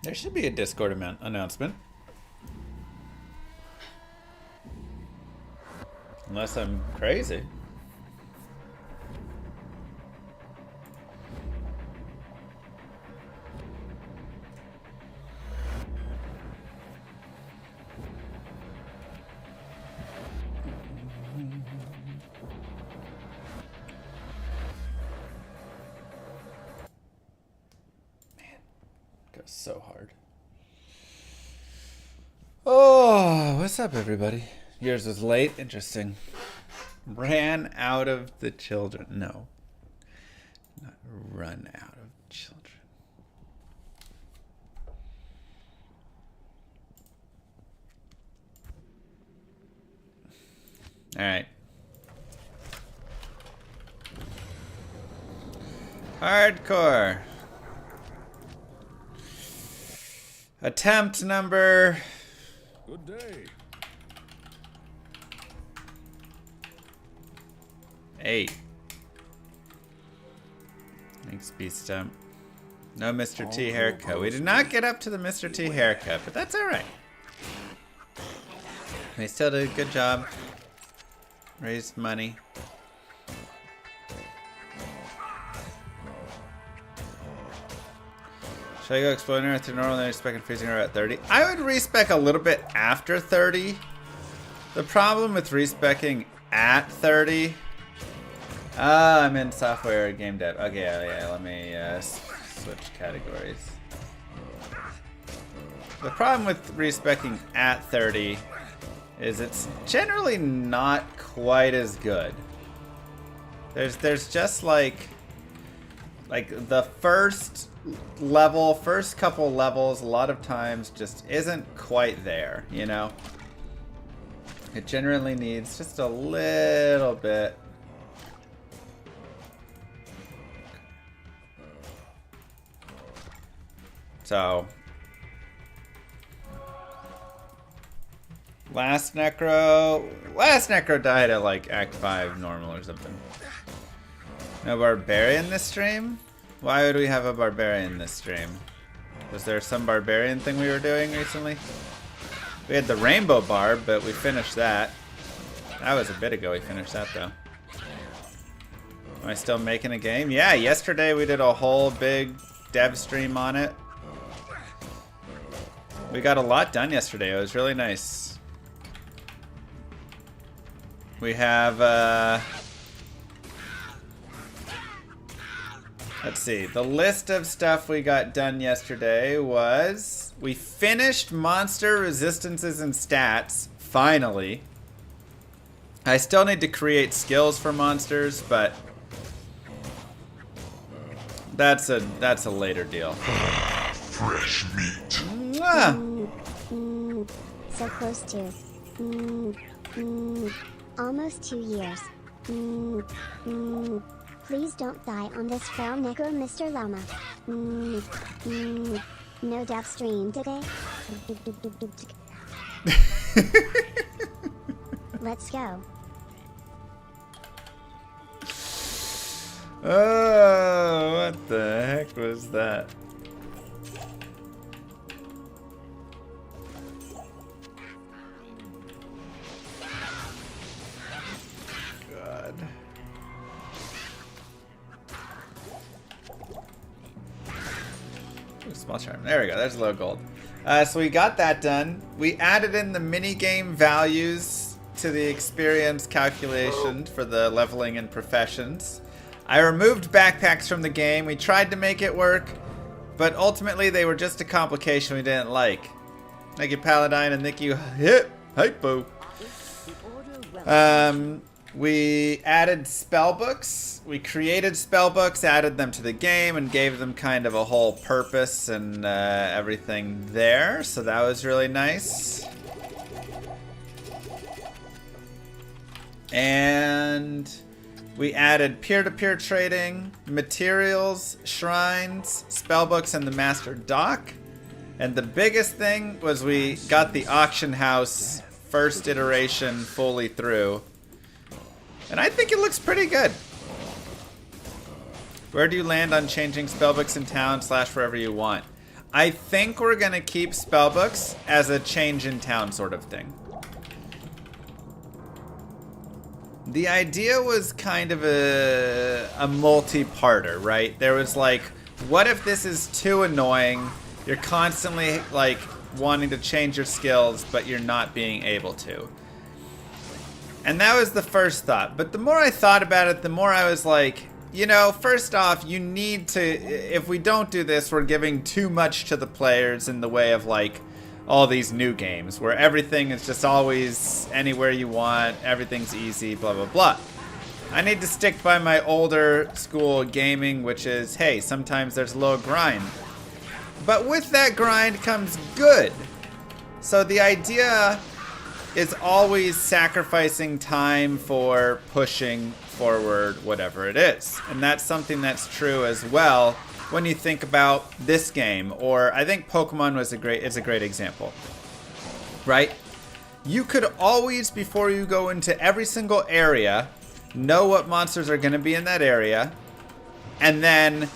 There should be a Discord announcement. Unless I'm crazy. Goes so hard. Oh, what's up, everybody? Yours was late. Interesting. Ran out of the children. No. Not run out of children. All right. Hardcore. Attempt number... Good day. 8. Thanks, Beastump. No Mr. T haircut. We did not get up to the Mr. T haircut, but that's alright. We still did a good job. Raised money. Should I go exploring Earth to normal and respec and freezing her at 30? I would respec a little bit after 30. The problem with respecing at 30... I'm in software game dev. Okay, yeah, let me switch categories. The problem with respecing at 30 is it's generally not quite as good. There's just like the first couple levels a lot of times just isn't quite there, you know? It generally needs just a little bit. So, last Necro died at like Act 5 normal or something. No barbarian this stream? Why would we have a barbarian this stream? Was there some barbarian thing we were doing recently? We had the rainbow barb, but we finished that. That was a bit ago we finished that though. Am I still making a game? Yeah, yesterday we did a whole big dev stream on it. We got a lot done yesterday. It was really nice. We have, let's see. The list of stuff we got done yesterday was... We finished monster resistances and stats, finally. I still need to create skills for monsters, but... That's a later deal. Fresh meat. So close to. Almost 2 years. Please don't die on this foul necro, Mr. Llama. No dev stream today. Let's go. Oh, what the heck was that? God. Ooh, small charm. There we go. There's low gold. So we got that done. We added in the minigame values to the experience calculation for the leveling and professions. I removed backpacks from the game. We tried to make it work, but ultimately they were just a complication we didn't like. Thank you, Paladine, and thank you, Hypo. We added spellbooks. We created spellbooks, added them to the game, and gave them kind of a whole purpose and everything there. So that was really nice. And we added peer-to-peer trading, materials, shrines, spellbooks, and the master dock. And the biggest thing was we got the auction house first iteration fully through. And I think it looks pretty good. Where do you land on changing spellbooks in town / wherever you want? I think we're gonna keep spellbooks as a change in town sort of thing. The idea was kind of a multi-parter, right? There was like, what if this is too annoying? You're constantly like wanting to change your skills, but you're not being able to. And that was the first thought. But the more I thought about it, the more I was like, you know, first off, you need to, if we don't do this, we're giving too much to the players in the way of like all these new games where everything is just always anywhere you want, everything's easy, blah, blah, blah. I need to stick by my older school gaming, which is, hey, sometimes there's a little grind. But with that grind comes good. So the idea is always sacrificing time for pushing forward whatever it is. And that's something that's true as well when you think about this game, or I think Pokemon is a great example, right? You could always, before you go into every single area, know what monsters are going to be in that area, and then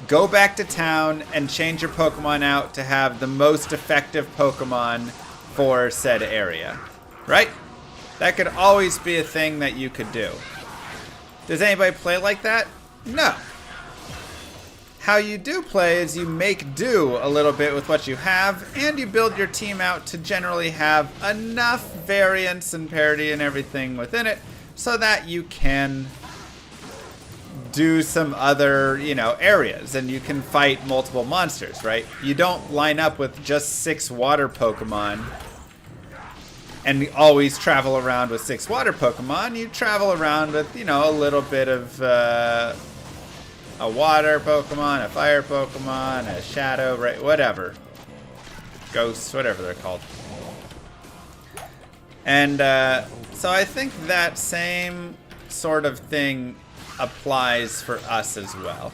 go back to town and change your Pokemon out to have the most effective Pokemon for said area, right? That could always be a thing that you could do. Does anybody play like that? No. How you do play is you make do a little bit with what you have, and you build your team out to generally have enough variance and parity and everything within it so that you can do some other, you know, areas, and you can fight multiple monsters, right? You don't line up with just 6 water Pokemon and always travel around with 6 water Pokemon. You travel around with, you know, a little bit of a water Pokemon, a fire Pokemon, a shadow, right? Whatever. Ghosts, whatever they're called. And so I think that same sort of thing applies for us as well.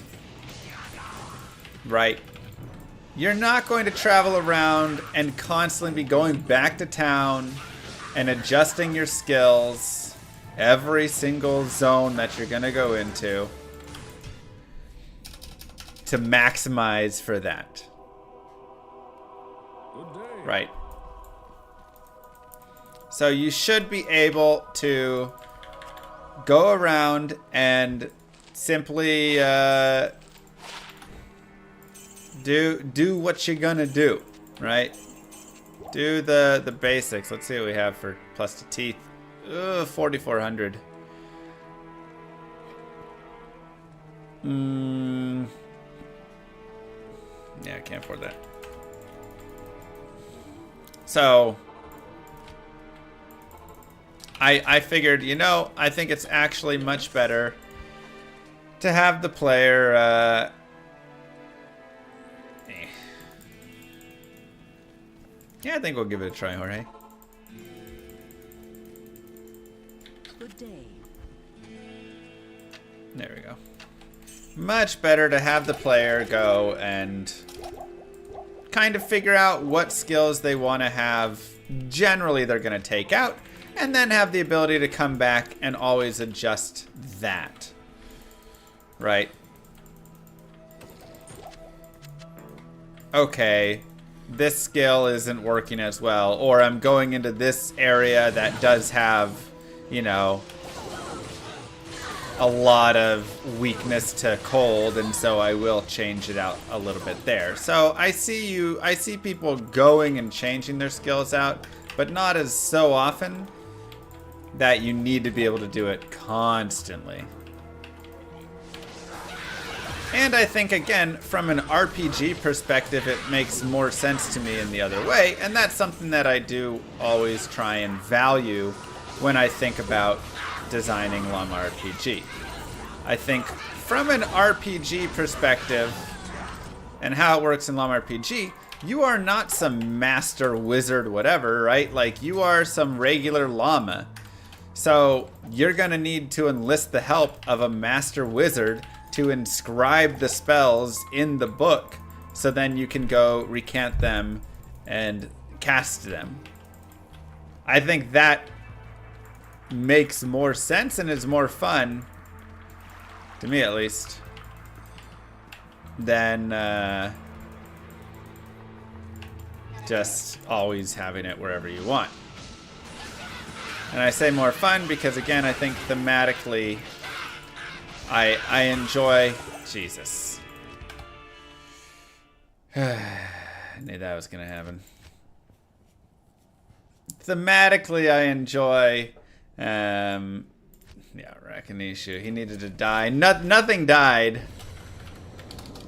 Right? You're not going to travel around and constantly be going back to town and adjusting your skills every single zone that you're going to go into to maximize for that. Good day. Right. So you should be able to go around and simply do what you're gonna do, right? Do the basics. Let's see what we have for plus to teeth. 4,400. Yeah, I can't afford that. So I figured, you know, I think it's actually much better to have the player yeah, I think we'll give it a try, Jorge. Good day. There we go. Much better to have the player go and kind of figure out what skills they want to have. Generally, they're going to take out, and then have the ability to come back and always adjust that. Right? Okay, this skill isn't working as well, or I'm going into this area that does have, you know, a lot of weakness to cold, and so I will change it out a little bit there. So I see people going and changing their skills out, but not as so often that you need to be able to do it constantly. And I think, again, from an RPG perspective, it makes more sense to me in the other way, and that's something that I do always try and value when I think about designing Llama RPG. I think from an RPG perspective and how it works in Llama RPG, you are not some master wizard whatever, right? Like, you are some regular llama. So you're gonna need to enlist the help of a master wizard to inscribe the spells in the book, so then you can go recant them and cast them. I think that makes more sense and is more fun, to me at least, than just always having it wherever you want. And I say more fun because, again, I think thematically I enjoy... Jesus. I knew that was going to happen. Thematically, I enjoy... yeah, Rakinishu. He needed to die. Nothing died.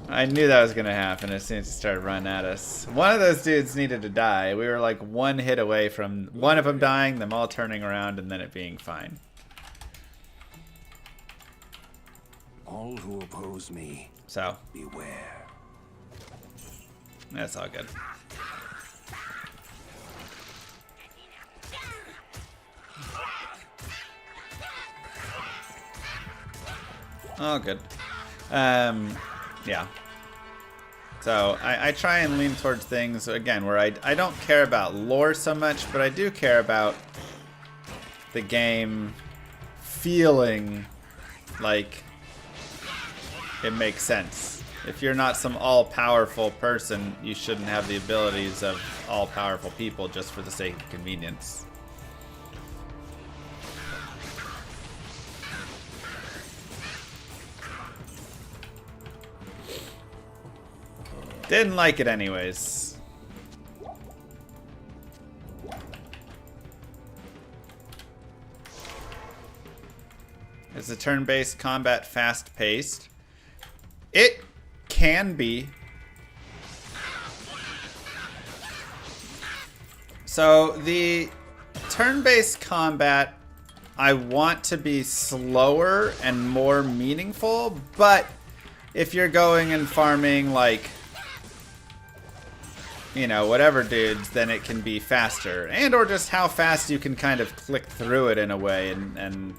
I knew that was going to happen as soon as he started running at us. One of those dudes needed to die. We were like one hit away from one of them dying, them all turning around, and then it being fine. All who oppose me, So, beware. that's all good. Oh, good. Yeah. So, I try and lean towards things, again, where I don't care about lore so much, but I do care about the game feeling like it makes sense. If you're not some all-powerful person, you shouldn't have the abilities of all-powerful people just for the sake of convenience. Didn't like it anyways. Is the turn-based combat fast-paced? It can be. So the turn-based combat, I want to be slower and more meaningful, but if you're going and farming like, you know, whatever dudes, then it can be faster. And or just how fast you can kind of click through it in a way and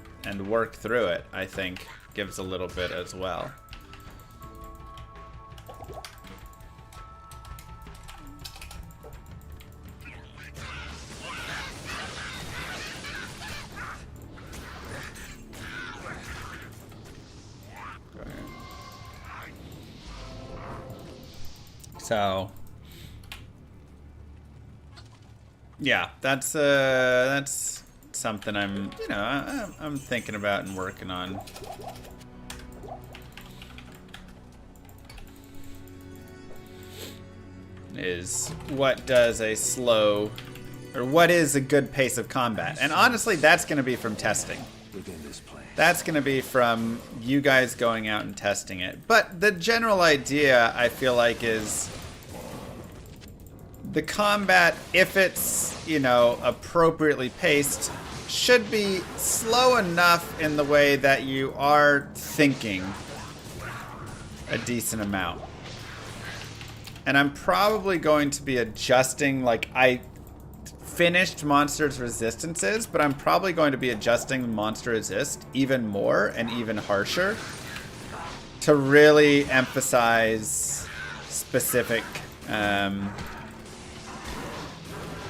work through it, I think, gives a little bit as well. So, yeah, that's something I'm thinking about and working on. Is what does a slow, or what is a good pace of combat? And honestly, that's going to be from testing. Within this place. That's going to be from you guys going out and testing it. But the general idea, I feel like, is the combat, if it's, you know, appropriately paced, should be slow enough in the way that you are thinking a decent amount. And I'm probably going to be adjusting, like, I finished Monster's Resistances, but I'm probably going to be adjusting Monster Resist even more and even harsher to really emphasize specific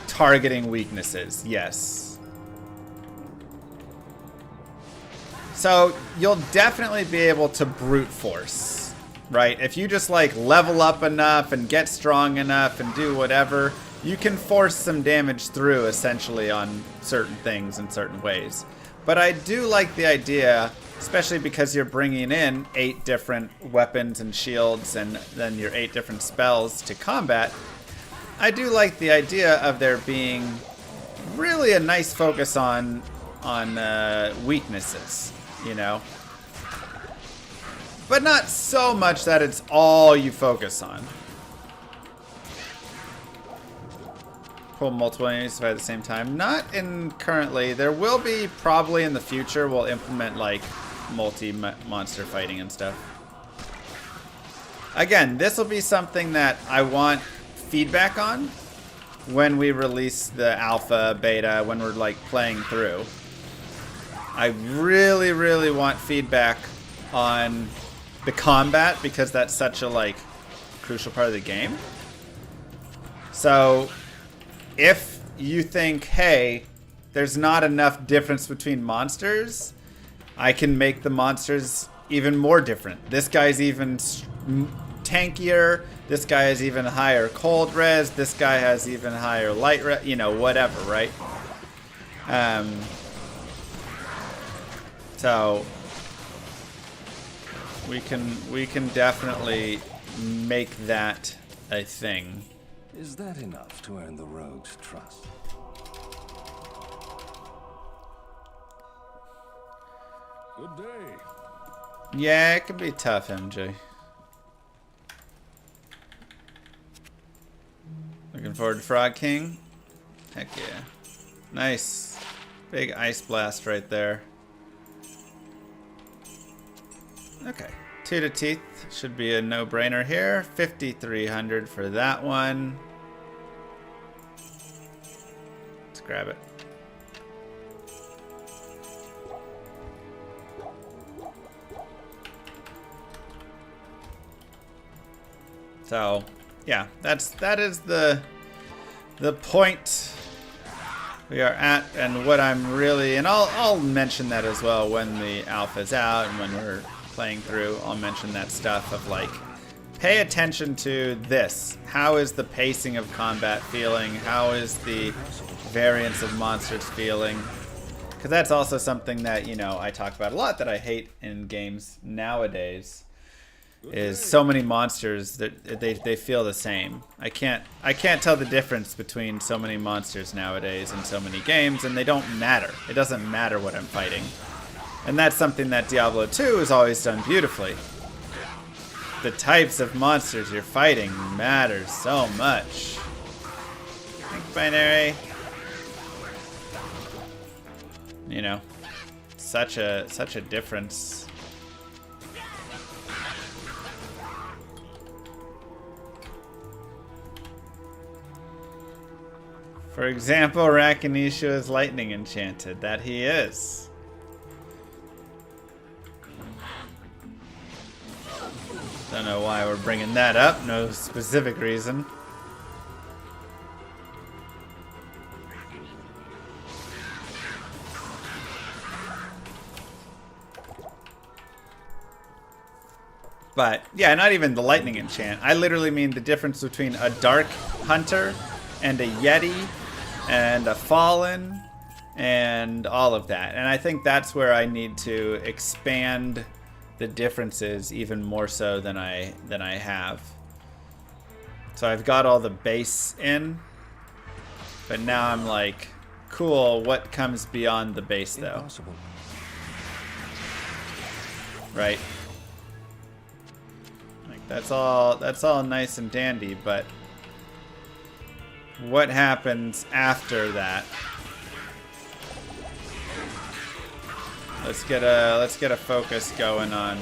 targeting weaknesses. Yes. So you'll definitely be able to brute force, right? If you just like level up enough and get strong enough and do whatever, you can force some damage through essentially on certain things in certain ways. But I do like the idea, especially because you're bringing in 8 different weapons and shields and then your 8 different spells to combat. I do like the idea of there being really a nice focus on weaknesses, you know? But not so much that it's all you focus on. Pull multiple enemies at the same time. Not in currently. There will be probably in the future. We'll implement like multi-monster fighting and stuff. Again, this will be something that I want feedback on when we release the alpha, beta, when we're like playing through. I really, really want feedback on the combat because that's such a like crucial part of the game. So if you think, hey, there's not enough difference between monsters, I can make the monsters even more different. This guy's even tankier. This guy has even higher cold res. This guy has even higher light res. You know, whatever, right? So we can definitely make that a thing. Is that enough to earn the rogue's trust? Good day. Yeah, it can be tough, MJ. Looking forward to Frog King. Heck yeah. Nice. Big ice blast right there. Okay. 2 to teeth should be a no-brainer here. 5,300 for that one. Let's grab it. So, yeah, that is the point we are at, and what I'm really, and I'll mention that as well when the alpha's out and when we're playing through. I'll mention that stuff of like, pay attention to this. How is the pacing of combat feeling? How is the variance of monsters feeling? Because that's also something that, you know, I talk about a lot that I hate in games nowadays. Is so many monsters that they feel the same. I can't tell the difference between so many monsters nowadays in so many games, and they don't matter. It doesn't matter what I'm fighting. And that's something that Diablo 2 has always done beautifully. The types of monsters you're fighting matters so much. Think binary. You know, such a difference. For example, Rakinisha is lightning enchanted. That he is. Don't know why we're bringing that up. No specific reason. But, yeah, not even the lightning enchant. I literally mean the difference between a dark hunter and a yeti and a fallen and all of that. And I think that's where I need to expand the differences even more so than I have. So I've got all the base in, but now I'm like, cool, what comes beyond the base though? Impossible. Right? Like that's all nice and dandy, but what happens after that? Let's get a focus going on.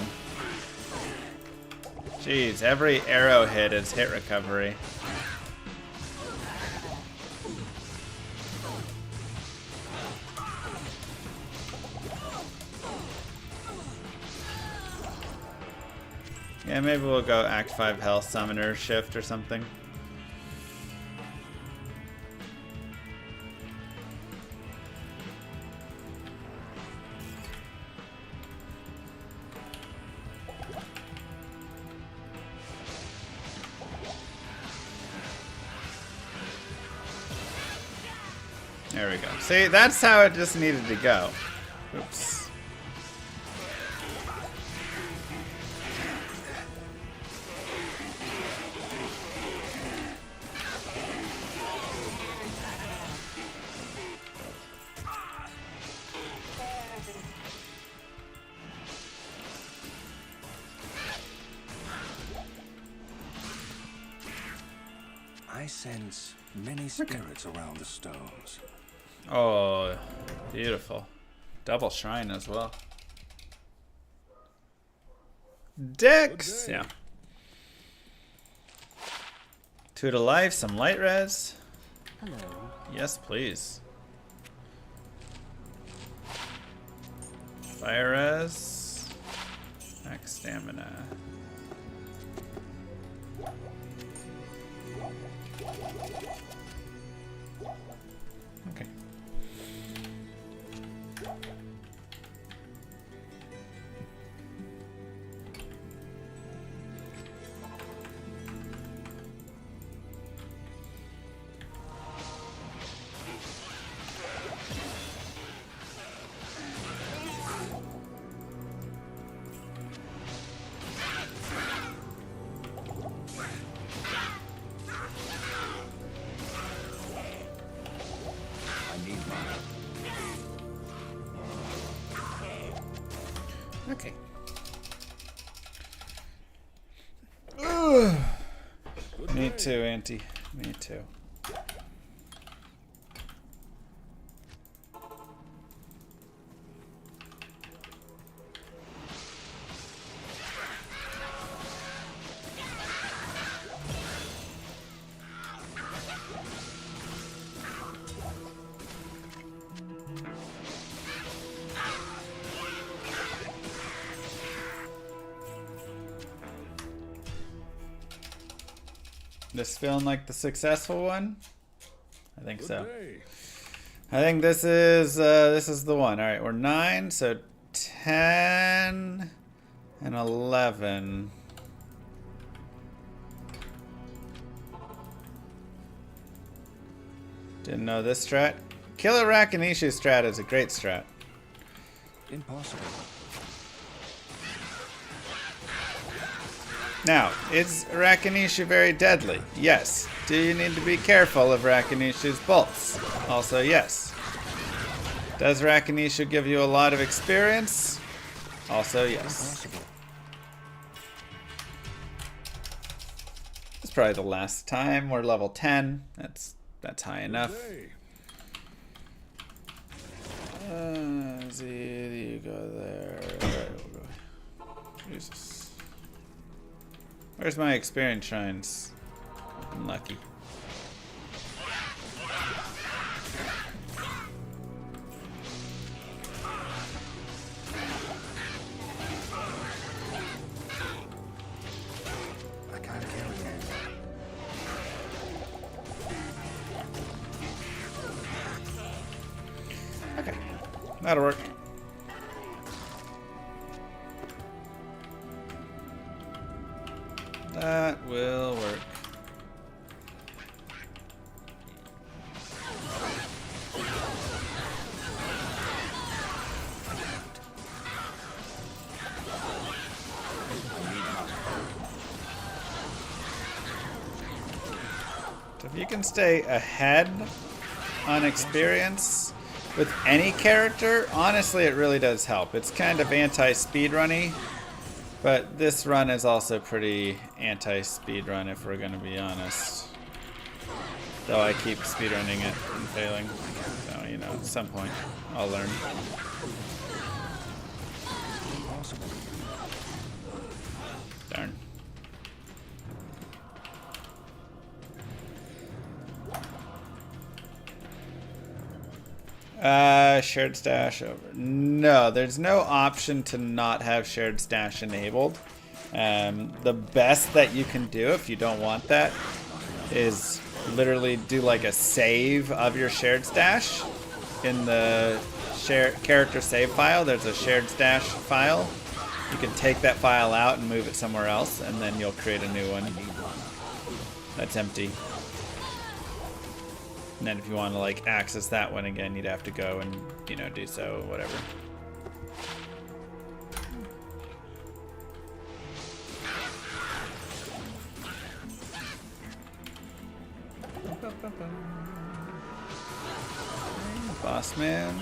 Jeez, every arrow hit is hit recovery. Yeah, maybe we'll go Act 5 Health Summoner Shift or something. There we go. See, that's how it just needed to go. Oops. I sense many spirits around the stones. Oh, beautiful. Double shrine as well. Dex! Yeah. 2 to life, some light res. Hello. Yes, please. Fire res. Max stamina. Okay. Okay. Ugh. Me too, Auntie. Me too. This feeling like the successful one? I think so. I think this is the one. All right, we're 9, so 10 and 11. Didn't know this strat. Killer Rakinishu strat is a great strat. Impossible. Now, is Rakinishu very deadly? Yes. Do you need to be careful of Rakinishu's bolts? Also, yes. Does Rakinishu give you a lot of experience? Also, yes. Impossible. It's probably the last time. We're level 10. That's high enough. Z, you go there. Alright, we'll go. Jesus. Where's my experience shrines? I'm lucky. I can't carry it. Okay, that'll work. That will work. So if you can stay ahead on experience with any character, honestly it really does help. It's kind of anti-speedrunny. But this run is also pretty anti-speedrun, if we're going to be honest. Though I keep speedrunning it and failing. So, you know, at some point, I'll learn. Darn. Shared stash over. No, there's no option to not have shared stash enabled. The best that you can do if you don't want that is literally do like a save of your shared stash in the character save file. There's a shared stash file. You can take that file out and move it somewhere else, and then you'll create a new one that's empty. And then if you want to like access that one again, you'd have to go and, you know, do so, whatever. Boss man.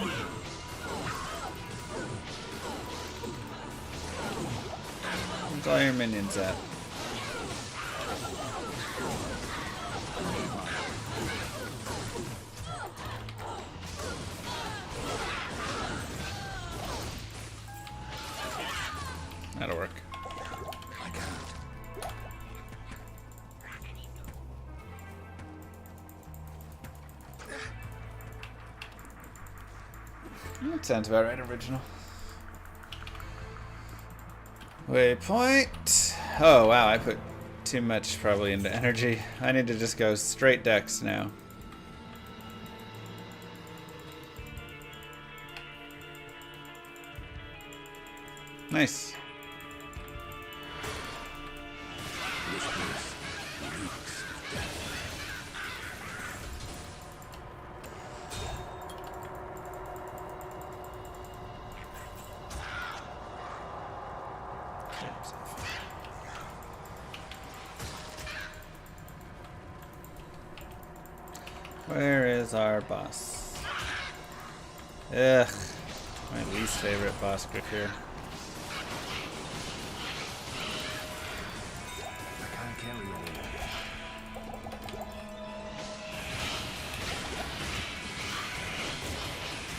Where's all your minions at? That'll work. I can't. That sounds about right, original. Waypoint. Oh, wow, I put too much probably into energy. I need to just go straight dex now. Nice. Where is our boss? Ugh. My least favorite boss group here.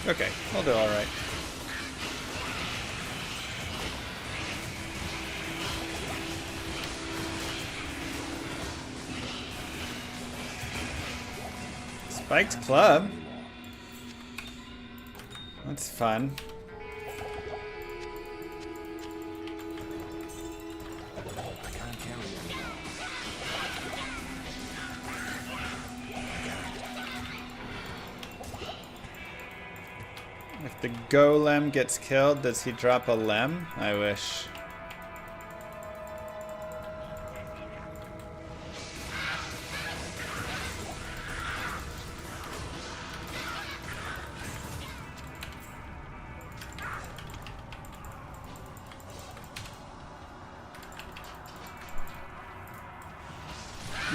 Okay, we'll do alright. Spiked club? That's fun. I can't carry anymore. If the golem gets killed, does he drop a lem? I wish.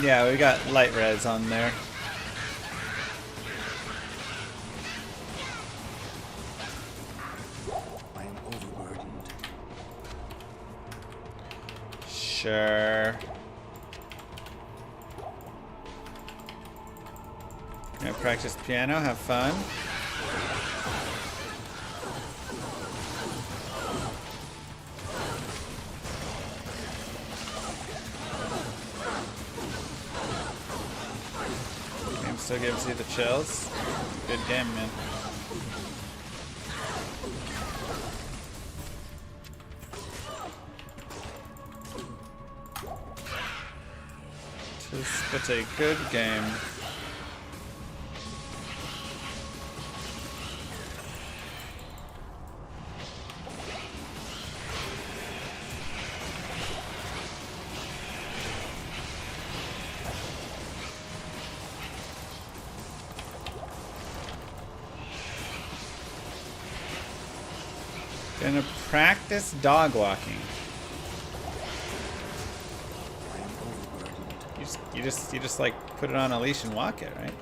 Yeah, we got light res on there. I am overburdened. Sure. Gonna practice piano, have fun. Game still gives you the chills. Good game, man. But a good game. Gonna practice dog walking. You just like put it on a leash and walk it, right?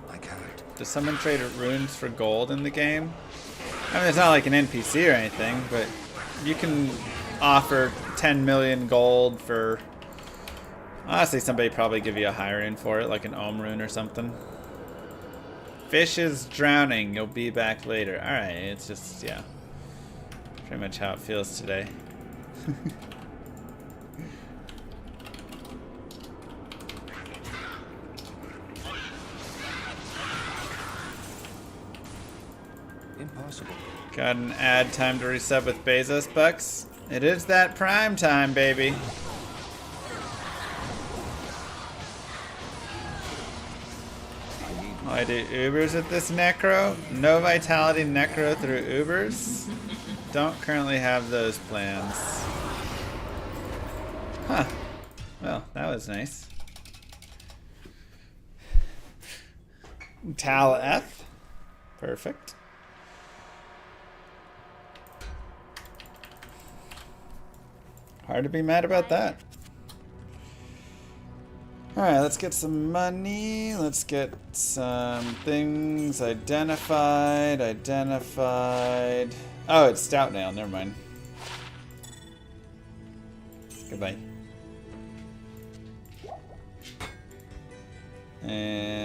I can't. Does someone trade runes for gold in the game? I mean, it's not like an NPC or anything, but you can offer 10 million gold for... Honestly, somebody probably give you a high rune for it, like an Ohm rune or something. Fish is drowning. You'll be back later. Alright, it's just, yeah. Pretty much how it feels today. Impossible. Got an ad time to reset with Bezos bucks. It is that prime time, baby. I do Ubers at this Necro. No Vitality Necro through Ubers. Don't currently have those plans. Huh. Well, that was nice. Tal F. Perfect. Hard to be mad about that. Alright, let's get some money. Let's get some things identified. Oh, it's Stout Nail. Never mind. Goodbye. And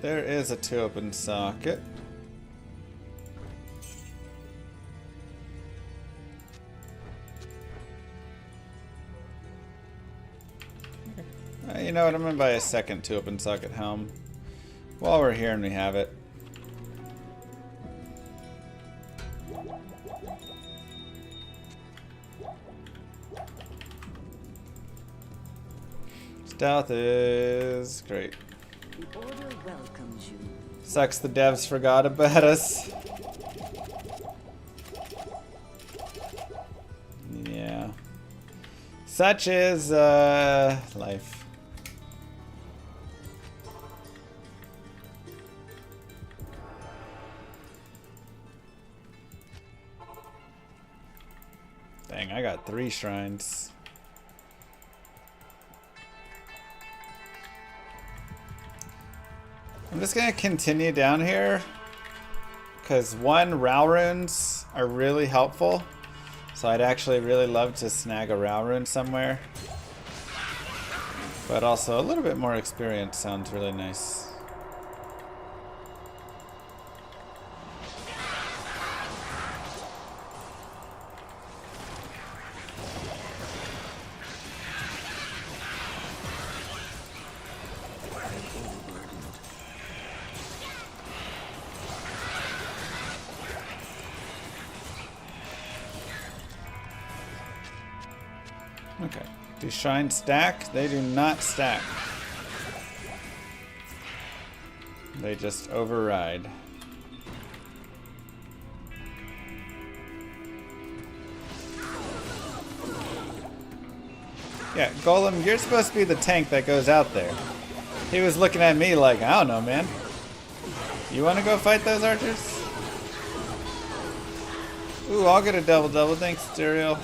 there is a 2 open socket. You know what? I'm gonna buy a second 2 open socket helm while we're here and we have it. Stealth is great. The order welcomes you. Sucks the devs forgot about us. Yeah. Such is life. Dang, I got 3 shrines. I'm just gonna continue down here because 1, Ral runes are really helpful. So I'd actually really love to snag a Row Rune somewhere. But also a little bit more experience sounds really nice. Okay. Do shrines stack? They do not stack. They just override. Yeah, Golem, you're supposed to be the tank that goes out there. He was looking at me like, I don't know, man. You want to go fight those archers? Ooh, I'll get a double-double. Thanks, Stereo.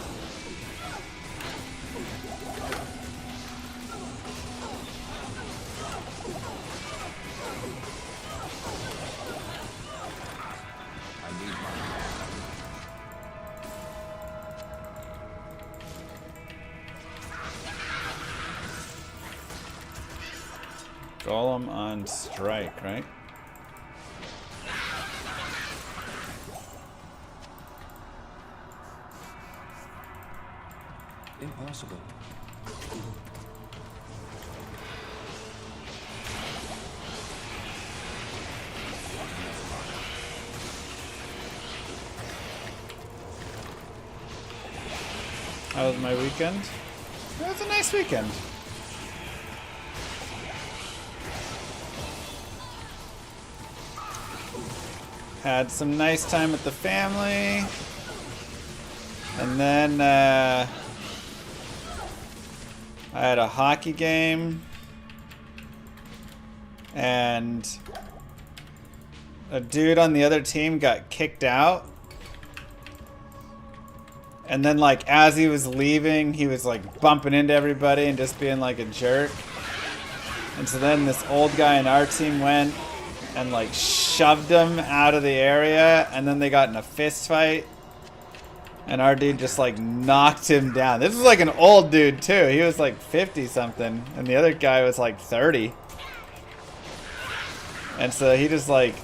Golem on strike, right? Impossible. How was my weekend? It was a nice weekend. Had some nice time with the family. And then I had a hockey game. And a dude on the other team got kicked out. And then like as he was leaving, he was like bumping into everybody and just being like a jerk. And so then this old guy in our team went and like shoved him out of the area, and then they got in a fist fight. And our dude just like knocked him down. This was like an old dude too. He was like 50 something, and the other guy was like 30. And so he just like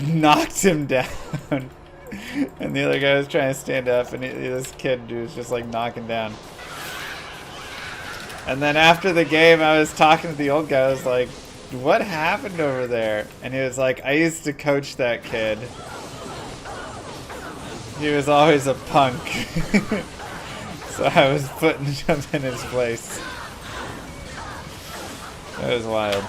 knocked him down. And the other guy was trying to stand up, and this kid was just like knocking down. And then after the game, I was talking to the old guy. I was like, what happened over there? And he was like, I used to coach that kid. He was always a punk. So I was putting him in his place. That was wild.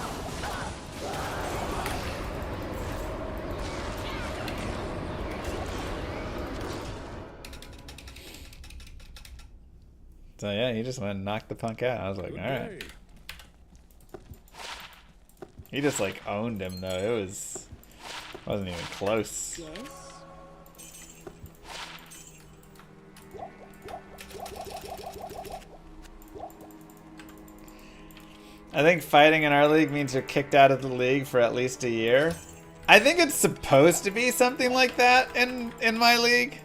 So yeah, he just went and knocked the punk out. I was like, alright. He just like owned him though. Wasn't even close. Yes? I think fighting in our league means you're kicked out of the league for at least a year. I think it's supposed to be something like that in my league.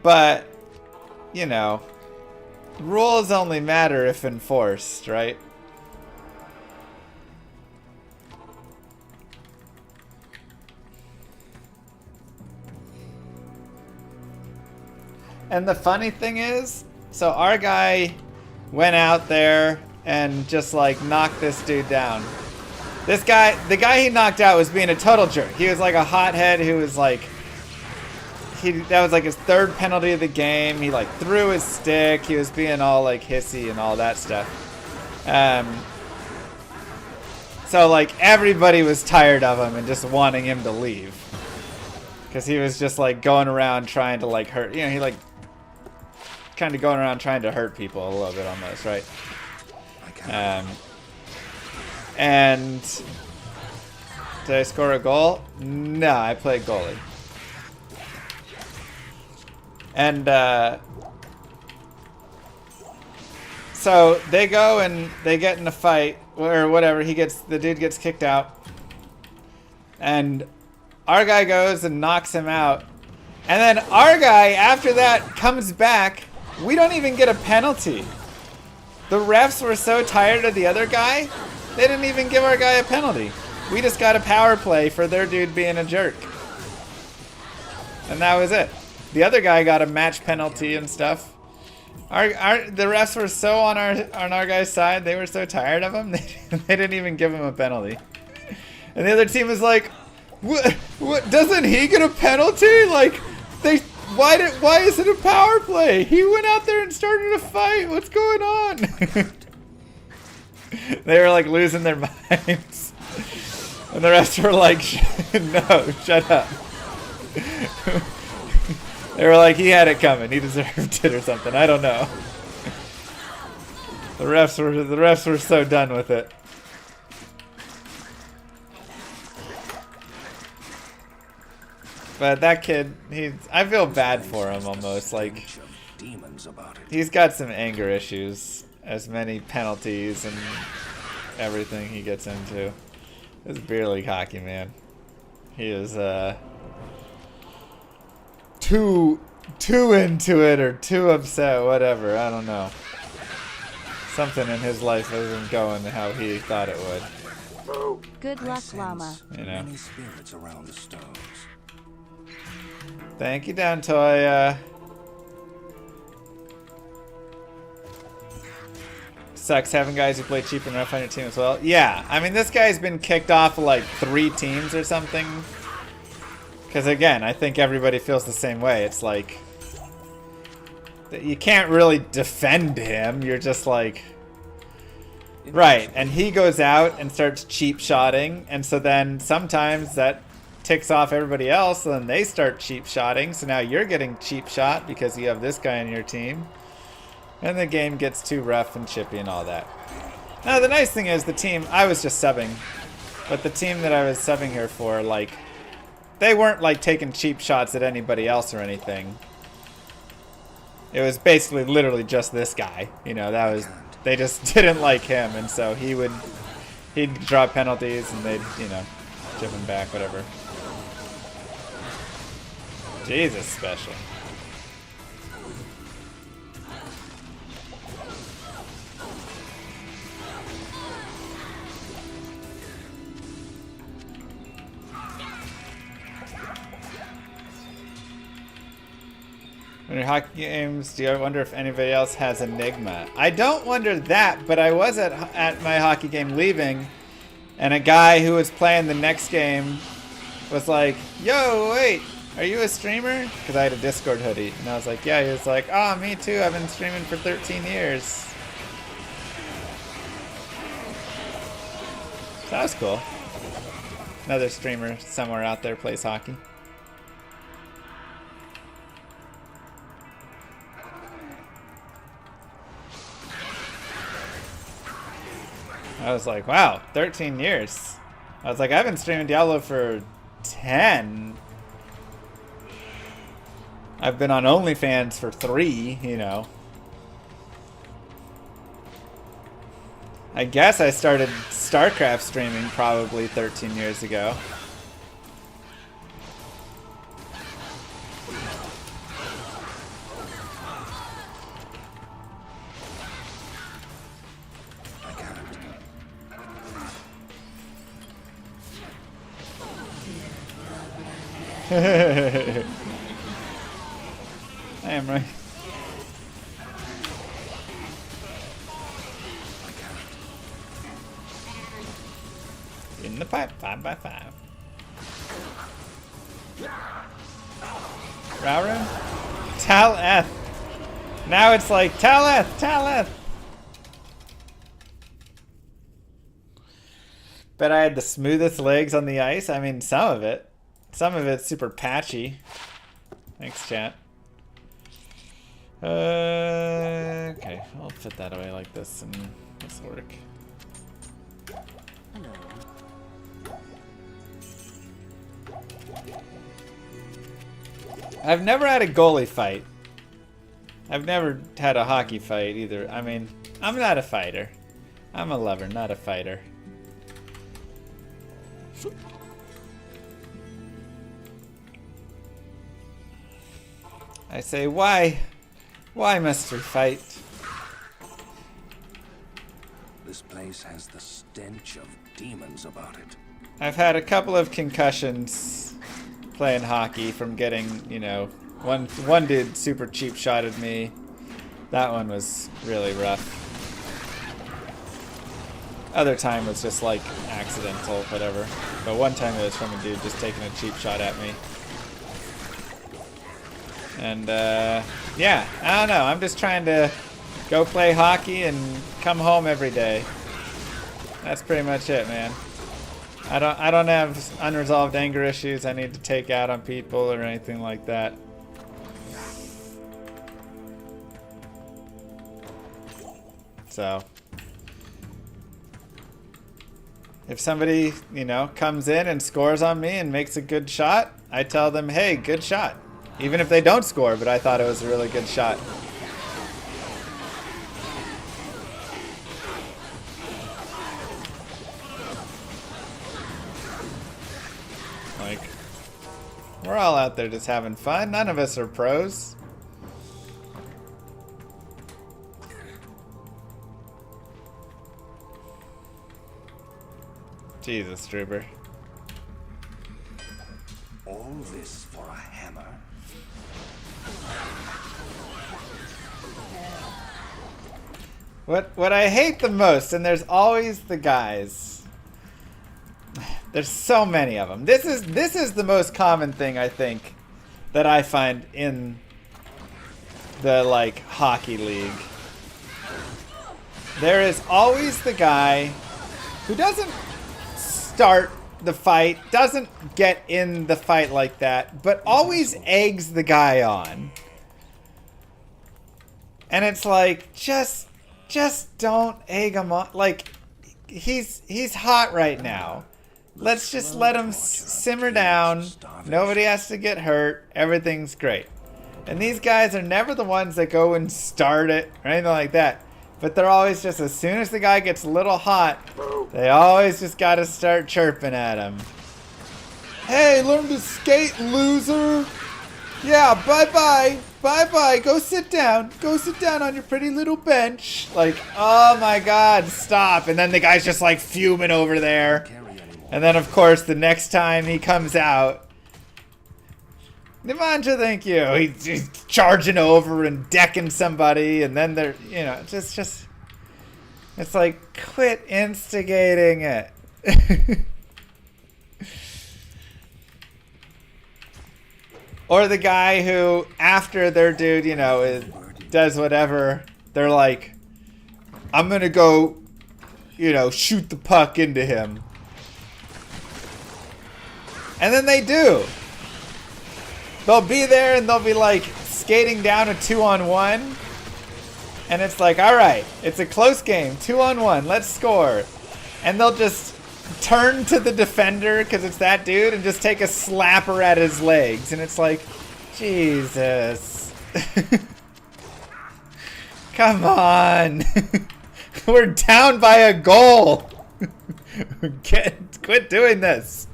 But, you know, rules only matter if enforced, right? And the funny thing is, so our guy went out there and just like knocked this dude down. This guy, the guy he knocked out was being a total jerk. He was like a hothead who was like, that was like his third penalty of the game. He like threw his stick. He was being all like hissy and all that stuff. So like everybody was tired of him and just wanting him to leave. Because he was just like going around trying to like hurt, he like kind of going around trying to hurt people a little bit almost, right? And did I score a goal? No, I played goalie. And so they go and they get in a fight or whatever. The dude gets kicked out, and our guy goes and knocks him out. And then our guy, after that, comes back. We don't even get a penalty. The refs were so tired of the other guy, they didn't even give our guy a penalty. We just got a power play for their dude being a jerk. And that was it. The other guy got a match penalty and stuff. The refs were so on our guy's side, they were so tired of him, they didn't even give him a penalty. And the other team was like, what doesn't he get a penalty? Like, why is it a power play? He went out there and started a fight. What's going on? They were like losing their minds. And the rest were like, no, shut up. They were like, he had it coming. He deserved it or something. I don't know. The refs were so done with it. But that kid, I feel bad for him almost. Like, he's got some anger issues. As many penalties and everything he gets into. This beer league hockey, man. He is too into it or too upset, whatever. I don't know. Something in his life isn't going how he thought it would. Good luck, Llama. You know. Many spirits around the stones. Thank you, Down Toy. Sucks having guys who play cheap and rough on your team as well. Yeah, I mean, this guy's been kicked off of like 3 teams or something. Because again, I think everybody feels the same way. It's like, you can't really defend him. You're just like, right. And he goes out and starts cheap shotting. And so then sometimes that ticks off everybody else, and then they start cheap shotting. So now you're getting cheap shot because you have this guy on your team. And the game gets too rough and chippy and all that. Now the nice thing is the team, I was just subbing, but the team that I was subbing here for, like, they weren't like taking cheap shots at anybody else or anything. It was basically literally just this guy. You know, that was, they just didn't like him, and so he'd draw penalties and they'd, you know, chip him back, whatever. Jesus, special. When your hockey games, do you ever wonder if anybody else has Enigma? I don't wonder that, but I was at my hockey game leaving, and a guy who was playing the next game was like, yo, wait, are you a streamer? Because I had a Discord hoodie. And I was like, yeah. He was like, oh, me too. I've been streaming for 13 years. So that was cool. Another streamer somewhere out there plays hockey. I was like, wow, 13 years. I was like, I've been streaming Diablo for 10. I've been on OnlyFans for 3, you know. I guess I started StarCraft streaming probably 13 years ago. I am right. In the pipe, 5x5. Rowroom? Taleth. Now it's like Taleth, Taleth. Bet I had the smoothest legs on the ice. I mean, some of it. Some of it's super patchy. Thanks, chat. Okay, I'll fit that away like this and this will work. Hello. I've never had a goalie fight. I've never had a hockey fight either. I mean, I'm not a fighter. I'm a lover, not a fighter. I say, why? Why must we fight? This place has the stench of demons about it. I've had a couple of concussions playing hockey from getting, you know, one dude super cheap shotted me. That one was really rough. Other time was just like accidental, whatever. But one time it was from a dude just taking a cheap shot at me. And yeah, I don't know. I'm just trying to go play hockey and come home every day. That's pretty much it, man. I don't have unresolved anger issues I need to take out on people or anything like that. So if somebody, you know, comes in and scores on me and makes a good shot, I tell them, hey, good shot. Even if they don't score, but I thought it was a really good shot. Like, we're all out there just having fun. None of us are pros. Jesus, Struber. All this for a hammer? What I hate the most, and there's always the guys. There's so many of them. This is the most common thing I think that I find in the like hockey league. There is always the guy who doesn't start the fight, doesn't get in the fight like that, but always eggs the guy on. And it's like, just don't egg him on. Like, he's hot right now. Let's just let him simmer down. Nobody has to get hurt. Everything's great. And these guys are never the ones that go and start it or anything like that. But they're always just, as soon as the guy gets a little hot, they always just gotta start chirping at him. Hey, learn to skate, loser. Yeah, bye-bye. Bye-bye. Go sit down. Go sit down on your pretty little bench. Like, oh my god, stop. And then the guy's just like fuming over there. And then, of course, the next time he comes out, Nimanja, thank you. He's charging over and decking somebody, and then they're, you know, just, it's like, quit instigating it. Or the guy who, after their dude, you know, does whatever, they're like, I'm gonna go, you know, shoot the puck into him. And then they do. They'll be there and they'll be like skating down a 2-on-1. And it's like, all right, it's a close game, 2-on-1, let's score. And they'll just turn to the defender because it's that dude and just take a slapper at his legs. And it's like, Jesus. Come on. We're down by a goal. Quit doing this.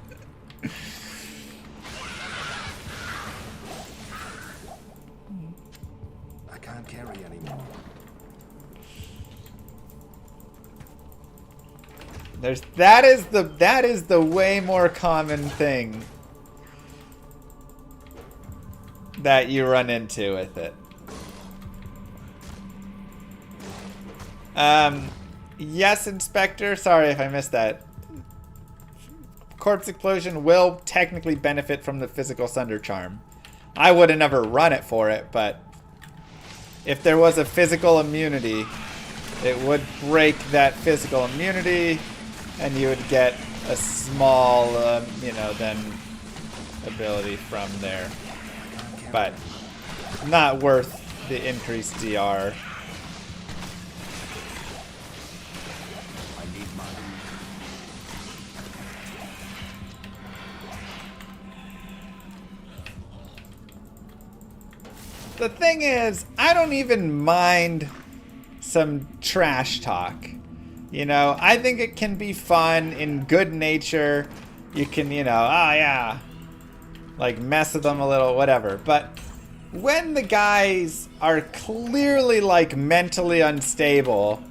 Carry anymore. That is the way more common thing that you run into with it. Yes, Inspector. Sorry if I missed that. Corpse Explosion will technically benefit from the physical Sunder Charm. I would have never run it for it, but if there was a physical immunity, it would break that physical immunity, and you would get a small, you know, then ability from there. But not worth the increased DR. The thing is, I don't even mind some trash talk. You know, I think it can be fun in good nature. You can, you know, oh yeah, like mess with them a little, whatever. But when the guys are clearly like mentally unstable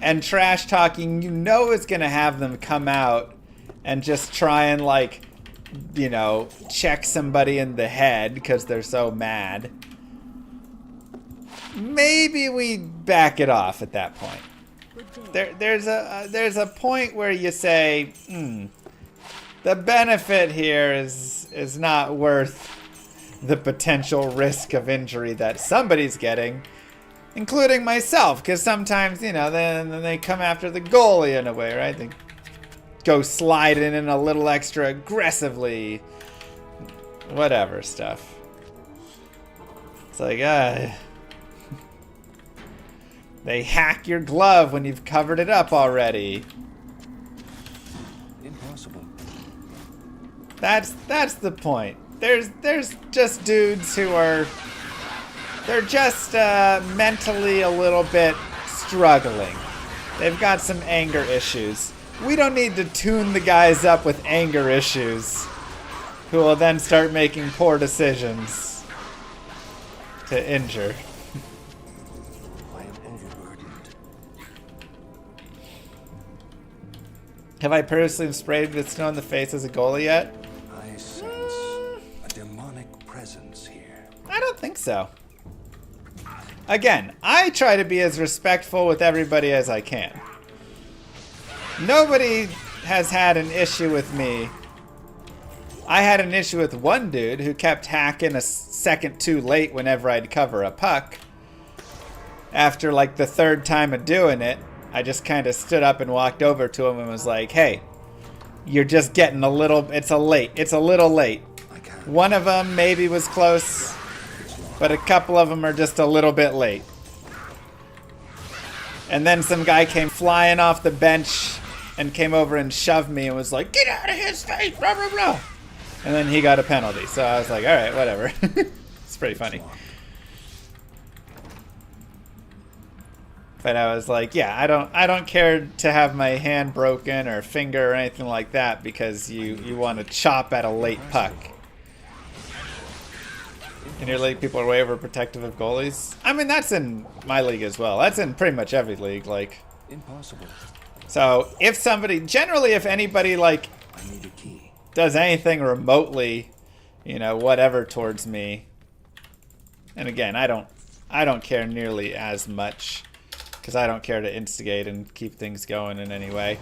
and trash talking, you know it's gonna have them come out and just try and like, you know, check somebody in the head because they're so mad. Maybe we back it off at that point. There's a point where you say, the benefit here is not worth the potential risk of injury that somebody's getting, including myself, because sometimes, you know, then they come after the goalie in a way, right? They go sliding in a little extra aggressively, whatever stuff. It's like, they hack your glove when you've covered it up already. Impossible. That's the point. There's just dudes who are, they're just mentally a little bit struggling. They've got some anger issues. We don't need to tune the guys up with anger issues who will then start making poor decisions to injure. I am overburdened. Have I personally sprayed with snow in the face as a goalie yet? I sense a demonic presence here. I don't think so. Again, I try to be as respectful with everybody as I can. Nobody has had an issue with me. I had an issue with one dude who kept hacking a second too late whenever I'd cover a puck. After like the third time of doing it, I just kind of stood up and walked over to him and was like, hey, you're just getting a little, it's a little late. One of them maybe was close, but a couple of them are just a little bit late. And then some guy came flying off the bench and came over and shoved me and was like, get out of his face, blah, blah, blah. And then he got a penalty. So I was like, all right, whatever. It's pretty funny. But I was like, yeah, I don't care to have my hand broken or finger or anything like that because you want to chop at a late puck. In your league, people are way overprotective of goalies. I mean, that's in my league as well. That's in pretty much every league. Like, Impossible. so if somebody, generally, if anybody like I need a key. does anything remotely, you know, whatever towards me, and again, I don't care nearly as much because I don't care to instigate and keep things going in any way.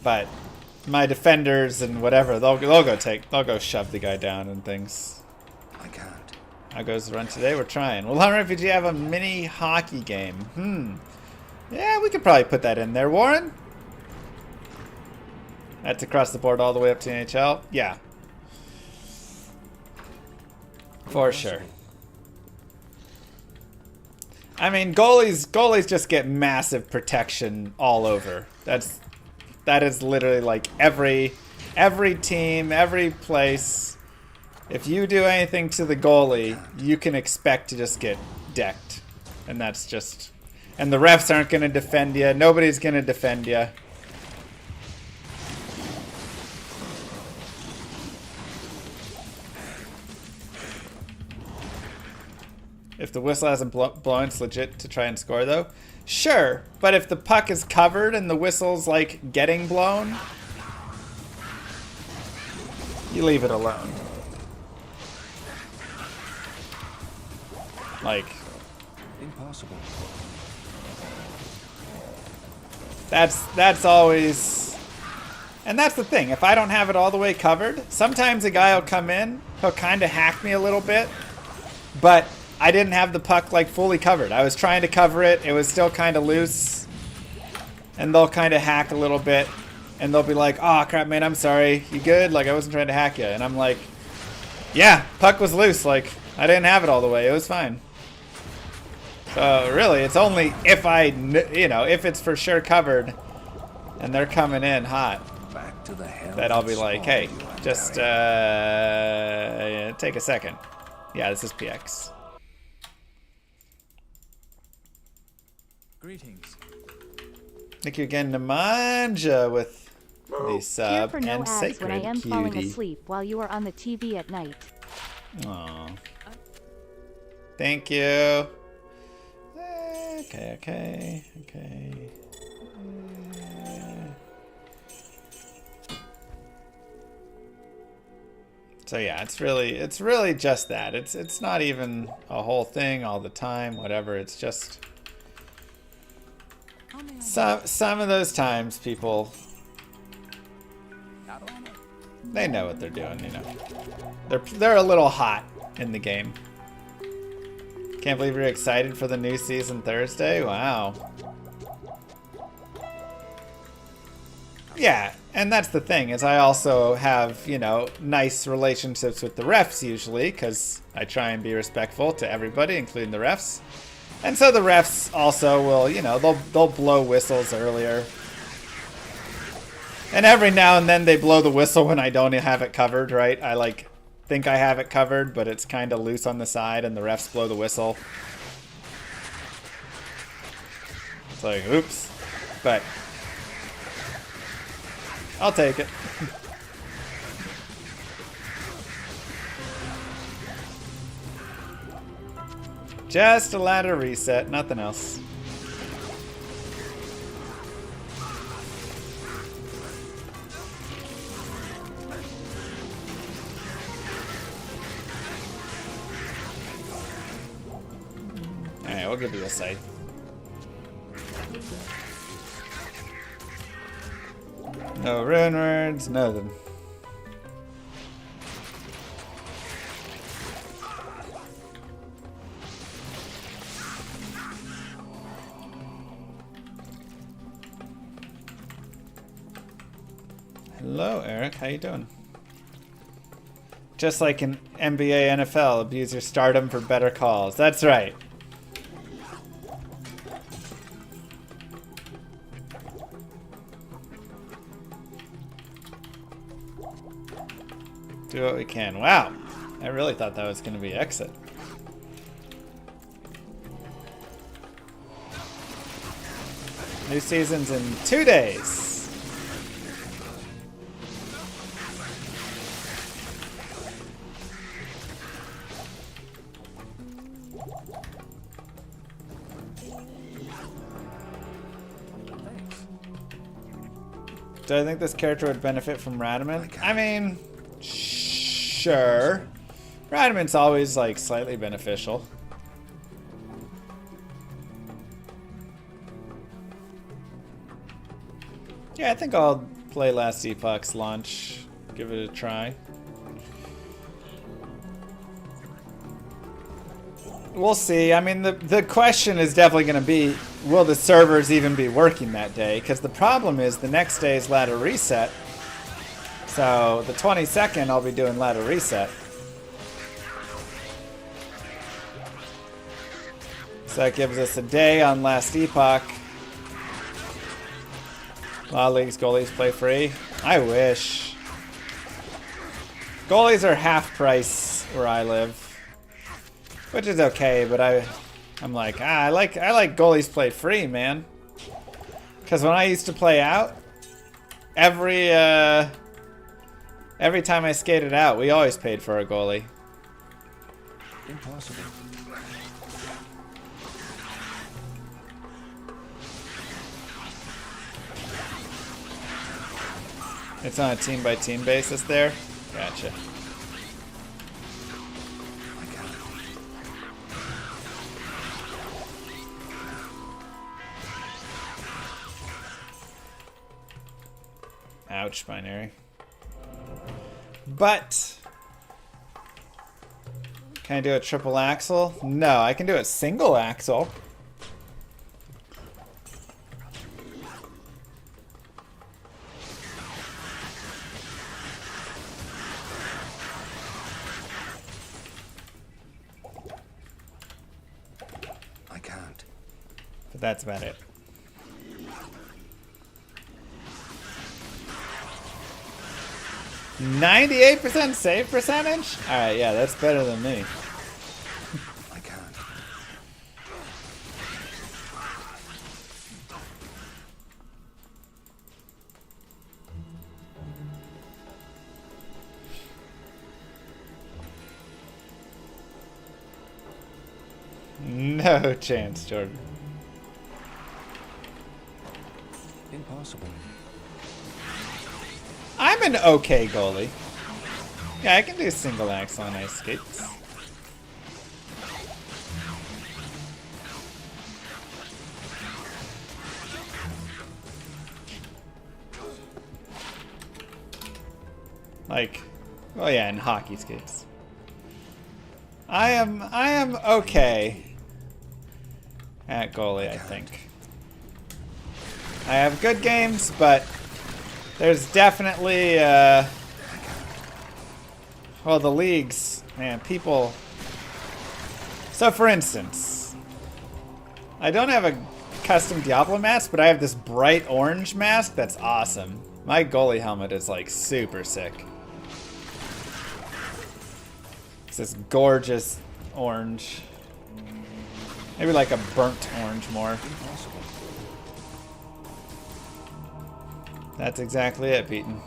But my defenders and whatever, they'll go shove the guy down and things. I can't. How goes the run today? We're trying. Will Home Refugee have a mini hockey game? Yeah, we could probably put that in there. Warren? That's across the board all the way up to NHL? Yeah. For sure. I mean, goalies just get massive protection all over. That is literally like every team, every place. If you do anything to the goalie, you can expect to just get decked. And that's just... And the refs aren't going to defend you. Nobody's going to defend you. If the whistle hasn't blown, it's legit to try and score, though. Sure, but if the puck is covered and the whistle's, like, getting blown, you leave it alone. Like... Impossible. That's always... And that's the thing. If I don't have it all the way covered, sometimes a guy will come in, he'll kind of hack me a little bit, but I didn't have the puck like fully covered. I was trying to cover it. It was still kind of loose. And they'll kind of hack a little bit. And they'll be like, oh, crap, man, I'm sorry. You good? Like, I wasn't trying to hack you. And I'm like, yeah, puck was loose. Like, I didn't have it all the way. It was fine. So, really, it's only if if it's for sure covered and they're coming in hot, Back to the hell that I'll be that like, spawned hey, you, just Ontario. take a second. Yeah, this is PX. Greetings. Thank you again, Nemanja, with the Here sub for no and ads when I sacred am falling cutie. asleep while you are on the TV at night. Aw. Thank you. Okay. So yeah, it's really just that. It's not even a whole thing all the time, whatever. It's just some of those times people, they know what they're doing, you know. They're a little hot in the game. Can't believe you're excited for the new season Thursday. Wow. Yeah, and that's the thing, is I also have, you know, nice relationships with the refs usually, because I try and be respectful to everybody, including the refs. And so the refs also will, you know, they'll blow whistles earlier. And every now and then they blow the whistle when I don't have it covered, right? I like think I have it covered, but it's kind of loose on the side and the refs blow the whistle. It's like, oops. But I'll take it. Just a ladder reset, nothing else. Alright, we'll give you a sight. No rune words, nothing. Hello, Eric. How you doing? Just like in NBA, NFL, abuse your stardom for better calls. That's right. Do what we can. Wow. I really thought that was going to be exit. New season's in 2 days. Do I think this character would benefit from Radaman? I mean, sure. Radaman's always like slightly beneficial. Yeah, I think I'll play Last Epoch's launch. Give it a try. We'll see. I mean, the question is definitely going to be, will the servers even be working that day? Because the problem is the next day is ladder reset. So the 22nd, I'll be doing ladder reset. So that gives us a day on Last Epoch. A lot of leagues, goalies play free. I wish. Goalies are half price where I live. Which is okay, but I'm like, I like goalies play free, man. Because when I used to play out, every time I skated out, we always paid for a goalie. Impossible. It's on a team-by-team basis there? Gotcha. Ouch, binary. But can I do a triple axle? No, I can do a single axle. I can't. But that's about it. %98 save percentage? Alright, yeah, that's better than me. I can't. No chance, Jordan. Impossible. I'm an okay goalie. Yeah, I can do single axle on ice skates. Like, oh yeah, and hockey skates. I am okay at goalie, I think. I have good games, but there's definitely well, the leagues, man, people. So for instance, I don't have a custom Diablo mask, but I have this bright orange mask that's awesome. My goalie helmet is like super sick. It's this gorgeous orange. Maybe like a burnt orange more. Impossible. That's exactly it, Peyton.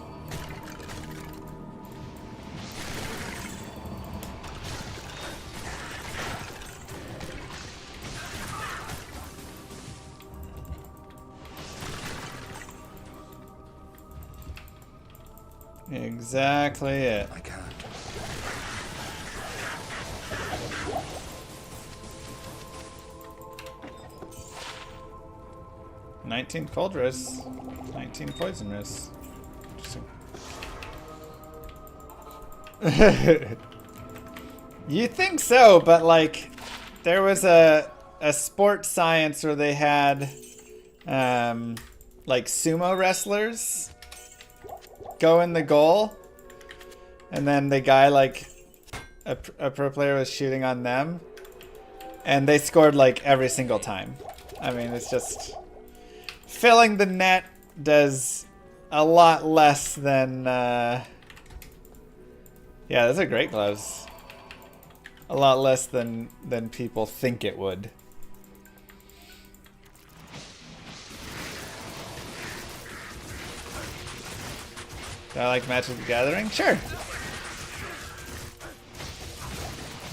Exactly it. I can't. 19 cold wrists, 19 poison wrists. Interesting. You think so, but like, there was a sports science where they had like sumo wrestlers go in the goal, and then the guy, like a pro player, was shooting on them, and they scored like every single time. I mean, it's just filling the net does a lot less than yeah, those are great gloves. A lot less than people think it would. Do I like Magic the Gathering? Sure.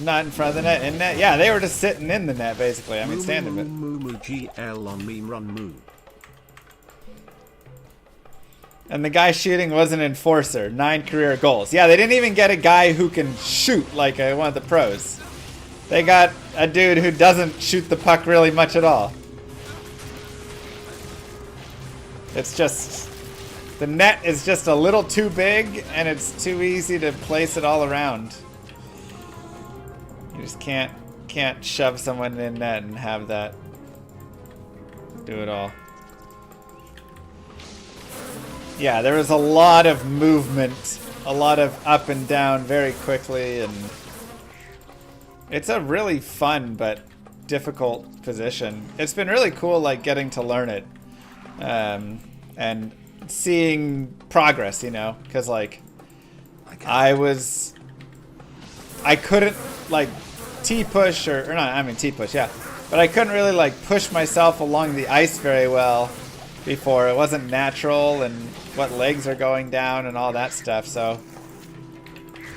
Not in front of the net, in net. Yeah, they were just sitting in the net, basically. I mean, standing, but Moo GL on me run moo. and the guy shooting was an enforcer. 9 career goals. Yeah, they didn't even get a guy who can shoot like one of the pros. They got a dude who doesn't shoot the puck really much at all. It's just, the net is just a little too big, and it's too easy to place it all around. You just can't shove someone in net and have that do it all. Yeah, there was a lot of movement, a lot of up and down very quickly, and it's a really fun but difficult position. It's been really cool, like, getting to learn it, and seeing progress, you know, because like I couldn't like T-push or not, I mean T-push, yeah, but I couldn't really like push myself along the ice very well before. It wasn't natural, and what legs are going down and all that stuff. So,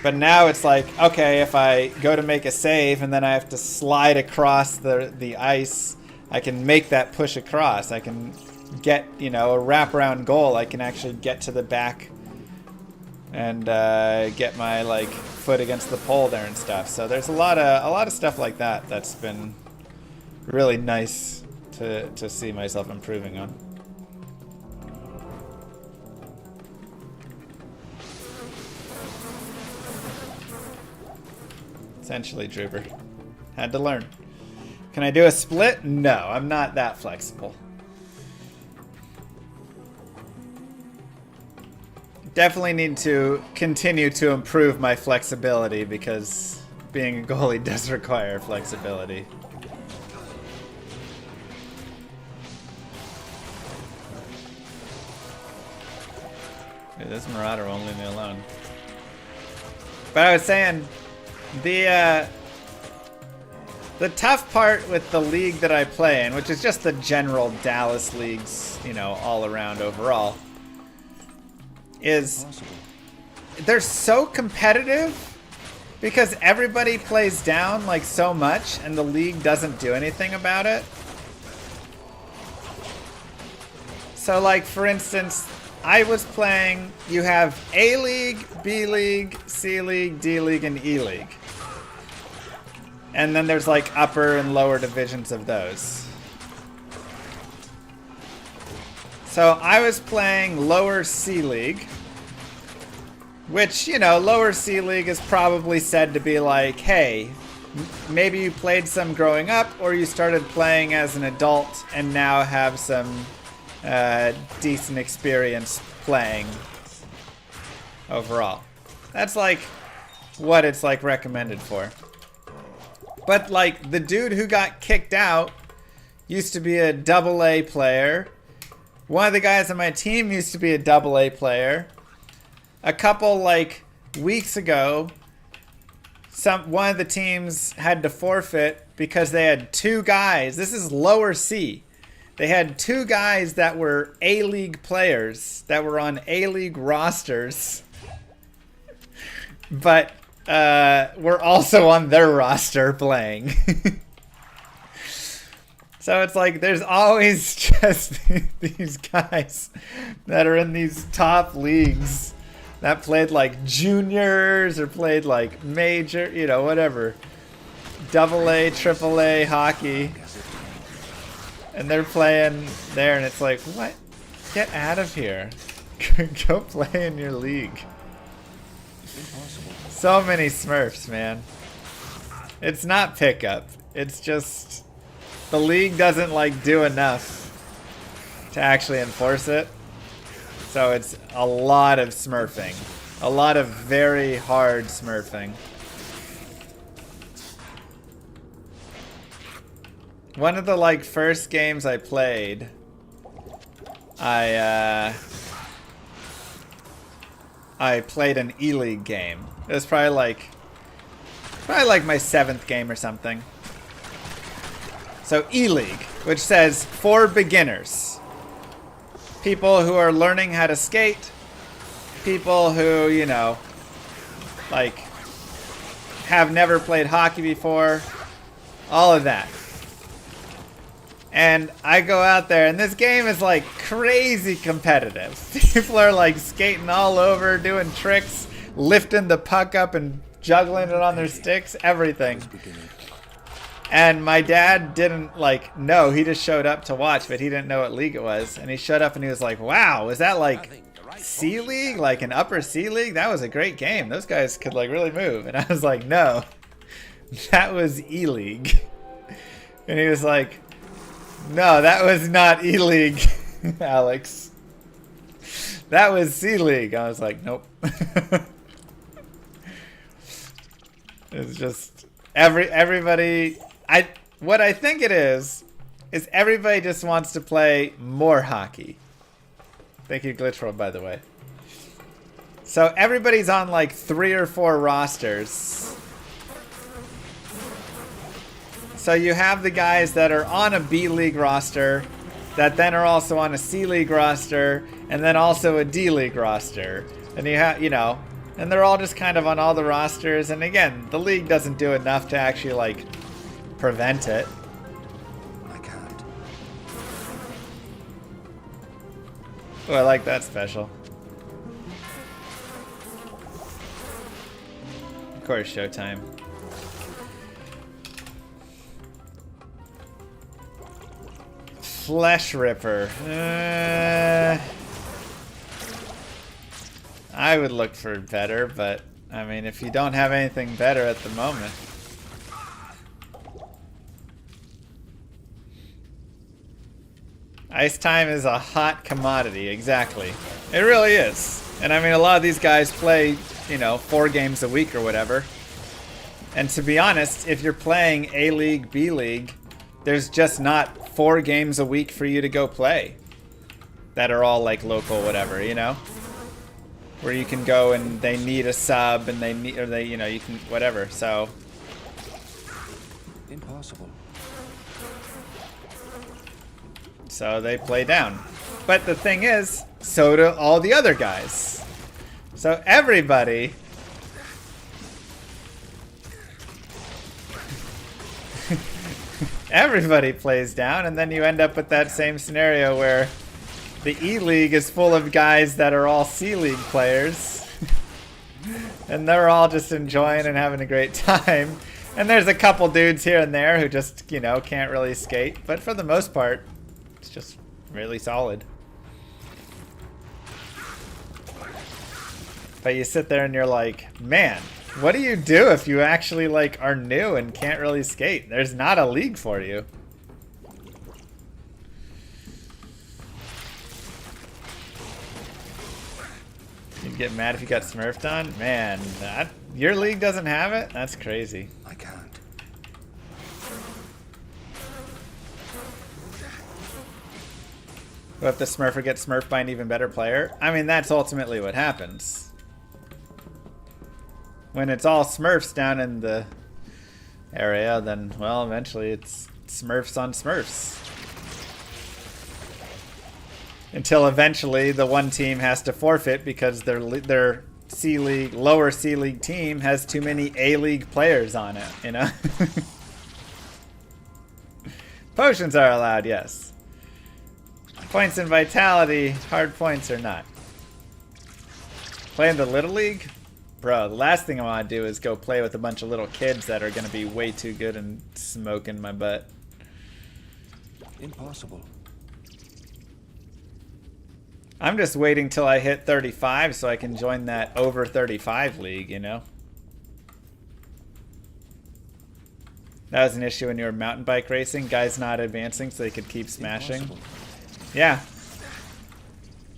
but now it's like, okay, if I go to make a save and then I have to slide across the ice, I can make that push across. I can get, you know, a wraparound goal. I can actually get to the back and get my like foot against the pole there and stuff. So there's a lot of stuff like that that's been really nice to see myself improving on. Essentially, Drooper. Had to learn. Can I do a split? No, I'm not that flexible. Definitely need to continue to improve my flexibility, because being a goalie does require flexibility. Dude, this Marauder won't leave me alone. But I was saying, the tough part with the league that I play in, which is just the general Dallas leagues, you know, all around overall, is they're so competitive Because everybody plays down like so much and the league doesn't do anything about it. So like for instance, I was playing, you have A League, B League, C League, D League, and E League. And then there's like upper and lower divisions of those. So I was playing lower C League. Which, you know, lower C League is probably said to be like, hey, maybe you played some growing up or you started playing as an adult and now have some decent experience playing overall. That's like what it's like recommended for. But like the dude who got kicked out used to be a AA player. One of the guys on my team used to be a AA player. A couple like weeks ago, one of the teams had to forfeit because they had two guys. This is lower C. They had two guys that were A-League players that were on A-League rosters, but were also on their roster playing. So it's like there's always just these guys that are in these top leagues that played like juniors or played like major, you know, whatever. AA, AAA hockey. And they're playing there and it's like, what? Get out of here. Go play in your league. So many Smurfs, man. It's not pickup. It's just the league doesn't like do enough to actually enforce it. So it's a lot of smurfing. A lot of very hard smurfing. One of the like first games I played, I played an E-League game. It was probably like my 7th game or something. So E-League, which says for beginners. People who are learning how to skate, people who, you know, like have never played hockey before, all of that. And I go out there and this game is like crazy competitive. People are like skating all over, doing tricks, lifting the puck up and juggling it on their sticks, everything. And my dad didn't like know, he just showed up to watch, but he didn't know what league it was. And he showed up and he was like, wow, is that like C League? Like an upper C League? That was a great game. Those guys could like really move. And I was like, no, that was E League. And he was like, no, that was not E League, Alex. That was C League. I was like, nope. It's just everybody. What I think it is everybody just wants to play more hockey. Thank you, Glitchworld, by the way. So everybody's on like 3 or 4 rosters. So you have the guys that are on a B League roster that then are also on a C League roster and then also a D League roster. And you have, you know, and they're all just kind of on all the rosters. And again, the league doesn't do enough to actually like prevent it. I can't. Oh, I like that special. Of course, Showtime. Flesh Ripper. I would look for better, but I mean, if you don't have anything better at the moment. Ice time is a hot commodity, exactly. It really is. And I mean, a lot of these guys play, you know, 4 games a week or whatever. And to be honest, if you're playing A League, B League, there's just not 4 games a week for you to go play. That are all like local, whatever, you know? Where you can go and they need a sub and they need, or they, you know, you can, whatever, so. Impossible. So they play down. But the thing is, so do all the other guys. So everybody Everybody plays down, and then you end up with that same scenario where the E League is full of guys that are all C League players. And they're all just enjoying and having a great time. And there's a couple dudes here and there who just, you know, can't really skate. But for the most part, it's just really solid. But you sit there and you're like, man, what do you do if you actually like are new and can't really skate? There's not a league for you. You'd get mad if you got smurfed on? Man, your league doesn't have it? That's crazy. I can't. What if the smurfer gets smurfed by an even better player? I mean, that's ultimately what happens. When it's all smurfs down in the area, then, well, eventually it's smurfs on smurfs. Until eventually the one team has to forfeit because their C League, lower C League team has too many A League players on it, you know? Potions are allowed, yes. Points in Vitality, hard points or not. Playing the Little League? Bro, the last thing I want to do is go play with a bunch of little kids that are going to be way too good and smoking my butt. Impossible. I'm just waiting till I hit 35 so I can join that over 35 league, you know? That was an issue when you were mountain bike racing. Guys not advancing so they could keep smashing. Impossible. Yeah.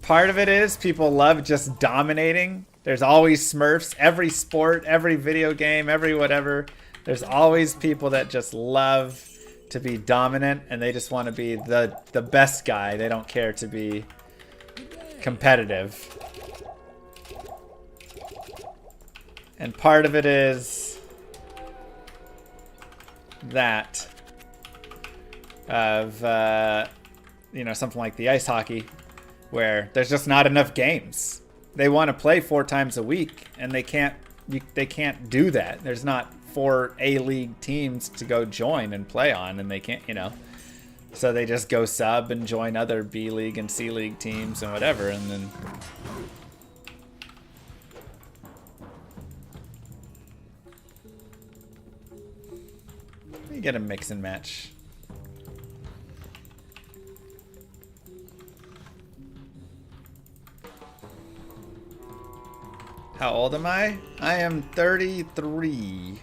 Part of it is people love just dominating. There's always Smurfs. Every sport, every video game, every whatever. There's always people that just love to be dominant and they just want to be the best guy. They don't care to be competitive. And part of it is that of you know, something like the ice hockey where there's just not enough games. They want to play 4 times a week and they can't do that. There's not 4 A-League teams to go join and play on, and they can't, you know. So they just go sub and join other B-League and C-League teams and whatever, and then you get a mix and match. How old am I? I am 33.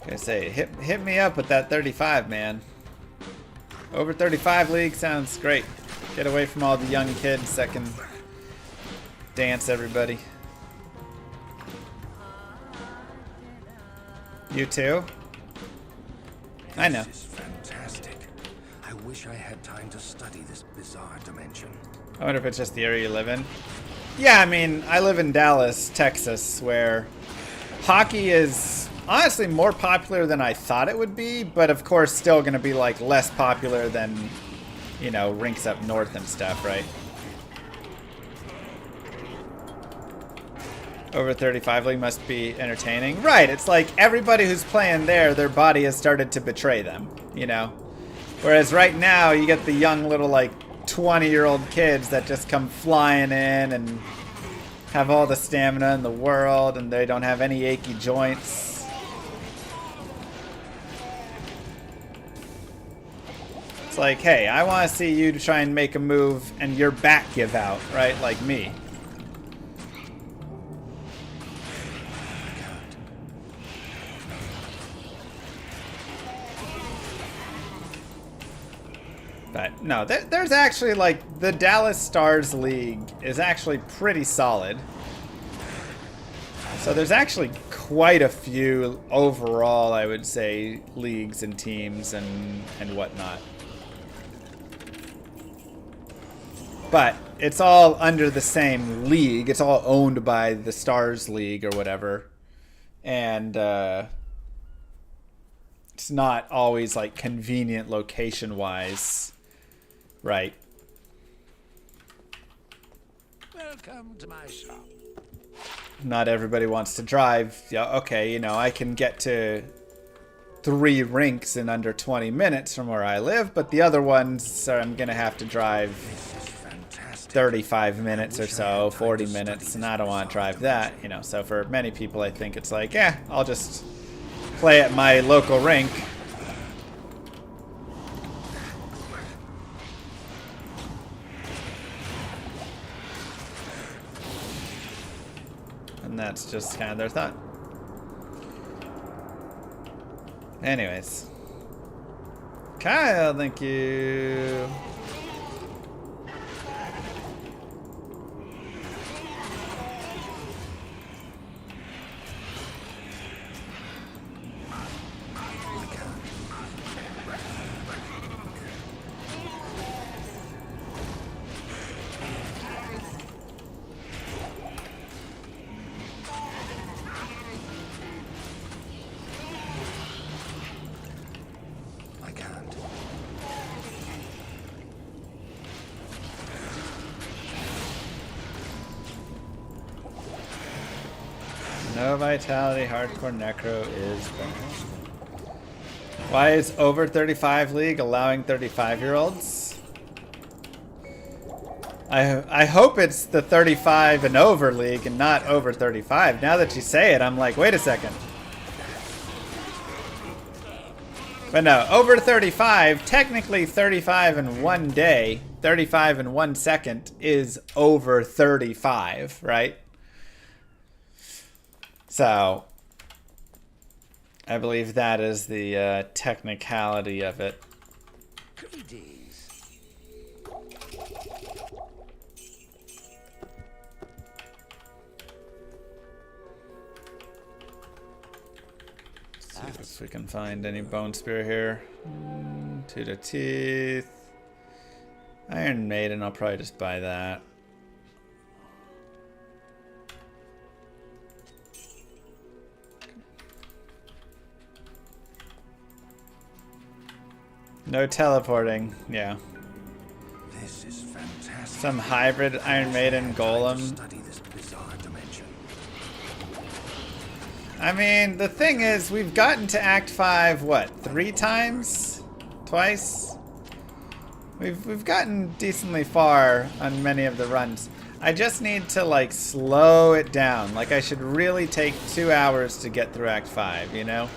I say, hit me up with that 35, man. Over 35 league sounds great. Get away from all the young kids that can dance everybody. You too? I know. This is fantastic. I wish I had time to study this bizarre dimension. I wonder if it's just the area you live in. Yeah, I mean, I live in Dallas, Texas, where hockey is honestly more popular than I thought it would be, but of course still going to be like less popular than, you know, rinks up north and stuff, right? Over 35 league must be entertaining. Right, it's like everybody who's playing there, their body has started to betray them, you know? Whereas right now, you get the young little like 20-year-old kids that just come flying in and have all the stamina in the world and they don't have any achy joints. It's like, hey, I want to see you try and make a move and your back give out, right? Like me. But no, there's actually like the Dallas Stars League is actually pretty solid. So there's actually quite a few overall, I would say, leagues and teams and whatnot. But it's all under the same league. It's all owned by the Stars League or whatever. And it's not always like convenient location-wise. Right. Welcome to my shop. not everybody wants to drive. Yeah, okay, you know, I can get to 3 rinks in under 20 minutes from where I live, but the other ones I'm gonna have to drive 35 minutes or so, 40 minutes, and I don't want to drive that, you know. So for many people, I think it's like, yeah, I'll just play at my local rink. And that's just kind of their thought. Anyways. Kyle, thank you. No vitality, hardcore necro is bad. Why is over 35 league allowing 35-year-olds? I hope it's the 35 and over league and not over 35. Now that you say it, I'm like, wait a second. But no, over 35, technically 35 in 1 day, 35 in 1 second is over 35, right? So, I believe that is the technicality of it. Let's see if we can find any bone spear here. 2 to teeth. Iron Maiden, I'll probably just buy that. No teleporting, yeah. This is fantastic. Some hybrid Iron Maiden golem. Study this bizarre dimension. I mean, the thing is, we've gotten to Act 5, what, 3 times? Twice? We've gotten decently far on many of the runs. I just need to, like, slow it down. Like, I should really take 2 hours to get through Act 5, you know?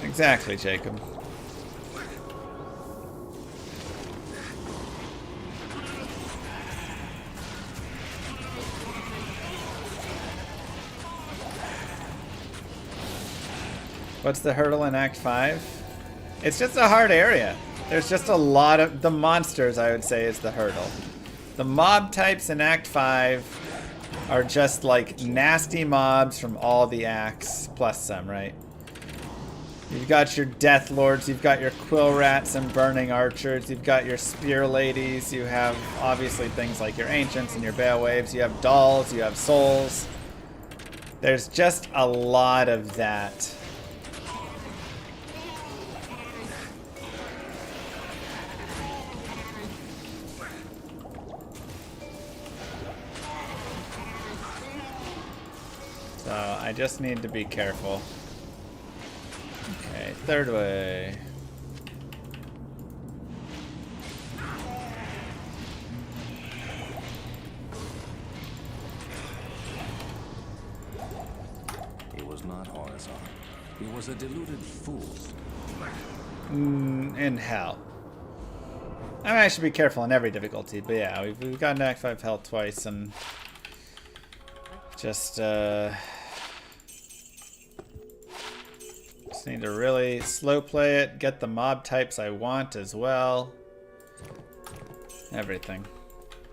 Exactly, Jacob. What's the hurdle in Act 5? It's just a hard area. There's just a lot of... The monsters, I would say, is the hurdle. The mob types in Act 5 are just like nasty mobs from all the acts, plus some, right? You've got your Death Lords, you've got your Quill Rats and Burning Archers, you've got your Spear Ladies, you have obviously things like your Ancients and your Bale Waves, you have Dolls, you have Souls. There's just a lot of that. So I just need to be careful. Okay, third way. He was not horizontal. He was a deluded fool. In hell. I mean, I should be careful in every difficulty, but yeah, we've gotten to Act 5 hell twice, and just need to really slow play it, get the mob types I want as well. Everything.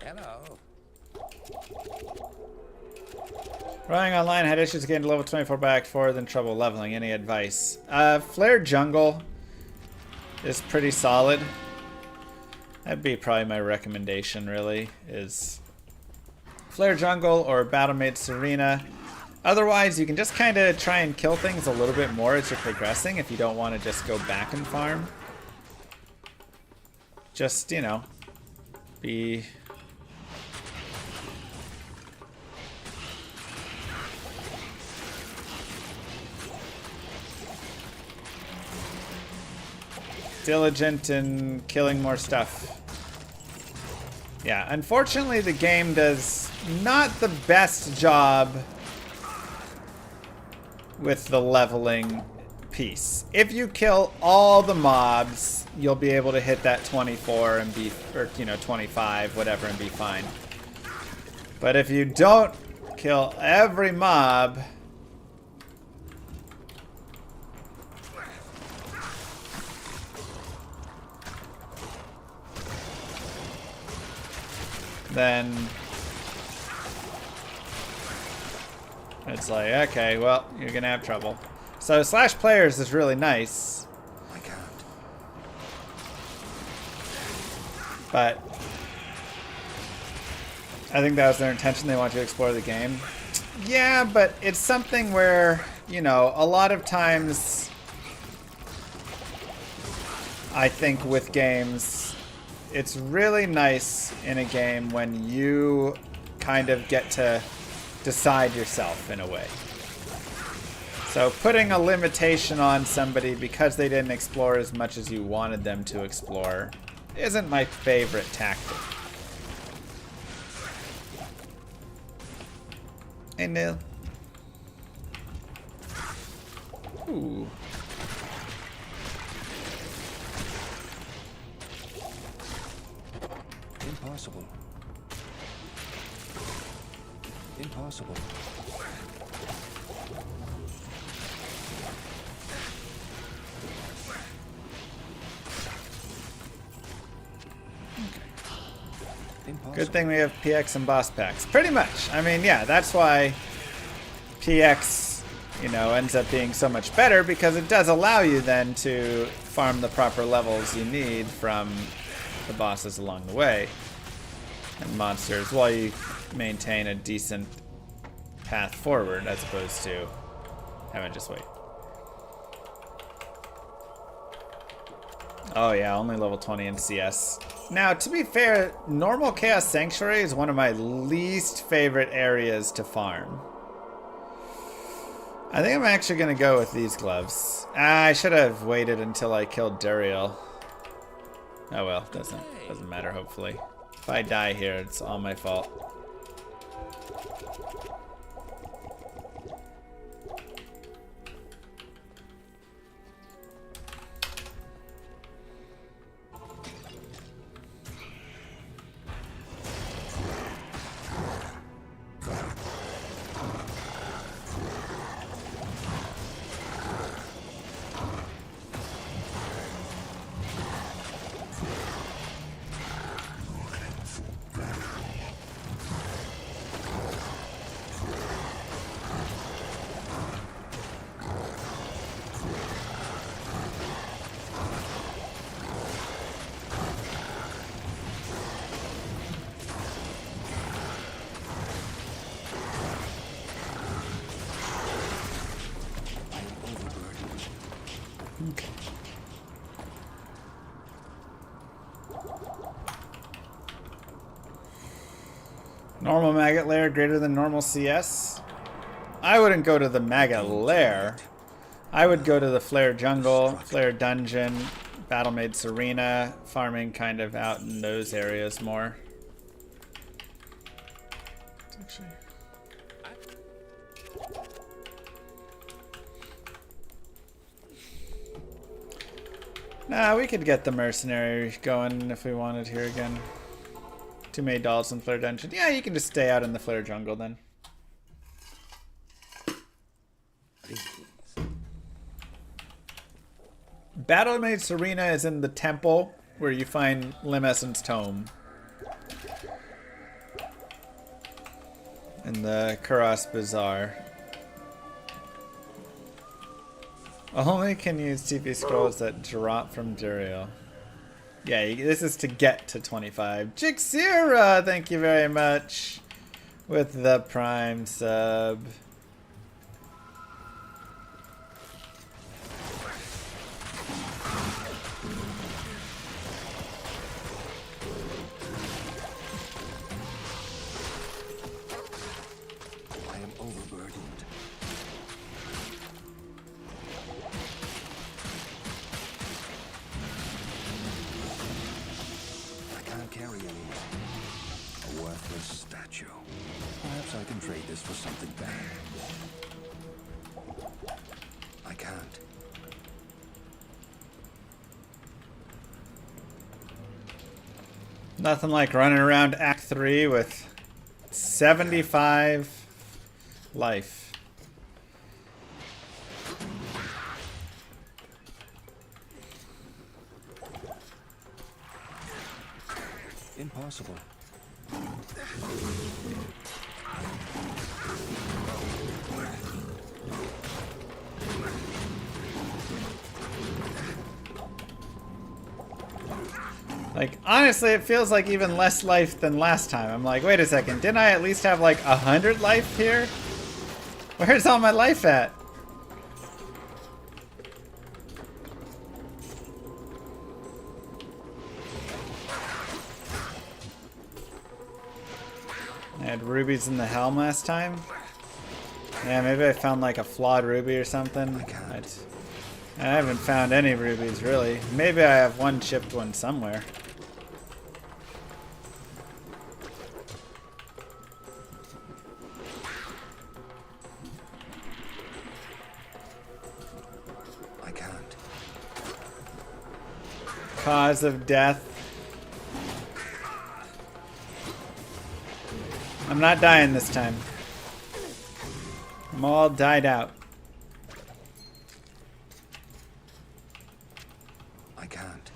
Hello. Running online, had issues getting to level 24 by Act 4, then trouble leveling. Any advice? Flare Jungle is pretty solid. That'd be probably my recommendation, really, is Flare Jungle or Battlemaid Serena. Otherwise, you can just kind of try and kill things a little bit more as you're progressing if you don't want to just go back and farm. Just, you know, be diligent in killing more stuff. Yeah, unfortunately the game does not the best job with the leveling piece. If you kill all the mobs, you'll be able to hit that 24 and be, or 25, whatever, and be fine. But if you don't kill every mob, then it's like, okay, well, you're gonna have trouble. So slash players is really nice. I can't. But I think that was their intention. They want you to explore the game. Yeah, but it's something where, you know, a lot of times I think with games, it's really nice in a game when you kind of get to decide yourself in a way. So putting a limitation on somebody because they didn't explore as much as you wanted them to explore isn't my favorite tactic. Hey, Neil. Ooh. Impossible. Impossible. Good thing we have PX and boss packs. Pretty much. I mean, yeah, that's why PX, you know, ends up being so much better, because it does allow you then to farm the proper levels you need from the bosses along the way and monsters while you maintain a decent path forward as opposed to having to just wait. Oh yeah, only level 20 in CS. Now, to be fair, normal Chaos Sanctuary is one of my least favorite areas to farm. I think I'm actually going to go with these gloves. I should have waited until I killed Duriel. Oh well, doesn't matter, hopefully. If I die here, it's all my fault. Normal maggot lair greater than normal CS? I wouldn't go to the maggot lair. I would go to the Flare Jungle, Flare Dungeon, Battlemaid's Arena, farming kind of out in those areas more. Nah, we could get the mercenary going if we wanted here again. 2 maid dolls in Flare Dungeon. Yeah, you can just stay out in the Flare Jungle then. Battlemaid's Arena is in the temple where you find Limescent's tome. In the Kuros Bazaar. Only can use TP scrolls that drop from Duriel. Yeah, this is to get to 25. Jixira, thank you very much with the Prime sub. I am overburdened. Perhaps I can trade this for something better. I can't. Nothing like running around Act 3 with 75 life. Impossible. Like, honestly, it feels like even less life than last time. I'm like, wait a second, didn't I at least have like 100 life here? Where's all my life at? I had rubies in the helm last time. Yeah, maybe I found like a flawed ruby or something. I haven't found any rubies, really. Maybe I have one chipped one somewhere. I can't. Cause of death. I'm not dying this time. I'm all died out. I can't.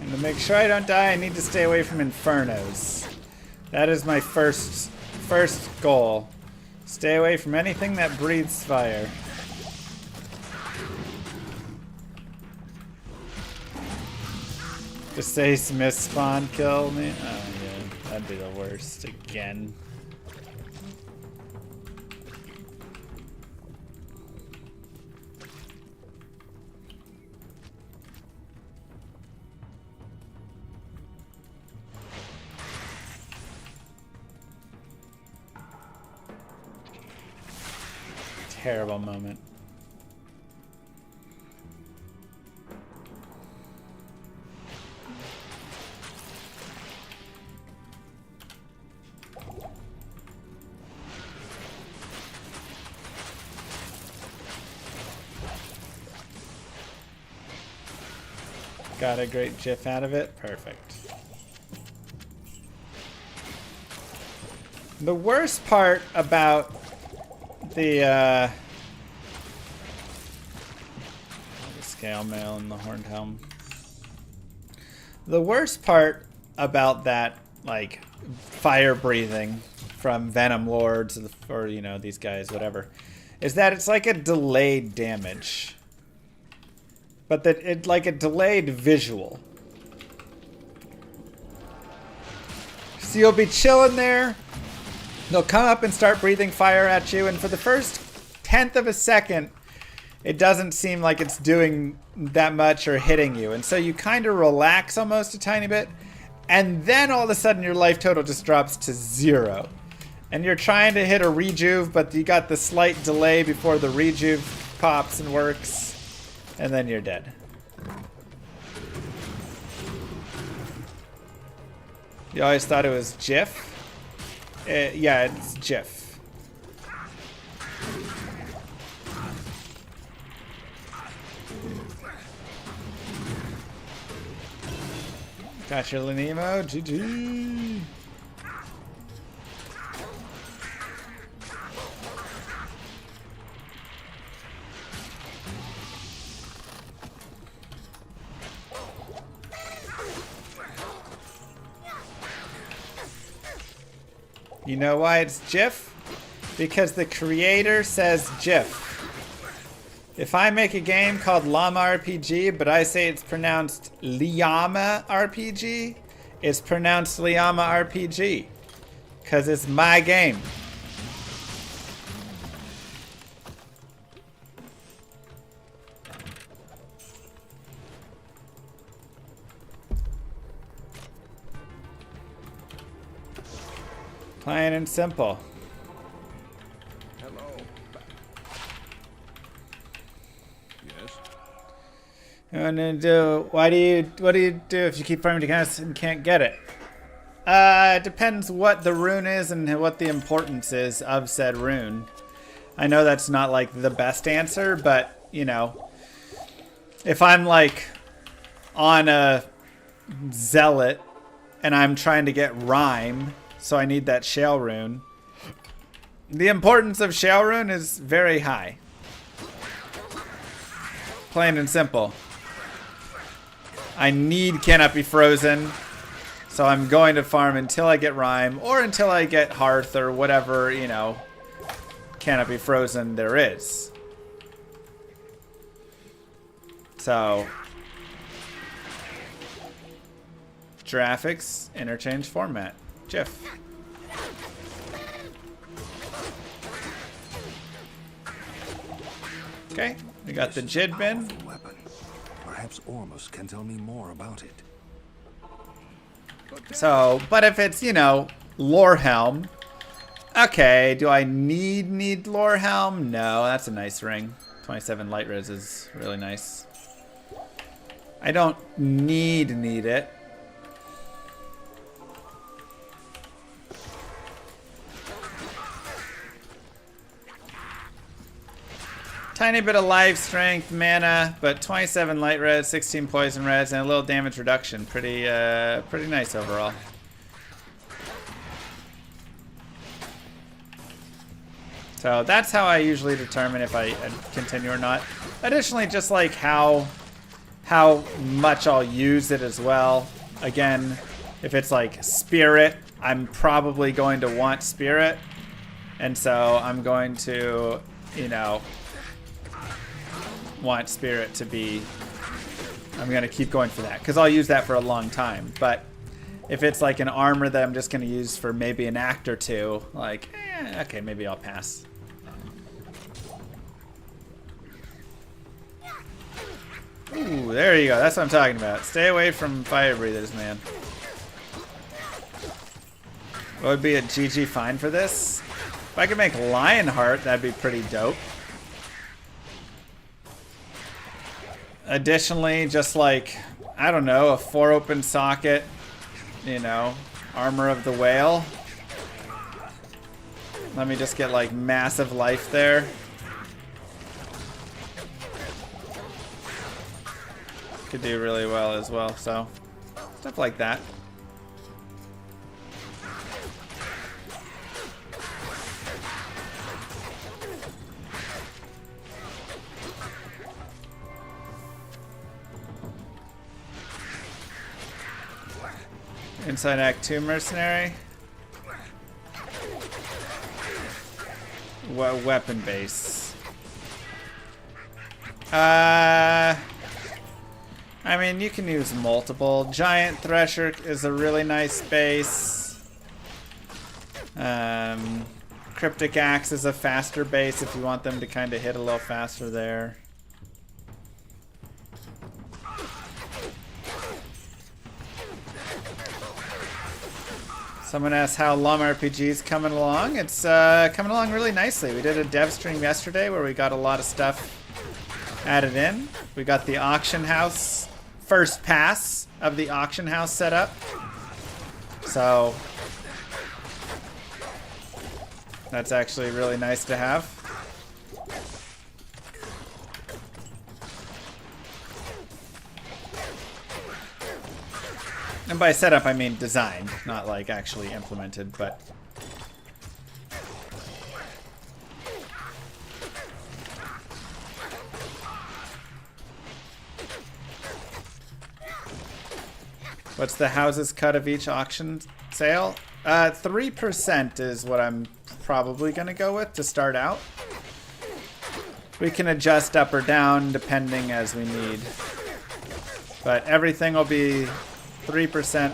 And to make sure I don't die, I need to stay away from infernos. That is my first goal. Stay away from anything that breathes fire. Just say Smith spawn kill me? Oh yeah, that'd be the worst again. Terrible moment. Got a great GIF out of it. Perfect. The worst part about the scale mail and the horned helm. The worst part about that, like, fire breathing from Venom Lords or you know, these guys, whatever, is that it's like a delayed damage. But that it like a delayed visual. So you'll be chilling there. They'll come up and start breathing fire at you, and for the first 1/10 of a second, it doesn't seem like it's doing that much or hitting you. And so you kind of relax almost a tiny bit, and then all of a sudden your life total just drops to 0. And you're trying to hit a rejuve, but you got the slight delay before the rejuve pops and works, and then you're dead. You always thought it was GIF? Yeah, it's GIF. Got your Lenemo, GG. You know why it's GIF? Because the creator says GIF. If I make a game called Llama RPG, but I say it's pronounced Liama RPG, it's pronounced Liama RPG. Because it's my game. Plain and simple. Hello. Yes. And then what do you do if you keep farming accounts and can't get it? It depends what the rune is and what the importance is of said rune. I know that's not like the best answer, but you know, if I'm like on a zealot and I'm trying to get rhyme, so I need that shale rune. The importance of shale rune is very high. Plain and simple. I need cannot be frozen, so I'm going to farm until I get rhyme or until I get hearth or whatever, you know, cannot be frozen there is. So graphics, interchange format, GIF. Okay, we got the Jid bin. Weapon. Perhaps Ormus can tell me more about it. So, but if it's, you know, Lore Helm, okay, do I need Lore Helm? No, that's a nice ring. 27 light res is really nice. I don't need it. Tiny bit of life, strength, mana, but 27 light res, 16 poison res, and a little damage reduction. Pretty nice overall. So that's how I usually determine if I continue or not. Additionally, just like how much I'll use it as well. Again, if it's like spirit, I'm probably going to want spirit, and so I'm going to, you know, want spirit to be, I'm going to keep going for that because I'll use that for a long time. But if it's like an armor that I'm just going to use for maybe an act or two, like, okay, maybe I'll pass. Ooh, there you go. That's what I'm talking about. Stay away from fire breathers, man. What would be a GG fine for this? If I could make Lionheart, that'd be pretty dope. Additionally, just like, I don't know, a 4 open socket, you know, Armor of the Whale. Let me just get like massive life there. Could do really well as well, so stuff like that. Inside Act 2 Mercenary. Weapon base. I mean, you can use multiple. Giant Thresher is a really nice base. Cryptic Axe is a faster base if you want them to kind of hit a little faster there. Someone asked how Lum RPG's coming along. It's coming along really nicely. We did a dev stream yesterday where we got a lot of stuff added in. We got the auction house, first pass of the auction house set up. So that's actually really nice to have. And by setup, I mean designed, not like actually implemented, but. What's the house's cut of each auction sale? 3% is what I'm probably going to go with to start out. We can adjust up or down depending as we need. But everything will be 3%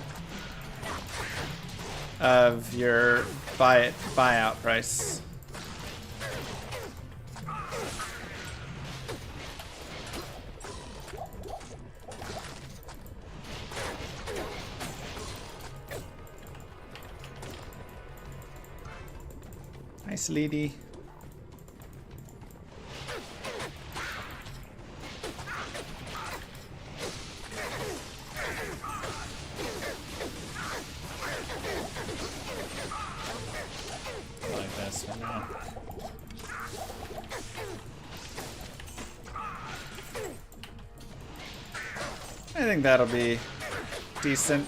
of your buyout price. Nice lady. I like this for now. I think that'll be decent.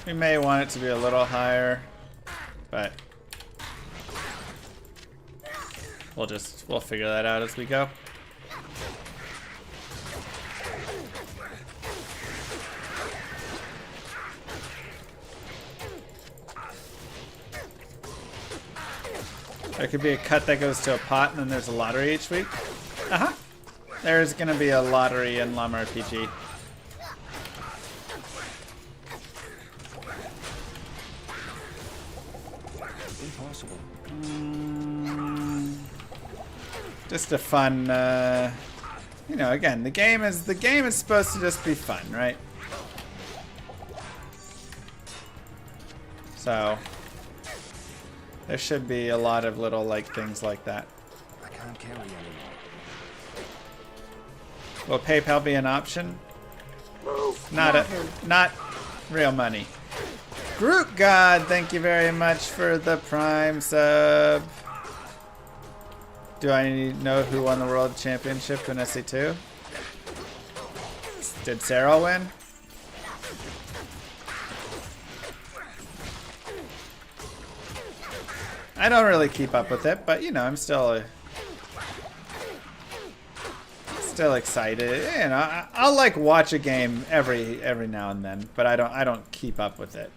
We may want it to be a little higher, but we'll figure that out as we go. There could be a cut that goes to a pot and then there's a lottery each week. Uh-huh. There's gonna be a lottery in Llama RPG. Impossible. Just a fun, you know, again, the game is supposed to just be fun, right? So there should be a lot of little like things like that. I can't carry anymore. Will PayPal be an option? Not real money. Groot God, thank you very much for the Prime sub. Do I know who won the World Championship in SC2? Did Sarah win? I don't really keep up with it, but you know, I'm still excited. You know, I'll like watch a game every now and then, but I don't keep up with it.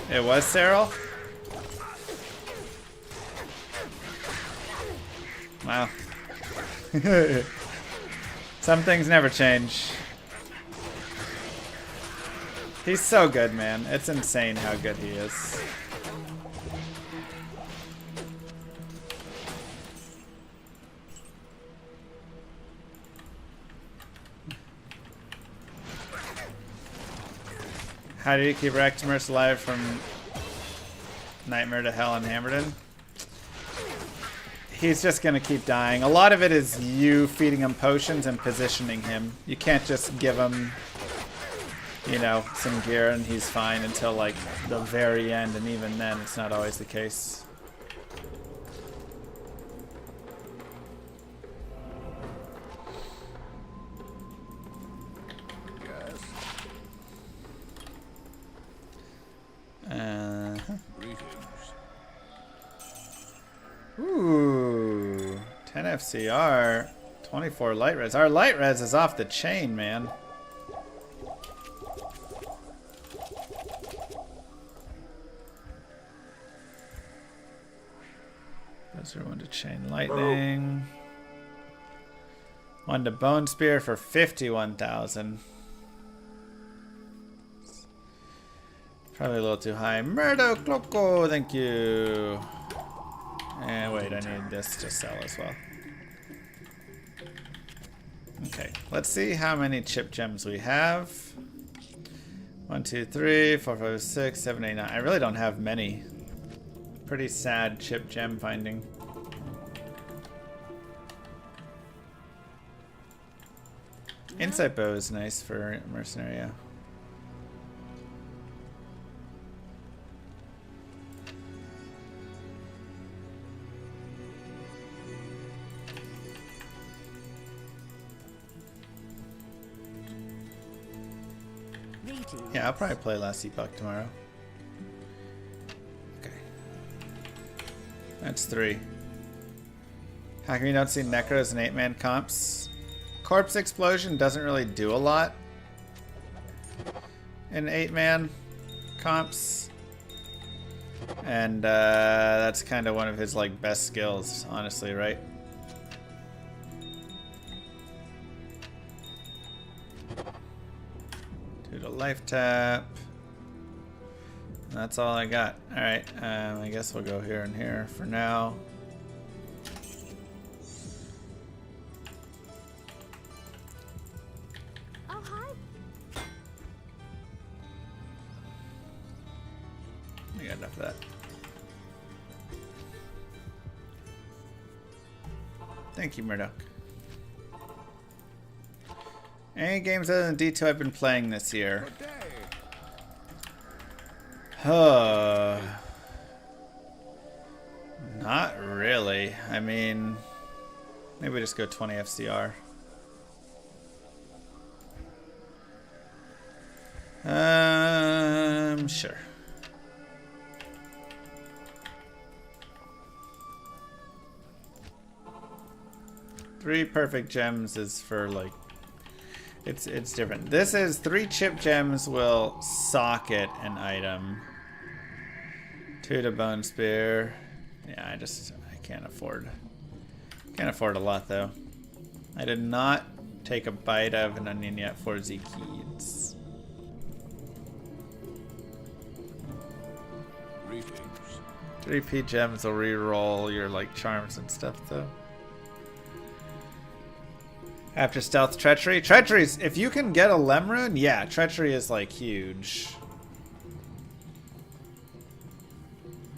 It was Cyril? Wow. Some things never change. He's so good, man. It's insane how good he is. How do you keep Rectimus alive from Nightmare to Hell and Hammerden? He's just gonna keep dying. A lot of it is you feeding him potions and positioning him. You can't just give him, you know, some gear and he's fine until like the very end, and even then it's not always the case. Ooh, 10 FCR, 24 light res. Our light res is off the chain, man. Those are one to chain lightning. One to bone spear for 51,000. Probably a little too high. Murdo Cloco, thank you. And wait, I need this to sell as well. Okay, let's see how many chip gems we have. 1, 2, 3, 4, 5, 6, 7, 8, 9. I really don't have many. Pretty sad chip gem finding. Insight bow is nice for mercenary. Yeah. Yeah, I'll probably play Last Epoch tomorrow. Okay. That's 3. How come you don't see NECROs and 8-man comps? Corpse Explosion doesn't really do a lot in 8-man comps. And that's kind of one of his like best skills, honestly, right? A life tap. That's all I got. Alright, I guess we'll go here and here for now. We got enough of that. Thank you, Murdoch. Any games other than D2 I've been playing this year? Not really. I mean, maybe just go 20 FCR. Sure. Three perfect gems is for like, it's different. This is 3 chip gems will socket an item. 2 to bone spear. Yeah, I can't afford a lot though. I did not take a bite out of an onion yet for Zekeeds. Greetings. 3p gems will re-roll your like charms and stuff though. After stealth, treachery. Treachery's, if you can get a Lem rune, yeah, treachery is like huge.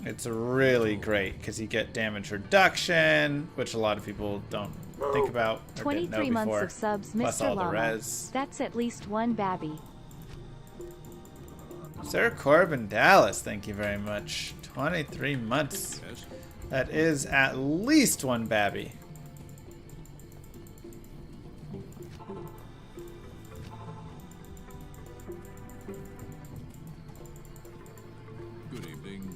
It's really great because you get damage reduction, which a lot of people don't think about or didn't know 23 months before. of subs, Plus Mr. all the Llama. res. That's at least one babby. Sir Corbin Dallas, thank you very much. 23 months. Yes. That is at least one babby. Good evening.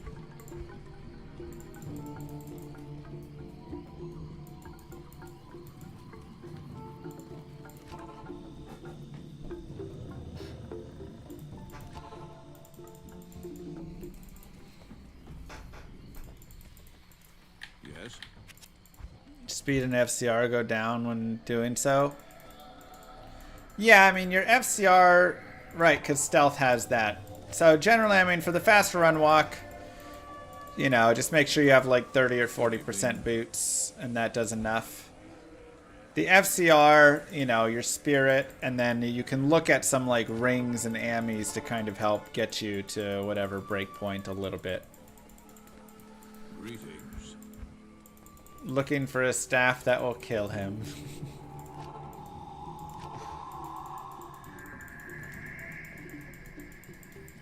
Yes. Speed and FCR go down when doing so. Yeah, I mean, your FCR, right, because stealth has that. So generally, I mean, for the faster run walk, you know, just make sure you have like 30 or 40% boots, and that does enough. The FCR, you know, your spirit, and then you can look at some like rings and ammies to kind of help get you to whatever breakpoint a little bit. Greetings. Looking for a staff that will kill him.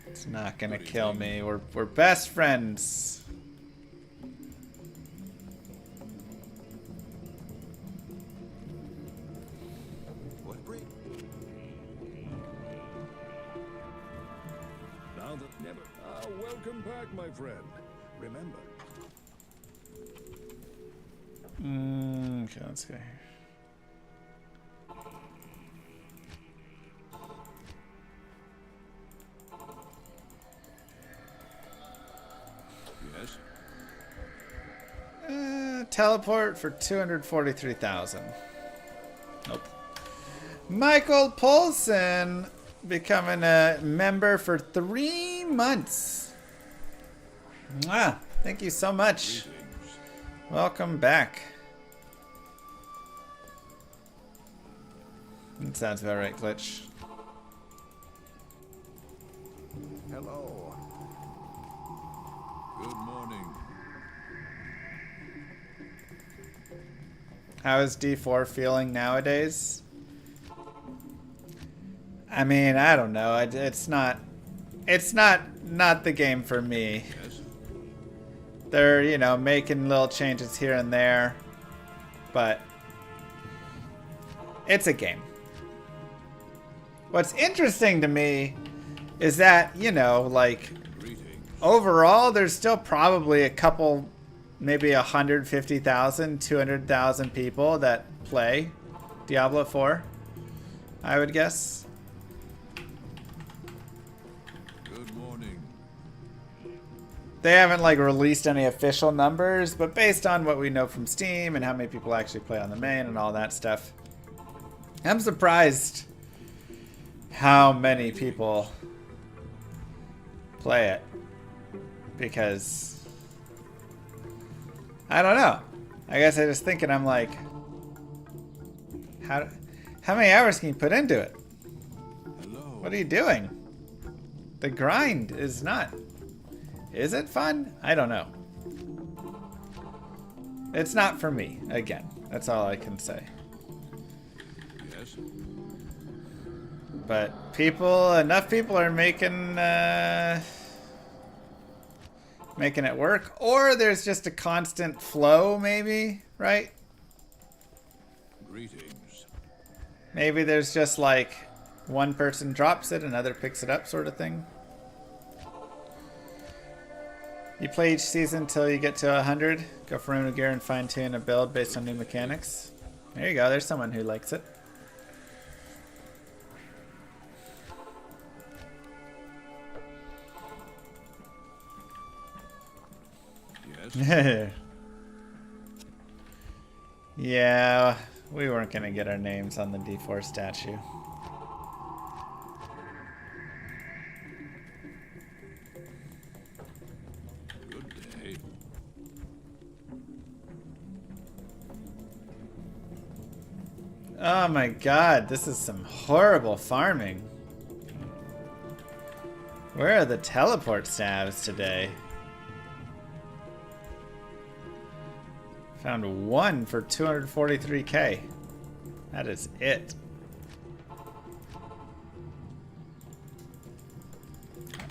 It's not gonna kill me. We're best friends. What break? Now that never. Welcome back, my friend. Remember. Okay, let's go here. Yes. Teleport for 243,000. Nope. Michael Polson becoming a member for 3 months. Mwah. Thank you so much. Greetings. Welcome back. That sounds about right, Glitch. Hello. Good morning. How is D4 feeling nowadays? I mean, I don't know. It's not the game for me. Yes. They're, you know, making little changes here and there, but it's a game. What's interesting to me is that, you know, like, Greetings. overall, there's still probably a couple, maybe 150,000, 200,000 people that play Diablo 4, I would guess. Good morning. They haven't like released any official numbers, but based on what we know from Steam and how many people actually play on the main and all that stuff, I'm surprised how many people play it. Because I don't know. I guess I was thinking, I'm like, how many hours can you put into it? Hello. What are you doing? The grind is not Is it fun? I don't know. It's not for me, again. That's all I can say. Yes. But enough people are making it work. Or there's just a constant flow, maybe, right? Greetings. Maybe there's just like one person drops it, another picks it up sort of thing. You play each season till you get to 100. Go for new gear and fine tune a build based on new mechanics. There you go, there's someone who likes it. Yes. Yeah, we weren't gonna get our names on the D4 statue. Good day. Oh my god, this is some horrible farming. Where are the teleport stabs today? Found one for 243k. That is it.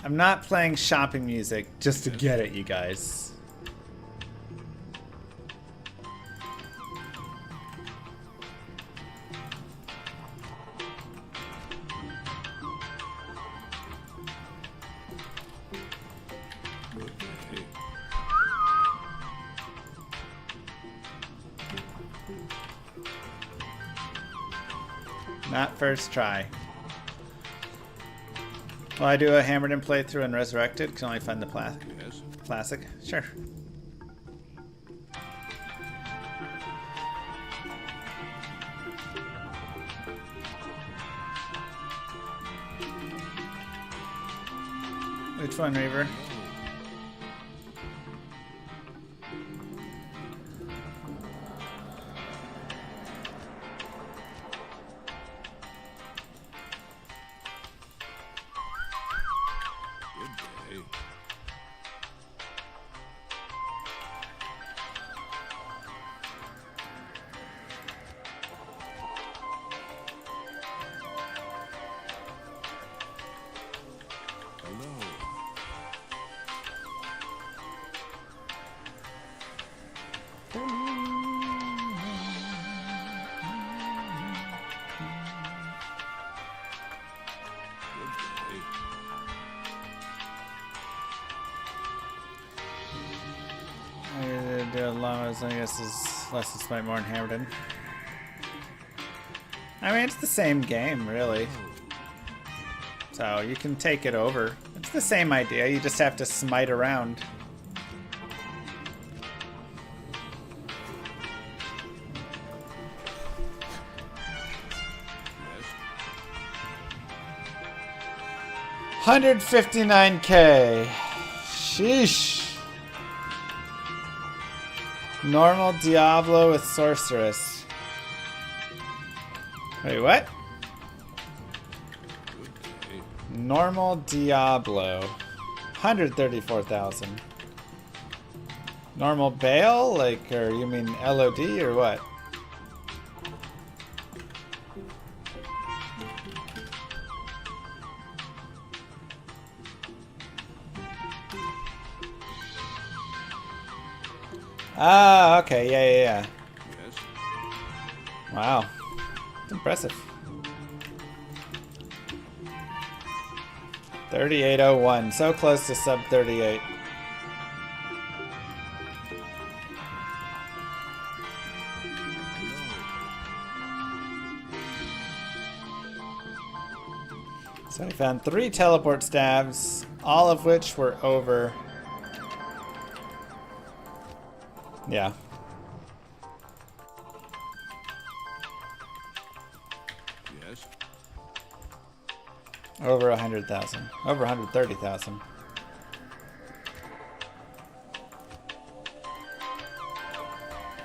I'm not playing shopping music just to get it, you guys. Good day. Not first try. Will I do a hammered in playthrough and resurrected? Can only find the Yes. classic. Sure. Which one, Reaver? Good day. Hello. Good day. Llamas, I guess, is less than Smite, more than Hammerden. I mean, it's the same game, really. So you can take it over. It's the same idea, you just have to smite around. Yes. 159k. Sheesh. Normal Diablo with Sorceress. Wait, what? Good day. Normal Diablo. 134,000. Normal Bale? Like, or you mean LOD or what? Ah, okay, yeah. Yes. Wow. It's impressive. 3801, so close to sub 38. So I found 3 teleport stabs, all of which were over. Yeah. Yes. Over 100,000. Over 130,000.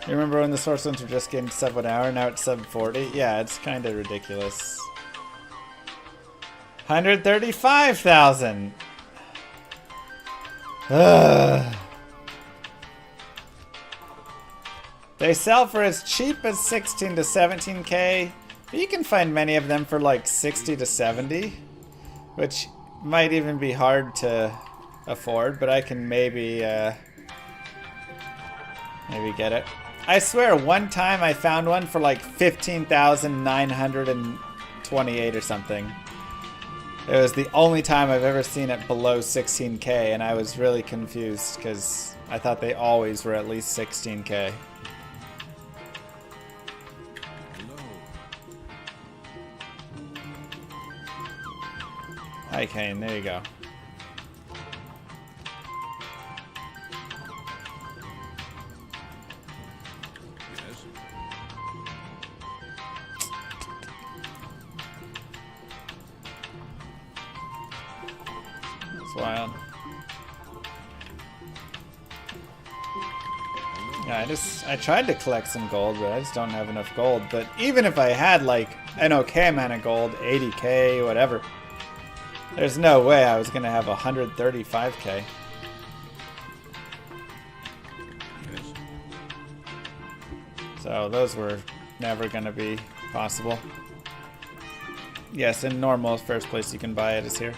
You remember when the source ones were just getting sub 1 hour, now it's sub 40? Yeah, it's kind of ridiculous. 135,000! Ugh. They sell for as cheap as 16 to 17k. But you can find many of them for like 60 to 70, which might even be hard to afford, but I can maybe get it. I swear one time I found one for like 15,928 or something. It was the only time I've ever seen it below 16k, and I was really confused because I thought they always were at least 16k. Hi Kane, there you go. It's wild. Yeah, I tried to collect some gold, but I just don't have enough gold. But even if I had like an okay amount of gold, 80k, whatever, there's no way I was gonna have 135k. So those were never gonna be possible. Yes, in normal, first place you can buy it is here.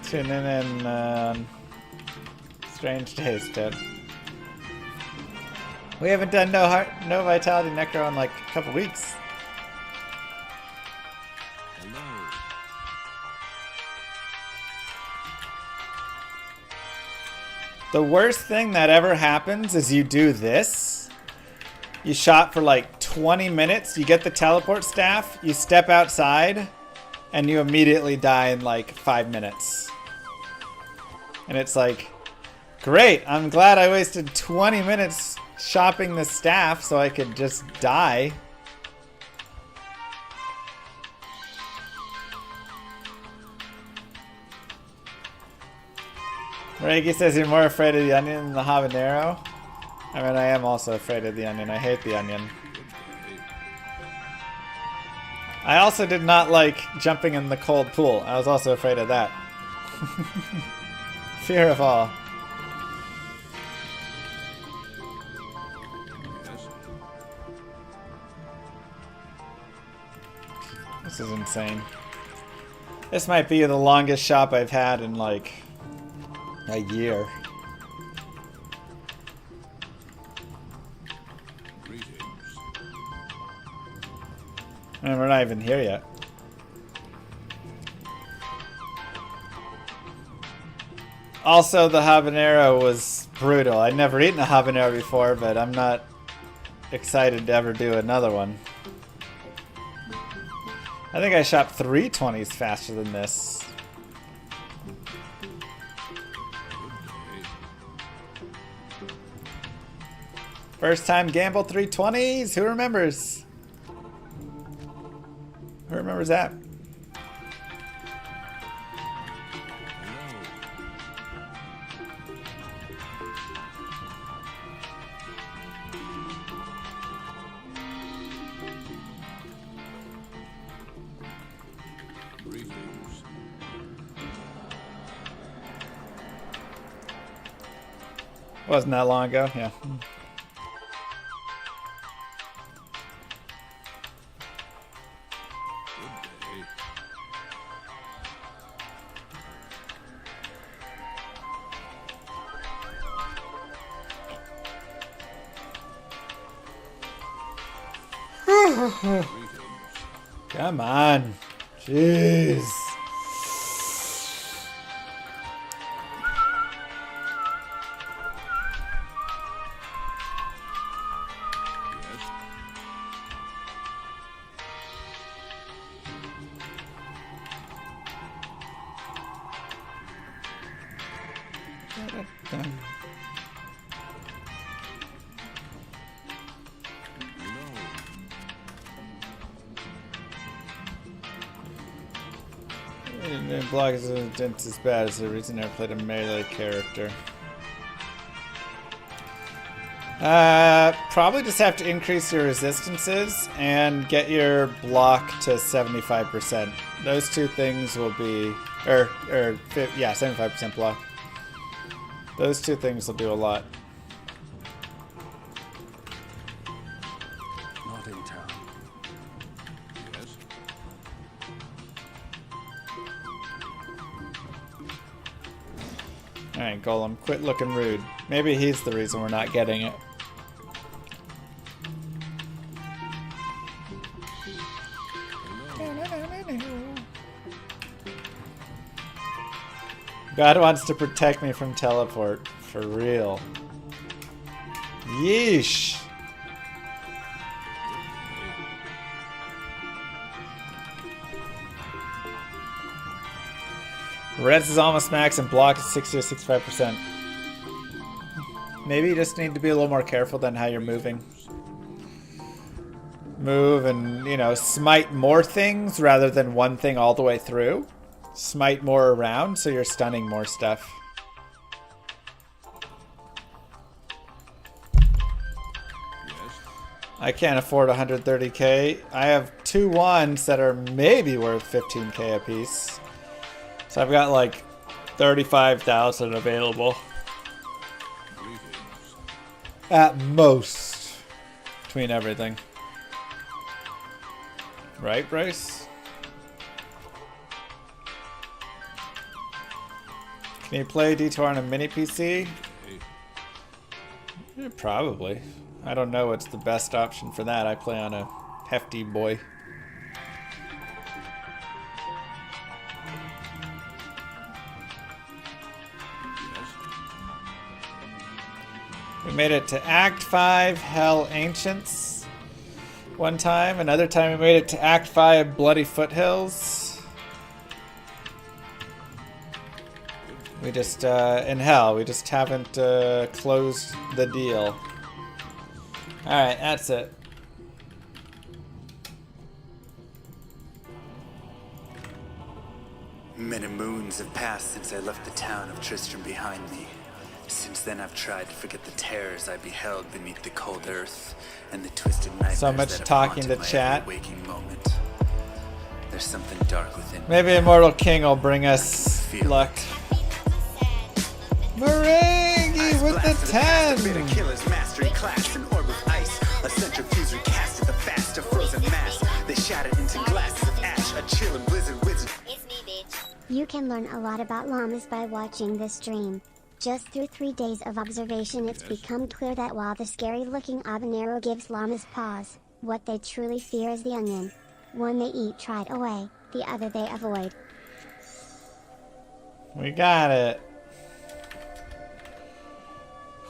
Tuning in Strange Days, Ted. We haven't done no Vitality Necro in like a couple weeks. The worst thing that ever happens is you do this. You shot for like 20 minutes, you get the teleport staff, you step outside, and you immediately die in like 5 minutes. And it's like, great, I'm glad I wasted 20 minutes shopping the staff so I could just die. Reiki says you're more afraid of the onion than the habanero. I mean, I am also afraid of the onion. I hate the onion. I also did not like jumping in the cold pool. I was also afraid of that. Fear of all. This is insane. This might be the longest shop I've had in like a year. And we're not even here yet. Also, the habanero was brutal. I'd never eaten a habanero before, but I'm not excited to ever do another one. I think I shot 3 20s faster than this. First time gamble 320s. Who remembers? Who remembers that? Wasn't that long ago? Yeah. Come on. Jeez. The blog isn't as bad as the reason I played a melee character. Probably just have to increase your resistances and get your block to 75%. Those two things will be, yeah, 75% block. Those two things will do a lot. Not in town. Yes? Alright, Golem, quit looking rude. Maybe he's the reason we're not getting it. God wants to protect me from teleport. For real. Yeesh. Res is almost max and block is 60 to 65%. Maybe you just need to be a little more careful than how you're moving. Move and, you know, smite more things rather than one thing all the way through. Smite more around so you're stunning more stuff. I can't afford 130k. I have 2 wands that are maybe worth 15k a piece. So I've got like 35,000 available. At most. Between everything. Right, Bryce? Can you play D2R on a mini PC? Yeah, probably. I don't know what's the best option for that. I play on a hefty boy. We made it to Act 5, Hell Ancients. One time. Another time we made it to Act 5, Bloody Foothills. We just, in Hell, we just haven't closed the deal. Alright, that's it. Many moons have passed since I left the town of Tristram behind me. Since then I've tried to forget the terrors I beheld beneath the cold earth and the twisted nightmares So much that have talking haunted to my chat. every waking moment. There's something dark within me. Maybe Immortal King will bring us luck. Merengue with the 10! Killer's mastery class in orbit ice. A centrifuge recasted the fast of frozen mass. They shattered into glasses of ash. A chilling blizzard wizard. You can learn a lot about llamas by watching this stream. Just through 3 days of observation it's become clear that while the scary looking habanero gives llamas pause, what they truly fear is the onion. One they eat right away, the other they avoid. We got it.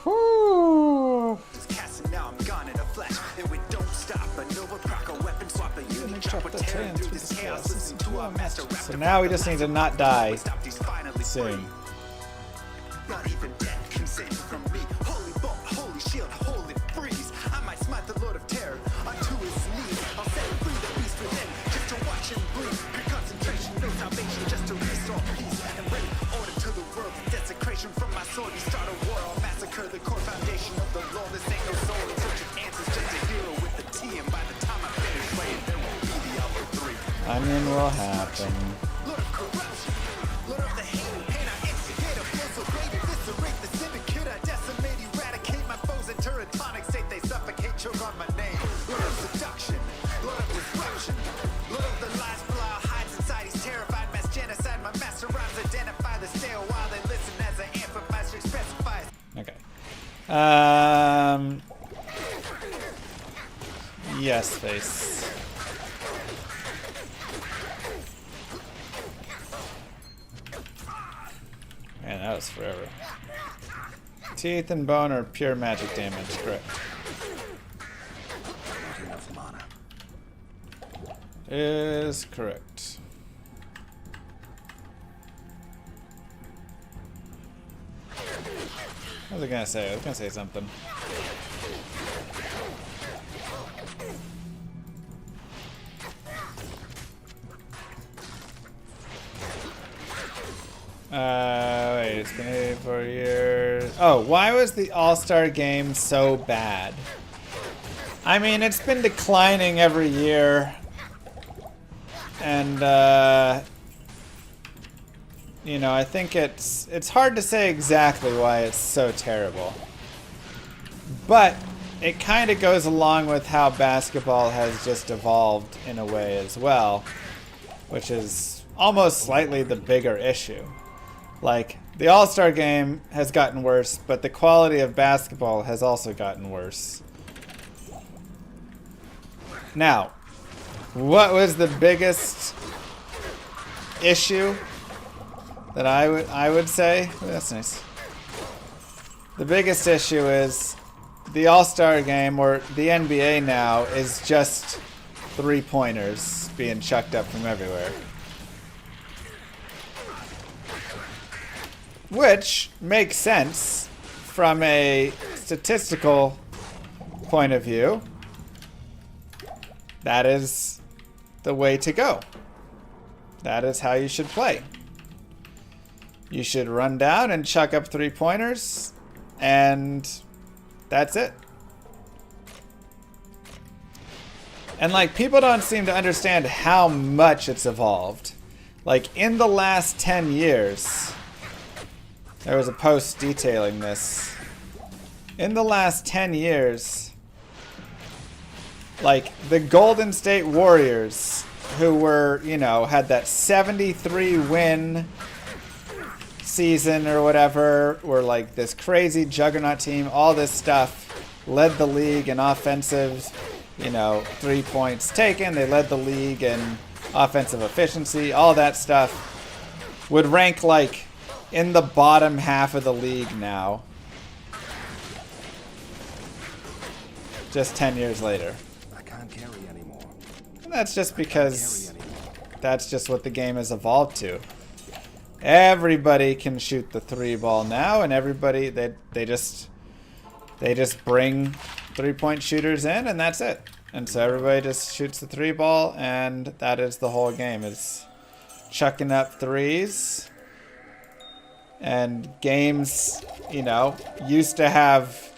Whoo! Now I'm gone in a flash, and we don't stop. A Nova Proc, weapon swap, a unit drop, a tear through this chaos. Listen to our master rap. So now we just need to not die soon. Not even death can save from me. Holy bolt, holy shield, holy freeze. I might smite the Lord of Terror unto his knees. I'll set free the beast within, just to watch him bleed. Pure concentration, no salvation, just to restore peace and bring order to the world. Desecration from my sword, we start a war. I'll massacre the core foundation of the law. This ain't no soul, in search of answers, just a hero with the T. And by the time I finish playing, there won't be the other 3. Onion will happen. Lord of corruption, Lord of the hate, and I instigate a blow so great, eviscerate the syndicate, I decimate, eradicate my foes in turretonic state, they suffocate, choke on my name. Lord of seduction, Lord of disruption, Lord of the lies, flaw, hides inside, he's terrified, mass genocide, my master rhymes identify the stale while they listen as I amplify, specify. Okay. Yes, face. Man, that was forever. Teeth and bone are pure magic damage, correct. Not enough mana. Is correct. What was I gonna say? I was gonna say something. Wait. Wait, it's been 84 years. Oh, why was the All-Star game so bad? I mean, it's been declining every year. And, you know, I think it's hard to say exactly why it's so terrible. But it kind of goes along with how basketball has just evolved in a way as well, which is almost slightly the bigger issue. Like, the All-Star game has gotten worse, but the quality of basketball has also gotten worse. Now, what was the biggest issue that I would say? Oh, that's nice. The biggest issue is the All-Star game, or the NBA now, is just three-pointers being chucked up from everywhere. Which makes sense from a statistical point of view. That is the way to go. That is how you should play. You should run down and chuck up three-pointers, and that's it. And like, people don't seem to understand how much it's evolved. Like, in the last 10 years, there was a post detailing this. In the last 10 years, like, the Golden State Warriors, who were, you know, had that 73 win season or whatever, were like this crazy juggernaut team, all this stuff, led the league in offensive, you know, 3 points taken, they led the league in offensive efficiency, all that stuff, would rank like in the bottom half of the league now. Just 10 years later. I can't carry anymore. And that's just because that's just what the game has evolved to. Everybody can shoot the three ball now, and everybody they just bring 3-point shooters in, and that's it. And so everybody just shoots the three ball, and that is the whole game, is chucking up threes. And games, you know, used to have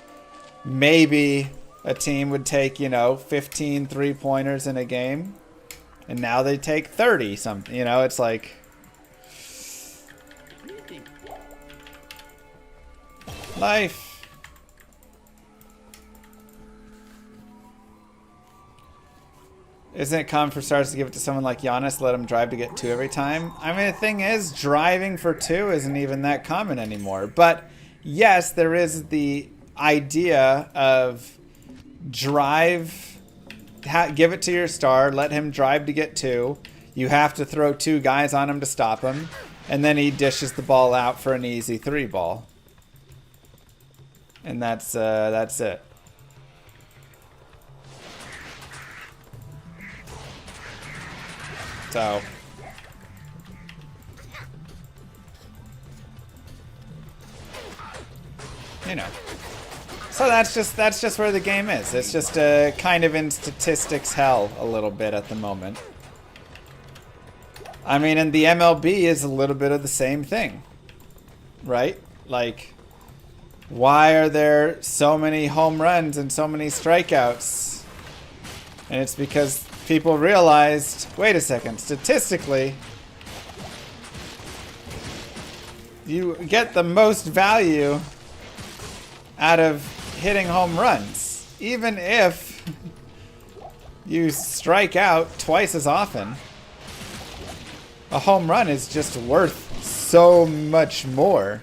maybe a team would take, you know, 15 3-pointers in a game, and now they take 30 something. You know, it's like life. Isn't it common for stars to give it to someone like Giannis, let him drive to get 2 every time? I mean, the thing is, driving for 2 isn't even that common anymore. But yes, there is the idea of drive, give it to your star, let him drive to get 2. You have to throw 2 guys on him to stop him, and then he dishes the ball out for an easy 3 ball. And that's it. So, you know. So that's just where the game is. It's just kind of in statistics hell a little bit at the moment. I mean, and the MLB is a little bit of the same thing, right? Like, why are there so many home runs and so many strikeouts? And it's because people realized, wait a second, statistically, you get the most value out of hitting home runs, even if you strike out twice as often. A home run is just worth so much more.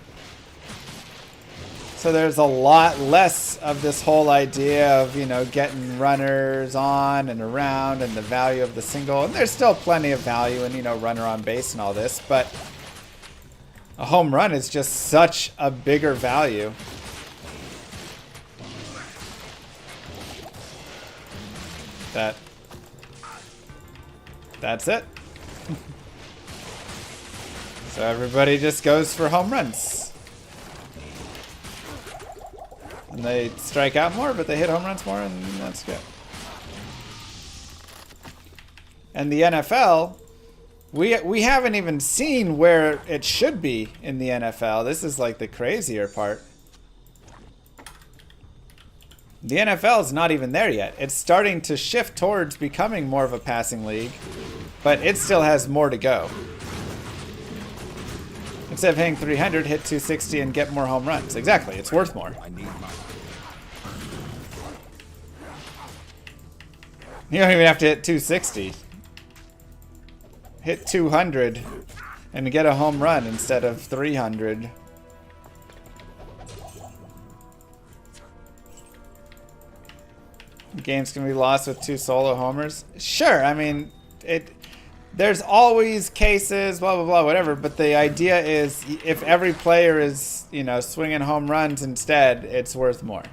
So there's a lot less of this whole idea of, you know, getting runners on and around and the value of the single. And there's still plenty of value in, you know, runner on base and all this, but a home run is just such a bigger value. That's it. So everybody just goes for home runs. And they strike out more, but they hit home runs more, and that's good. And the NFL We haven't even seen where it should be in the NFL. This is like the crazier part. The NFL is not even there yet. It's starting to shift towards becoming more of a passing league, but it still has more to go. Instead of hitting 300, hit 260 and get more home runs. Exactly, it's worth more. You don't even have to hit 260. Hit 200 and get a home run instead of 300. Games can be lost with 2 solo homers. Sure, I mean, there's always cases, blah, blah, blah, whatever, but the idea is if every player is, you know, swinging home runs instead, it's worth more.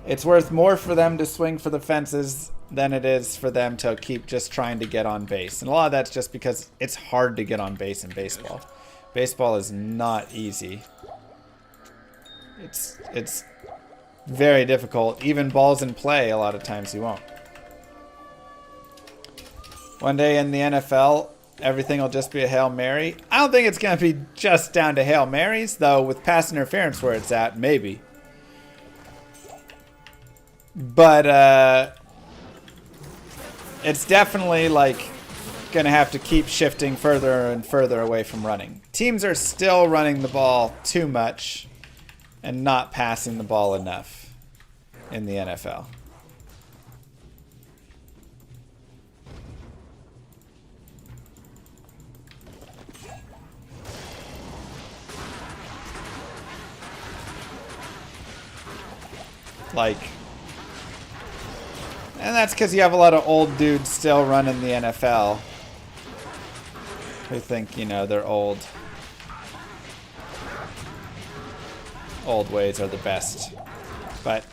It's worth more for them to swing for the fences than it is for them to keep just trying to get on base. And a lot of that's just because it's hard to get on base in baseball. Baseball is not easy. It's very difficult. Even balls in play, a lot of times you won't. One day in the NFL, everything will just be a Hail Mary. I don't think it's going to be just down to Hail Marys, though with pass interference where it's at, maybe. But it's definitely like going to have to keep shifting further and further away from running. Teams are still running the ball too much and not passing the ball enough in the NFL. Like, and that's because you have a lot of old dudes still running the NFL who think, you know, they're old. Old ways are the best. But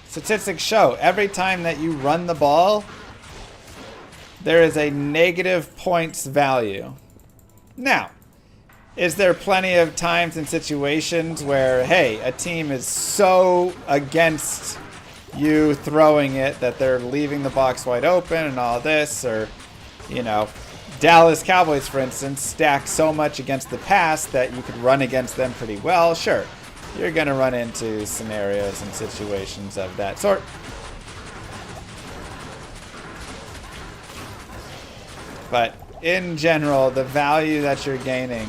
statistics show every time that you run the ball, there is a negative points value. Now, is there plenty of times and situations where, hey, a team is so against you throwing it that they're leaving the box wide open and all this, or, you know, Dallas Cowboys, for instance, stack so much against the pass that you could run against them pretty well? Sure, you're going to run into scenarios and situations of that sort. But in general, the value that you're gaining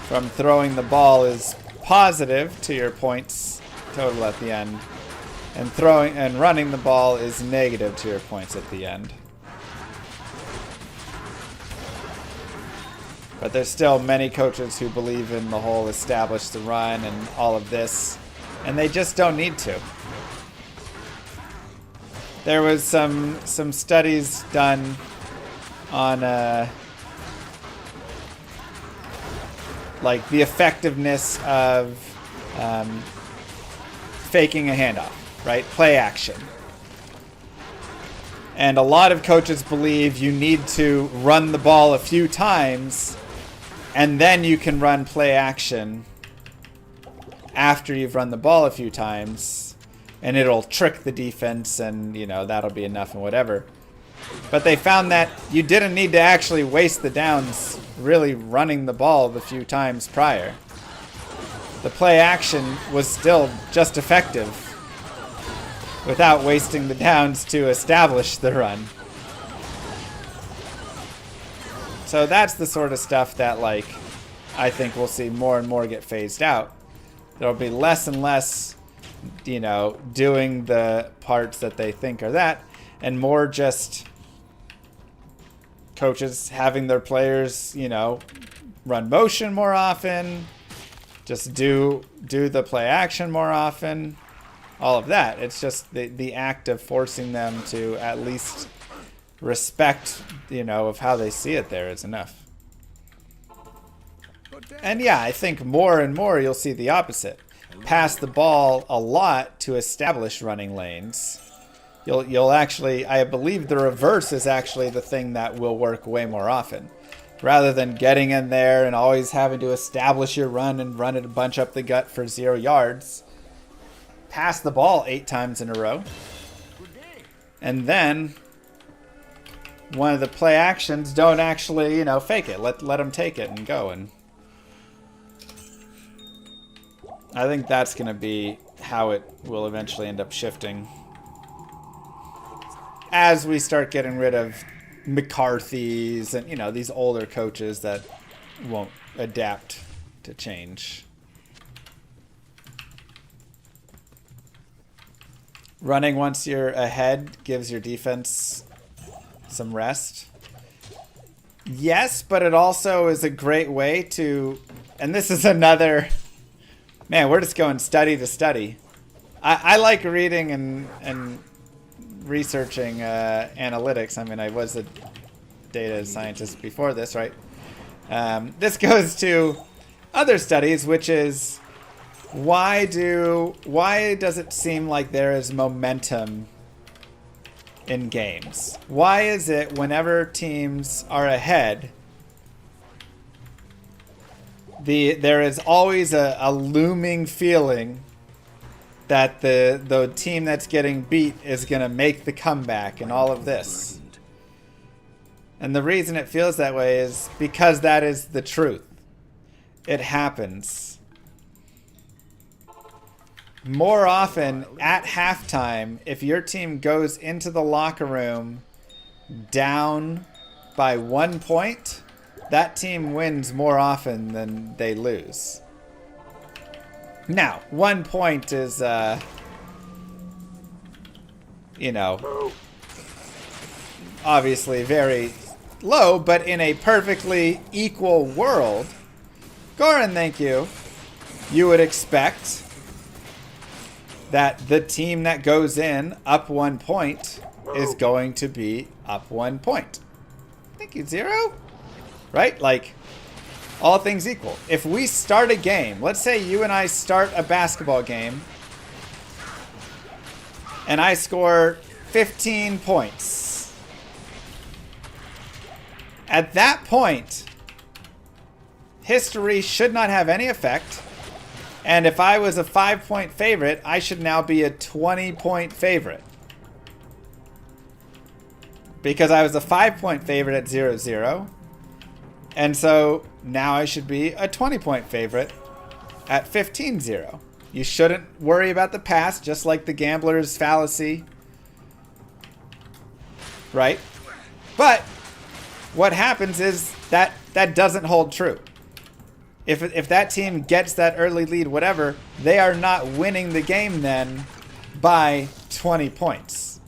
from throwing the ball is positive to your points total at the end, and throwing and running the ball is negative to your points at the end. But there's still many coaches who believe in the whole establish the run and all of this, and they just don't need to. There was some studies done on like the effectiveness of faking a handoff, right? Play action. And a lot of coaches believe you need to run the ball a few times and then you can run play action after you've run the ball a few times, and it'll trick the defense and, you know, that'll be enough and whatever. But they found that you didn't need to actually waste the downs really running the ball the few times prior. The play action was still just effective without wasting the downs to establish the run. So that's the sort of stuff that, like, I think we'll see more and more get phased out. There'll be less and less, you know, doing the parts that they think are that, and more just coaches having their players, you know, run motion more often, just do the play action more often, all of that. It's just the act of forcing them to at least respect, you know, of how they see it there is enough. And yeah, I think more and more you'll see the opposite. Pass the ball a lot to establish running lanes. You'll actually, I believe the reverse is actually the thing that will work way more often. Rather than getting in there and always having to establish your run and run it a bunch up the gut for 0 yards, pass the ball 8 times in a row. And then one of the play actions, don't actually, you know, fake it. Let them take it and go. And I think that's going to be how it will eventually end up shifting. As we start getting rid of McCarthy's and, you know, these older coaches that won't adapt to change. Running once you're ahead gives your defense some rest. Yes, but it also is a great way to, and this is another, man, we're just going study to study. I like reading and researching analytics. I mean, I was a data scientist before this, right? This goes to other studies, which is why does it seem like there is momentum in games? Why is it whenever teams are ahead, there is always a looming feeling that the team that's getting beat is going to make the comeback and all of this? And the reason it feels that way is because that is the truth. It happens. More often at halftime, if your team goes into the locker room down by 1 point, that team wins more often than they lose. Now, 1 point is, you know, obviously very low, but in a perfectly equal world, Goran, thank you, you would expect that the team that goes in up 1 point is going to be up 1 point. Thank you, Zero. Right? Like, all things equal. If we start a game, let's say you and I start a basketball game, and I score 15 points. At that point, history should not have any effect. And if I was a 5-point favorite, I should now be a 20-point favorite. Because I was a 5-point favorite at 0-0. And so now I should be a 20-point favorite at 15-0. You shouldn't worry about the past, just like the gambler's fallacy. Right? But what happens is that doesn't hold true. If that team gets that early lead, whatever, they are not winning the game then by 20 points.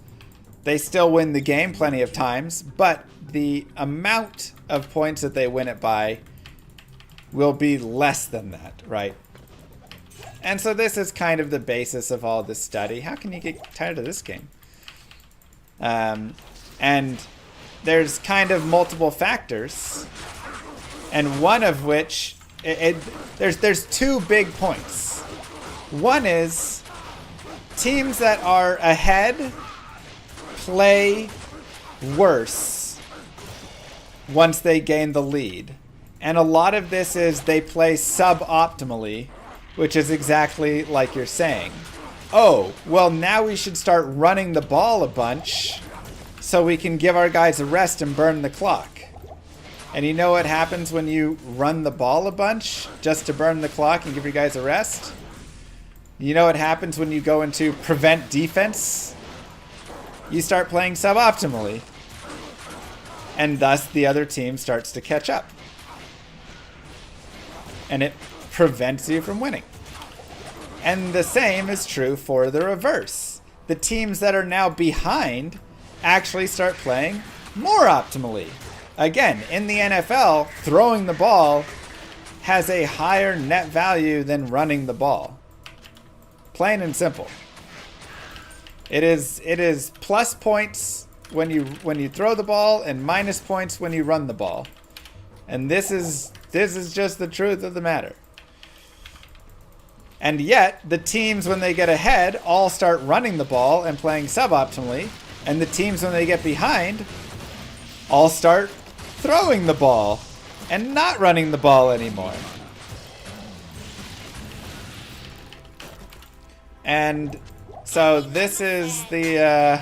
They still win the game plenty of times, but the amount of points that they win it by will be less than that, right? And so this is kind of the basis of all this study. How can you get tired of this game? And there's kind of multiple factors, and one of which there's 2 big points. One is teams that are ahead play worse once they gain the lead. And a lot of this is they play suboptimally, which is exactly like you're saying. Oh, well, now we should start running the ball a bunch so we can give our guys a rest and burn the clock. And you know what happens when you run the ball a bunch just to burn the clock and give your guys a rest? You know what happens when you go into prevent defense? You start playing suboptimally. And thus the other team starts to catch up. And it prevents you from winning. And the same is true for the reverse. The teams that are now behind actually start playing more optimally. Again, in the NFL, throwing the ball has a higher net value than running the ball. Plain and simple. It is plus points when you throw the ball and minus points when you run the ball. And this is just the truth of the matter. And yet, the teams when they get ahead all start running the ball and playing suboptimally, and the teams when they get behind all start throwing the ball and not running the ball anymore. And so this is the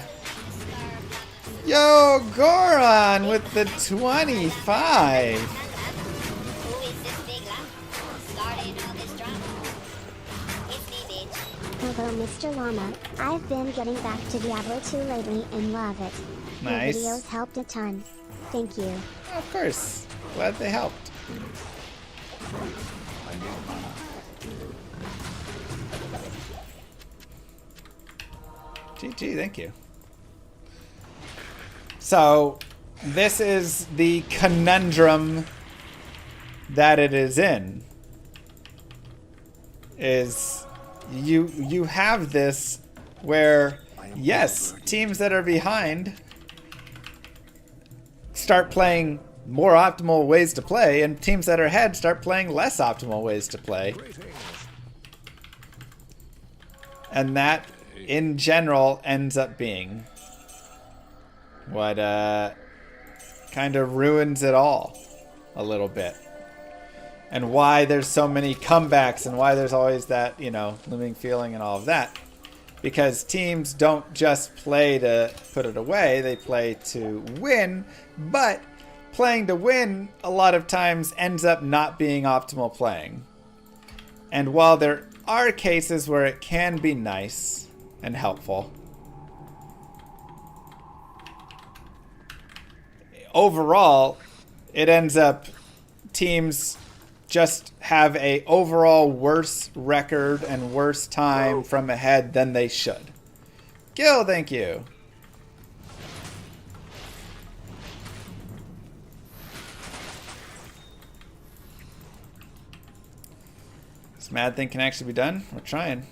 Yo, Goron with the 25. Who is this big lad? Starting all this drama. It's me, bitch. Hello, Mr. Llama. I've been getting back to Diablo 2 lately and love it. Nice. Your videos helped a ton. Thank you. Of course. Glad they helped. GG, thank you. So, this is the conundrum that it is in. Is you have this where, yes, teams that are behind start playing more optimal ways to play, and teams that are ahead start playing less optimal ways to play. And that, in general, ends up being what kind of ruins it all a little bit. And why there's so many comebacks and why there's always that, you know, looming feeling and all of that. Because teams don't just play to put it away, they play to win, but playing to win a lot of times ends up not being optimal playing. And while there are cases where it can be nice and helpful, overall, it ends up teams just have a overall worse record and worse time from ahead than they should. Gil, thank you. This mad thing can actually be done. We're trying.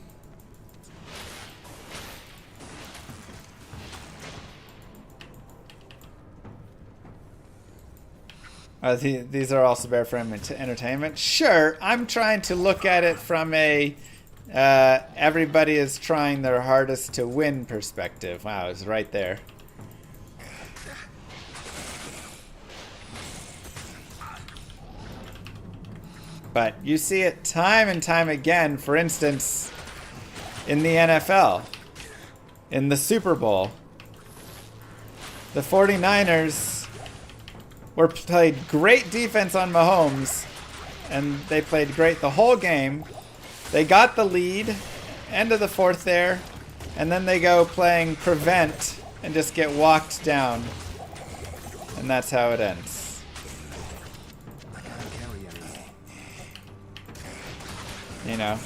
These are also bare frame entertainment. Sure, I'm trying to look at it from a everybody is trying their hardest to win perspective. Wow, it's right there. But you see it time and time again, for instance, in the NFL, in the Super Bowl. The 49ers played great defense on Mahomes, and they played great the whole game. They got the lead, end of the fourth there, and then they go playing prevent and just get walked down. And that's how it ends. You know,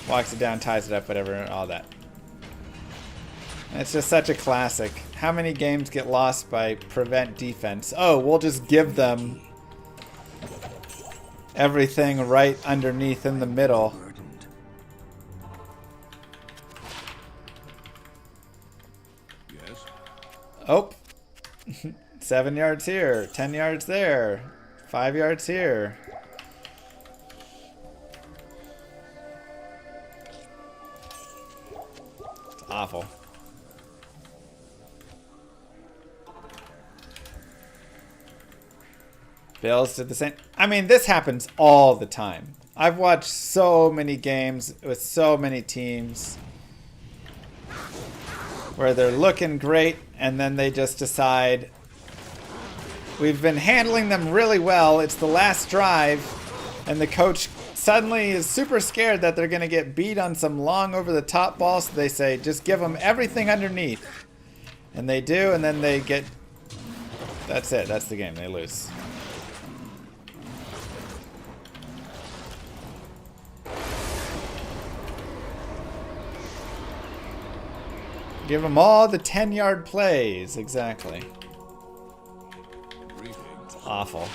walks it down, ties it up, whatever, and all that. It's just such a classic. How many games get lost by prevent defense? Oh, we'll just give them everything right underneath in the middle. Oh, 7 yards here, 10 yards there, 5 yards here. It's awful. Bills did the same. I mean, this happens all the time. I've watched so many games with so many teams where they're looking great and then they just decide, we've been handling them really well, it's the last drive, and the coach suddenly is super scared that they're going to get beat on some long over-the-top ball, so they say, just give them everything underneath. And they do, and then they get... That's it. That's the game. They lose. Give them all the 10-yard plays. Exactly. It's awful.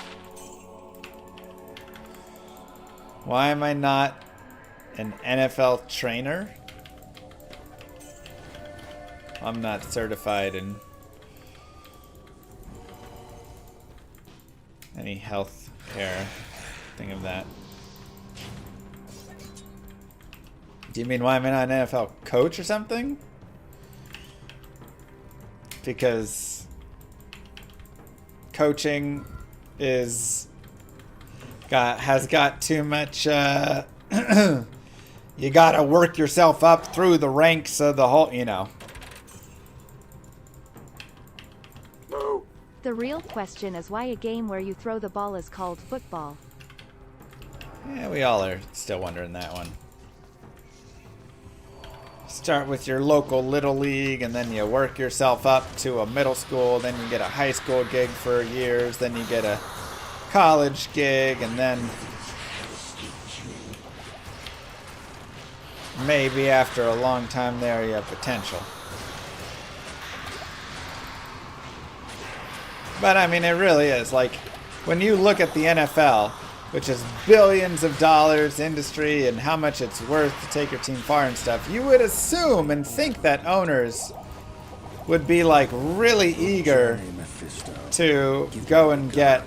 Why am I not an NFL trainer? I'm not certified in any health care thing of that. Do you mean why am I not an NFL coach or something? Because coaching has got too much you gotta work yourself up through the ranks of the whole, you know. The real question is why a game where you throw the ball is called football. Yeah, we all are still wondering that one. Start with your local little league, and then you work yourself up to a middle school, then you get a high school gig for years, then you get a college gig, and then maybe after a long time there you have potential. But I mean, it really is. Like, when you look at the NFL, which is billions of dollars industry and how much it's worth to take your team far and stuff, you would assume and think that owners would be like really eager to go and get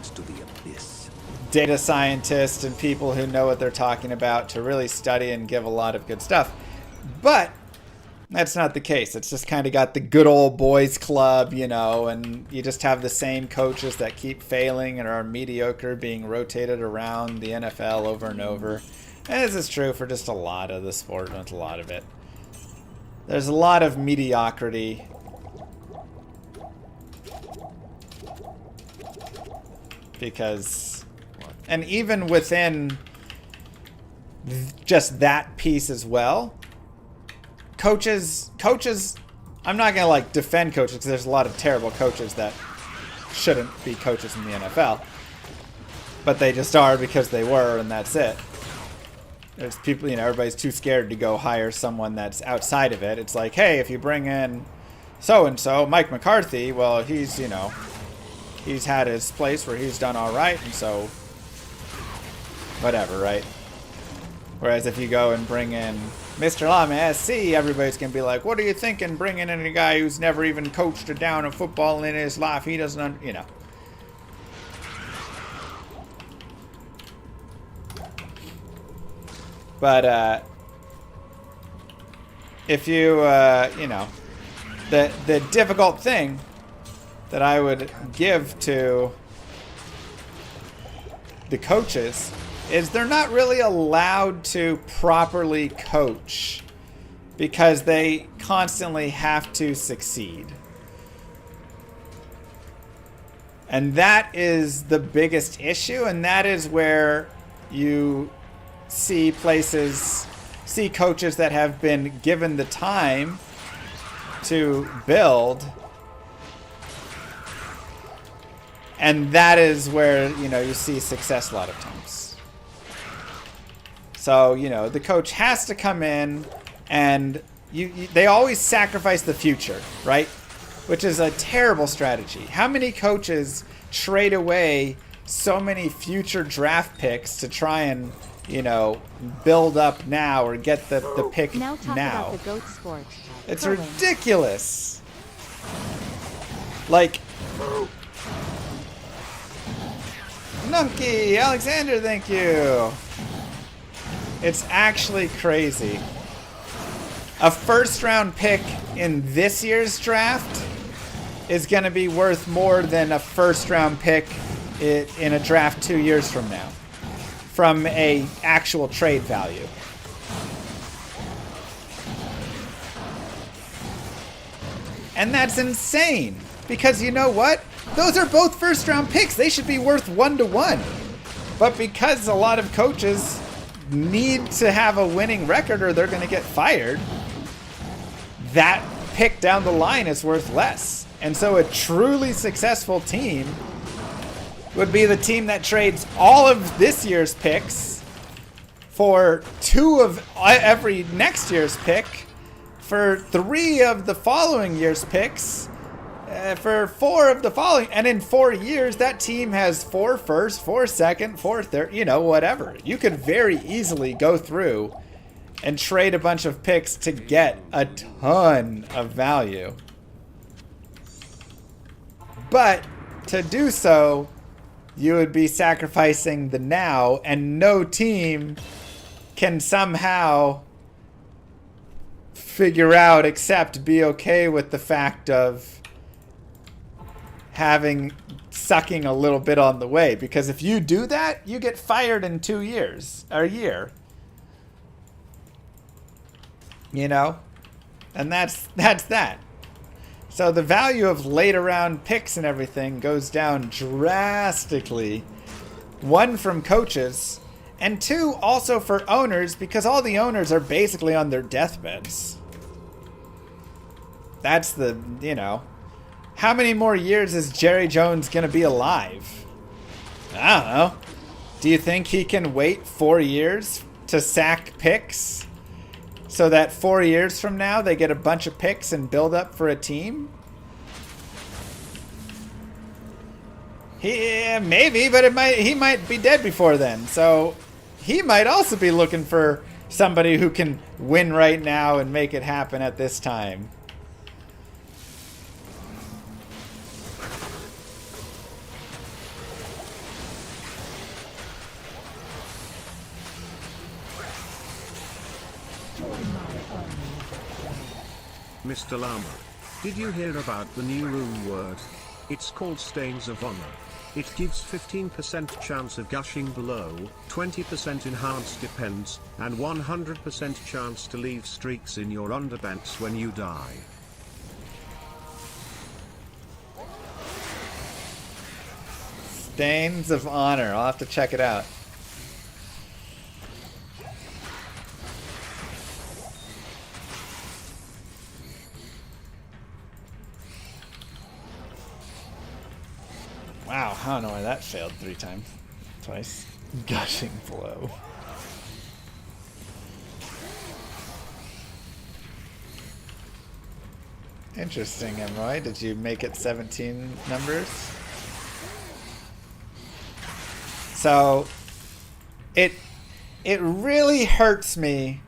data scientists and people who know what they're talking about to really study and give a lot of good stuff. But that's not the case. It's just kind of got the good old boys club, you know, and you just have the same coaches that keep failing and are mediocre being rotated around the NFL over and over. And this is true for just a lot of the sport, not a lot of it. There's a lot of mediocrity. Because, and even within just that piece as well, coaches, I'm not going to like defend coaches because there's a lot of terrible coaches that shouldn't be coaches in the NFL. But they just are because they were, and that's it. There's people, you know, everybody's too scared to go hire someone that's outside of it. It's like, hey, if you bring in so-and-so, Mike McCarthy, well, he's, you know, he's had his place where he's done all right, and so whatever, right? Whereas if you go and bring in Mr. Lama SC, everybody's going to be like, what are you thinking bringing in a guy who's never even coached a down of football in his life? He doesn't, you know. But if you, you know, the difficult thing that I would give to the coaches is they're not really allowed to properly coach because they constantly have to succeed. And that is the biggest issue, and that is where you see coaches that have been given the time to build. And that is where, you know, you see success a lot of times. So, you know, the coach has to come in and they always sacrifice the future, right? Which is a terrible strategy. How many coaches trade away so many future draft picks to try and, you know, build up now or get the pick now? Talk about the goat sport. It's ridiculous. Like, Nunky, Alexander, thank you. It's actually crazy. A first round pick in this year's draft is going to be worth more than a first round pick in a draft 2 years from now, from a actual trade value. And that's insane, because you know what? Those are both first round picks. They should be worth 1-to-1. But because a lot of coaches need to have a winning record or they're going to get fired, that pick down the line is worth less. And so a truly successful team would be the team that trades all of this year's picks for 2 of every next year's pick, for 3 of the following year's picks, for 4 of the following, and in 4 years that team has 4 first, 4 second, 4 third, you know, whatever. You could very easily go through and trade a bunch of picks to get a ton of value. But to do so, you would be sacrificing the now, and no team can somehow figure out except be okay with the fact of sucking a little bit on the way. Because if you do that, you get fired in 2 years, or a year. You know? And that's that. So the value of later round picks and everything goes down drastically. One, from coaches, and two, also for owners, because all the owners are basically on their deathbeds. That's the, you know. How many more years is Jerry Jones going to be alive? I don't know. Do you think he can wait 4 years to sack picks so that 4 years from now they get a bunch of picks and build up for a team? Yeah, maybe, but he might be dead before then. So he might also be looking for somebody who can win right now and make it happen at this time. Mr. Llama, did you hear about the new rune word? It's called Stains of Honor. It gives 15% chance of gushing below, 20% enhanced depends, and 100% chance to leave streaks in your underpants when you die. Stains of Honor. I'll have to check it out. Wow, I don't know why that failed 3 times. Twice. Gushing blow. Interesting, Emroy. Did you make it 17 numbers? So, it really hurts me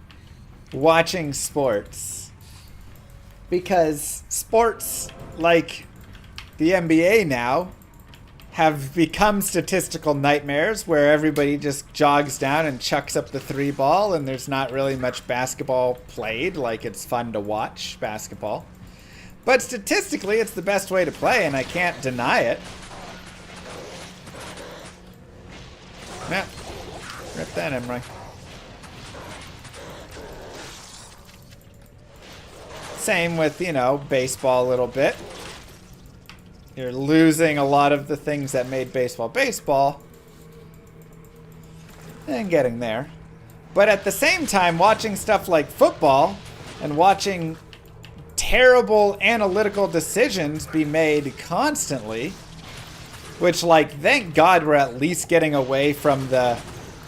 watching sports. Because sports, like the NBA now, have become statistical nightmares where everybody just jogs down and chucks up the 3 ball and there's not really much basketball played. Like, it's fun to watch basketball. But statistically, it's the best way to play, and I can't deny it. Yeah. Rip that, Emroy. Same with, you know, baseball a little bit. You're losing a lot of the things that made baseball baseball. And getting there. But at the same time, watching stuff like football and watching terrible analytical decisions be made constantly, which, like, thank God we're at least getting away from the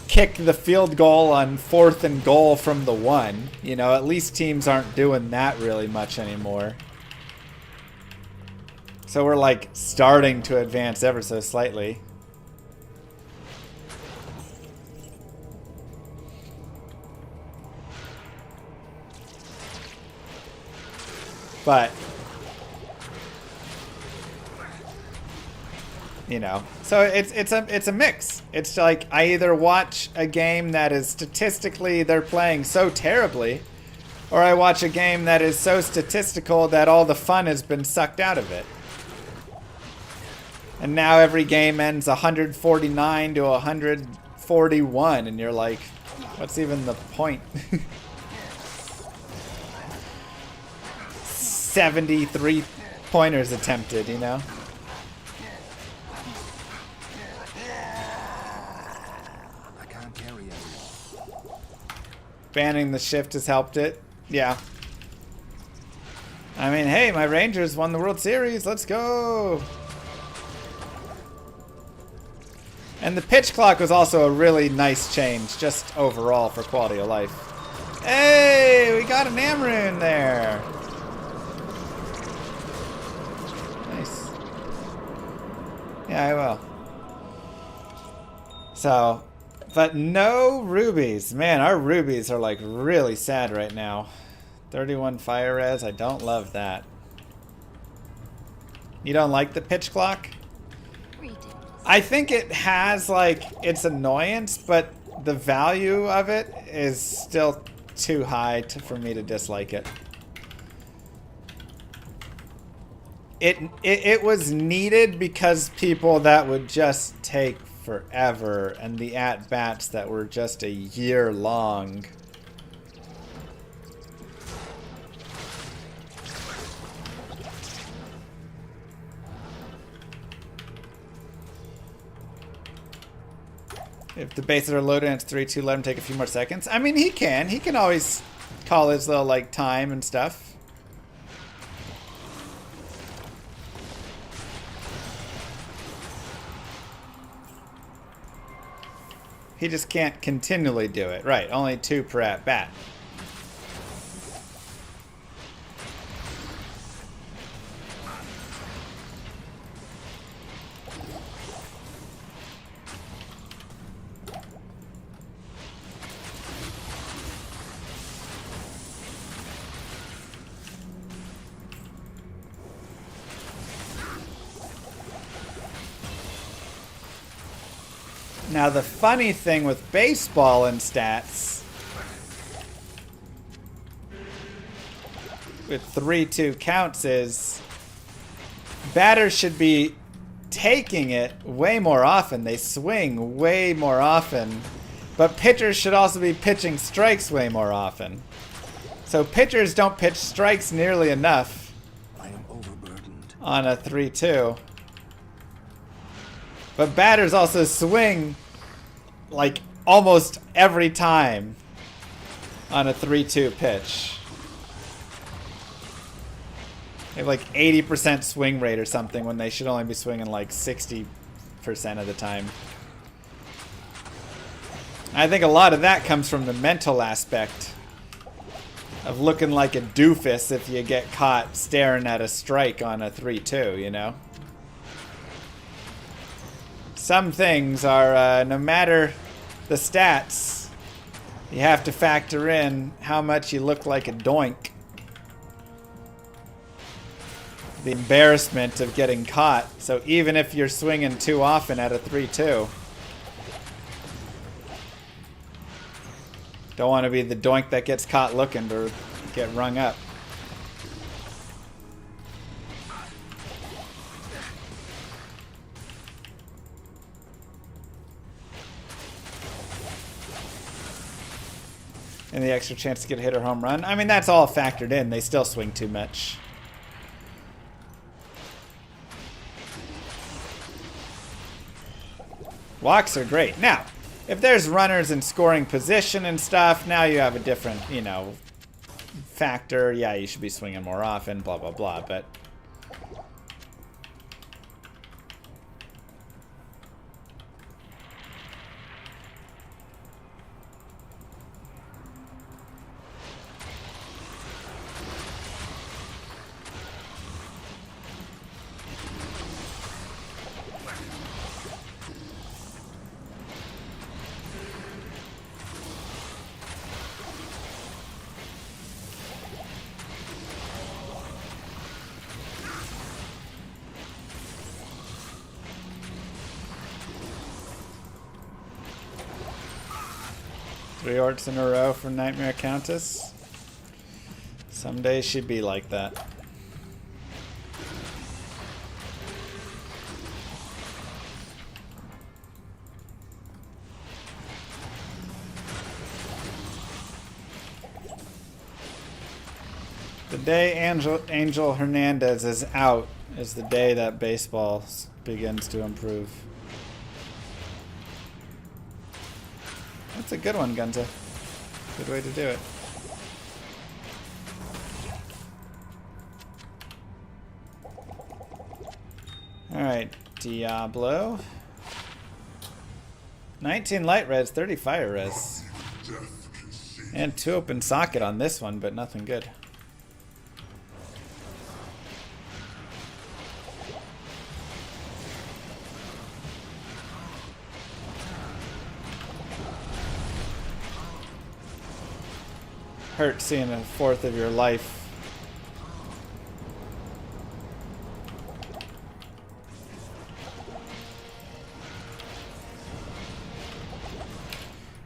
kick the field goal on 4th and goal from the 1. You know, at least teams aren't doing that really much anymore. So we're, like, starting to advance ever so slightly. But, you know, so it's a mix. It's like I either watch a game that is statistically they're playing so terribly, or I watch a game that is so statistical that all the fun has been sucked out of it. And now every game ends 149 to 141, and you're like, what's even the point? 73 pointers attempted, you know? I can't carry it. Banning the shift has helped it. Yeah. I mean, hey, my Rangers won the World Series. Let's go. And the pitch clock was also a really nice change, just overall for quality of life. Hey, we got an Amrune there. Nice. Yeah, I will. So, but no rubies. Man, our rubies are like really sad right now. 31 fire res, I don't love that. You don't like the pitch clock? I think it has, like, its annoyance, but the value of it is still too high for me to dislike it. It was needed because people that would just take forever and the at-bats that were just a year long. If the bases are loaded and it's 3-2, let him take a few more seconds. I mean, he can. He can always call his little, like, time and stuff. He just can't continually do it. Right, only 2 per at bat. Now the funny thing with baseball and stats, with 3-2 counts, is batters should be taking it way more often. They swing way more often. But pitchers should also be pitching strikes way more often. So pitchers don't pitch strikes nearly enough on a 3-2. But batters also swing like almost every time on a 3-2 pitch. They have like 80% swing rate or something when they should only be swinging like 60% of the time. I think a lot of that comes from the mental aspect of looking like a doofus if you get caught staring at a strike on a 3-2, you know? Some things are, no matter the stats, you have to factor in how much you look like a doink. The embarrassment of getting caught. So even if you're swinging too often at a 3-2, don't want to be the doink that gets caught looking or get rung up. And the extra chance to get a hit or home run. I mean, that's all factored in. They still swing too much. Walks are great. Now, if there's runners in scoring position and stuff, now you have a different, you know, factor. Yeah, you should be swinging more often, blah, blah, blah. But three orcs in a row for Nightmare Countess. Someday she'd be like that. The day Angel Hernandez is out is the day that baseball begins to improve. That's a good one, Gunza. Good way to do it. Alright, Diablo. 19 light res, 30 fire res. And 2 open socket on this one, but nothing good. Hurt seeing a fourth of your life.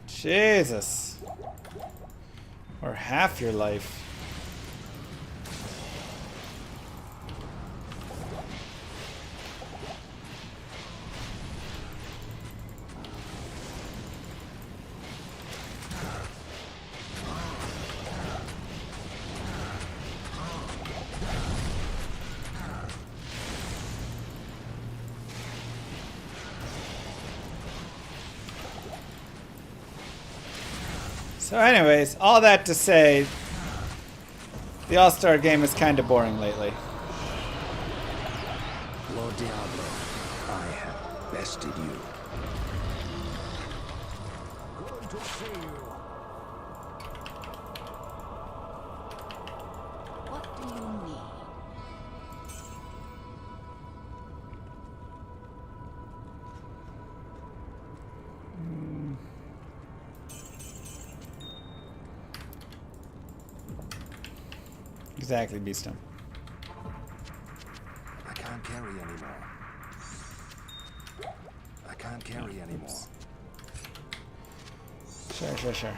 Jesus. Or half your life. So anyways, all that to say, the All-Star game is kind of boring lately. Lord Diablo, I have bested you. Good to see you. What do you need? Exactly, Beastum. I can't carry anymore. I can't carry anymore. Sure.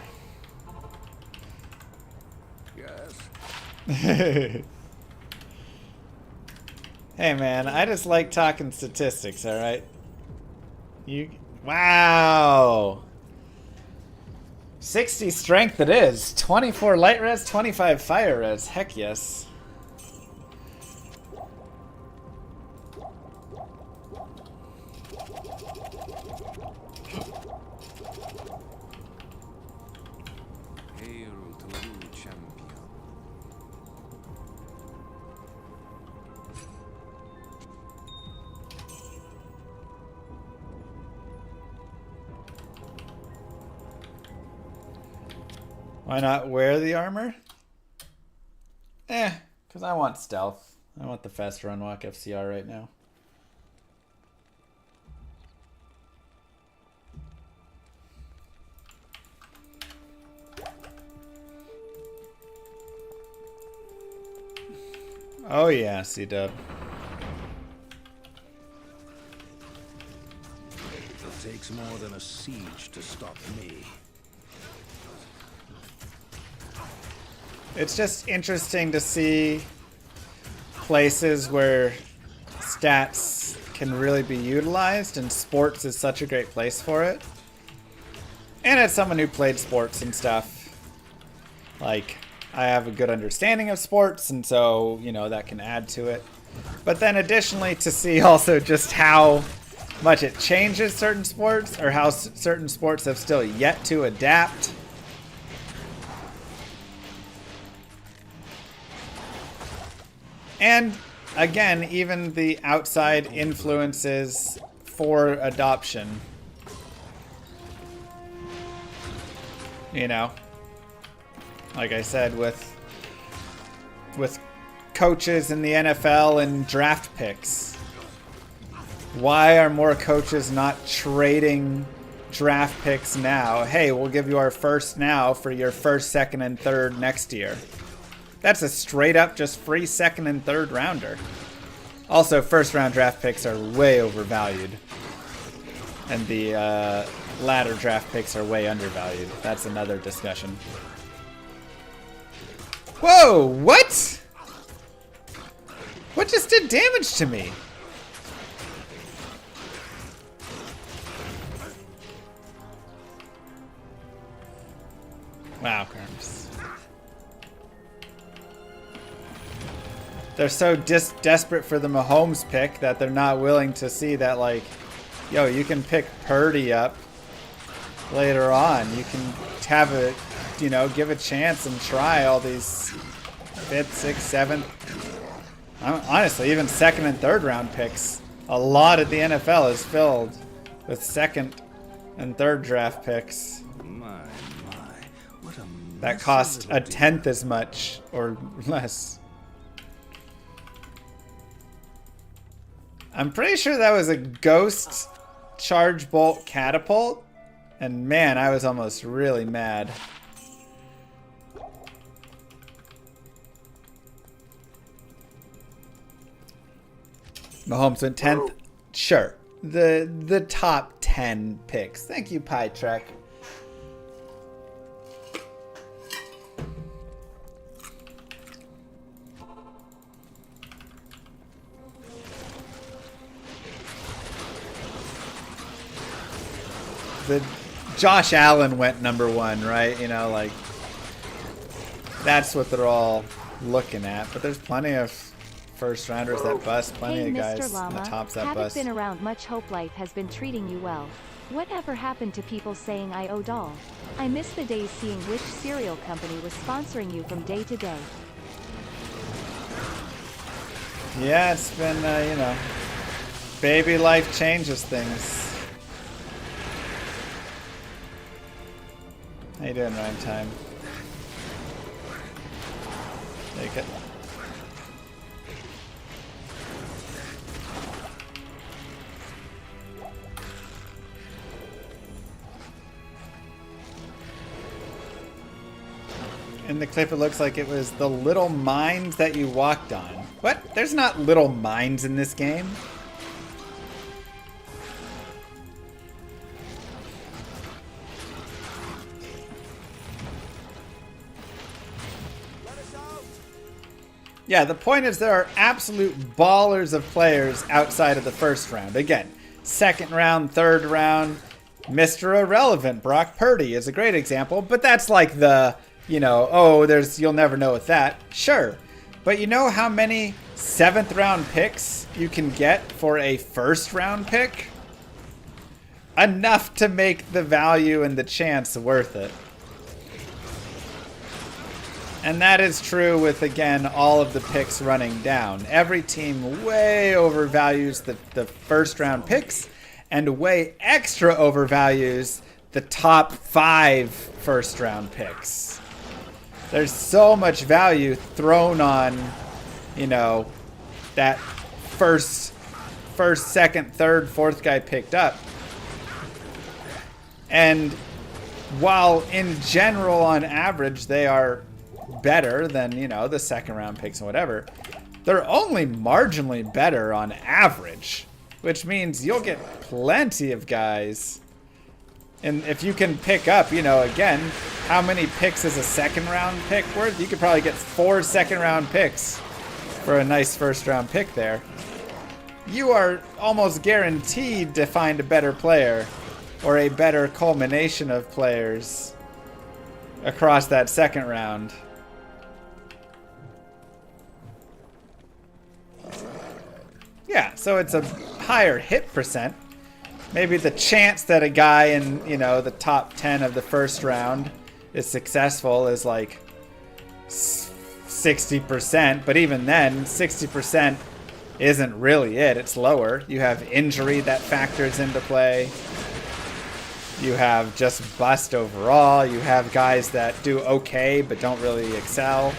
Yes. Hey man, I just like talking statistics, alright? Wow! 60 strength it is. 24 light res, 25 fire res. Heck yes. Hail to you, champion. Why not wear the armor? Because I want stealth. I want the fast run walk FCR right now. Oh yeah, C-dub. It takes more than a siege to stop me. It's just interesting to see places where stats can really be utilized, and sports is such a great place for it. And as someone who played sports and stuff, like, I have a good understanding of sports, and so, you know, that can add to it. But then additionally to see also just how much it changes certain sports, or how certain sports have still yet to adapt. And again, even the outside influences for adoption. You know, like I said, with coaches in the NFL and draft picks. Why are more coaches not trading draft picks now? Hey, we'll give you our first now for your first, second, and third next year. That's a straight up just free second and third rounder. Also, first round draft picks are way overvalued. And the latter draft picks are way undervalued. That's another discussion. Whoa, what? What just did damage to me? Wow, Kerms. They're so desperate for the Mahomes pick that they're not willing to see that, like, yo, you can pick Purdy up later on. You can have a, you know, give a chance and try all these 5th, 6th, 7th. Honestly, even second and third round picks. A lot of the NFL is filled with second and third draft picks. What a That cost a tenth as much or less. I'm pretty sure that was a ghost charge bolt catapult. And man, I was almost really mad. Mahomes went 10th. Sure. The top 10 picks. Thank you, Pie Trek. The Josh Allen went #1, right? You know, like, that's what they're all looking at. But there's plenty of first rounders that bust, plenty Hey, of Mr. guys in Llama, the tops that haven't bust. been around much. Hope life has been treating you well. Whatever happened to people saying I owe doll? I miss the days seeing which cereal company was sponsoring you from day to day. Yeah, it's been, you know, baby life changes things. How you doing, Rhyme Time? Take it. In the clip, it looks like it was the little mines that you walked on. What? There's not little mines in this game. Yeah, the point is there are absolute ballers of players outside of the first round. Again, second round, third round, Mr. Irrelevant, Brock Purdy is a great example, but that's like the, you know, oh, you'll never know with that. Sure. But you know how many 7th round picks you can get for a first round pick? Enough to make the value and the chance worth it. And that is true with, again, all of the picks running down. Every team way overvalues the first round picks and way extra overvalues the top 5 first round picks. There's so much value thrown on, you know, that first, second, third, fourth guy picked up. And while in general, on average, they are better than, you know, the second round picks and whatever, they're only marginally better on average, which means you'll get plenty of guys. And if you can pick up, you know, again, how many picks is a second round pick worth? You could probably get 4 second round picks for a nice first round pick there. You are almost guaranteed to find a better player or a better culmination of players across that second round. Yeah, so it's a higher hit percent. Maybe the chance that a guy in, you know, the top 10 of the first round is successful is like 60%, but even then, 60% isn't really it. It's lower. You have injury that factors into play. You have just bust overall. You have guys that do okay but don't really excel.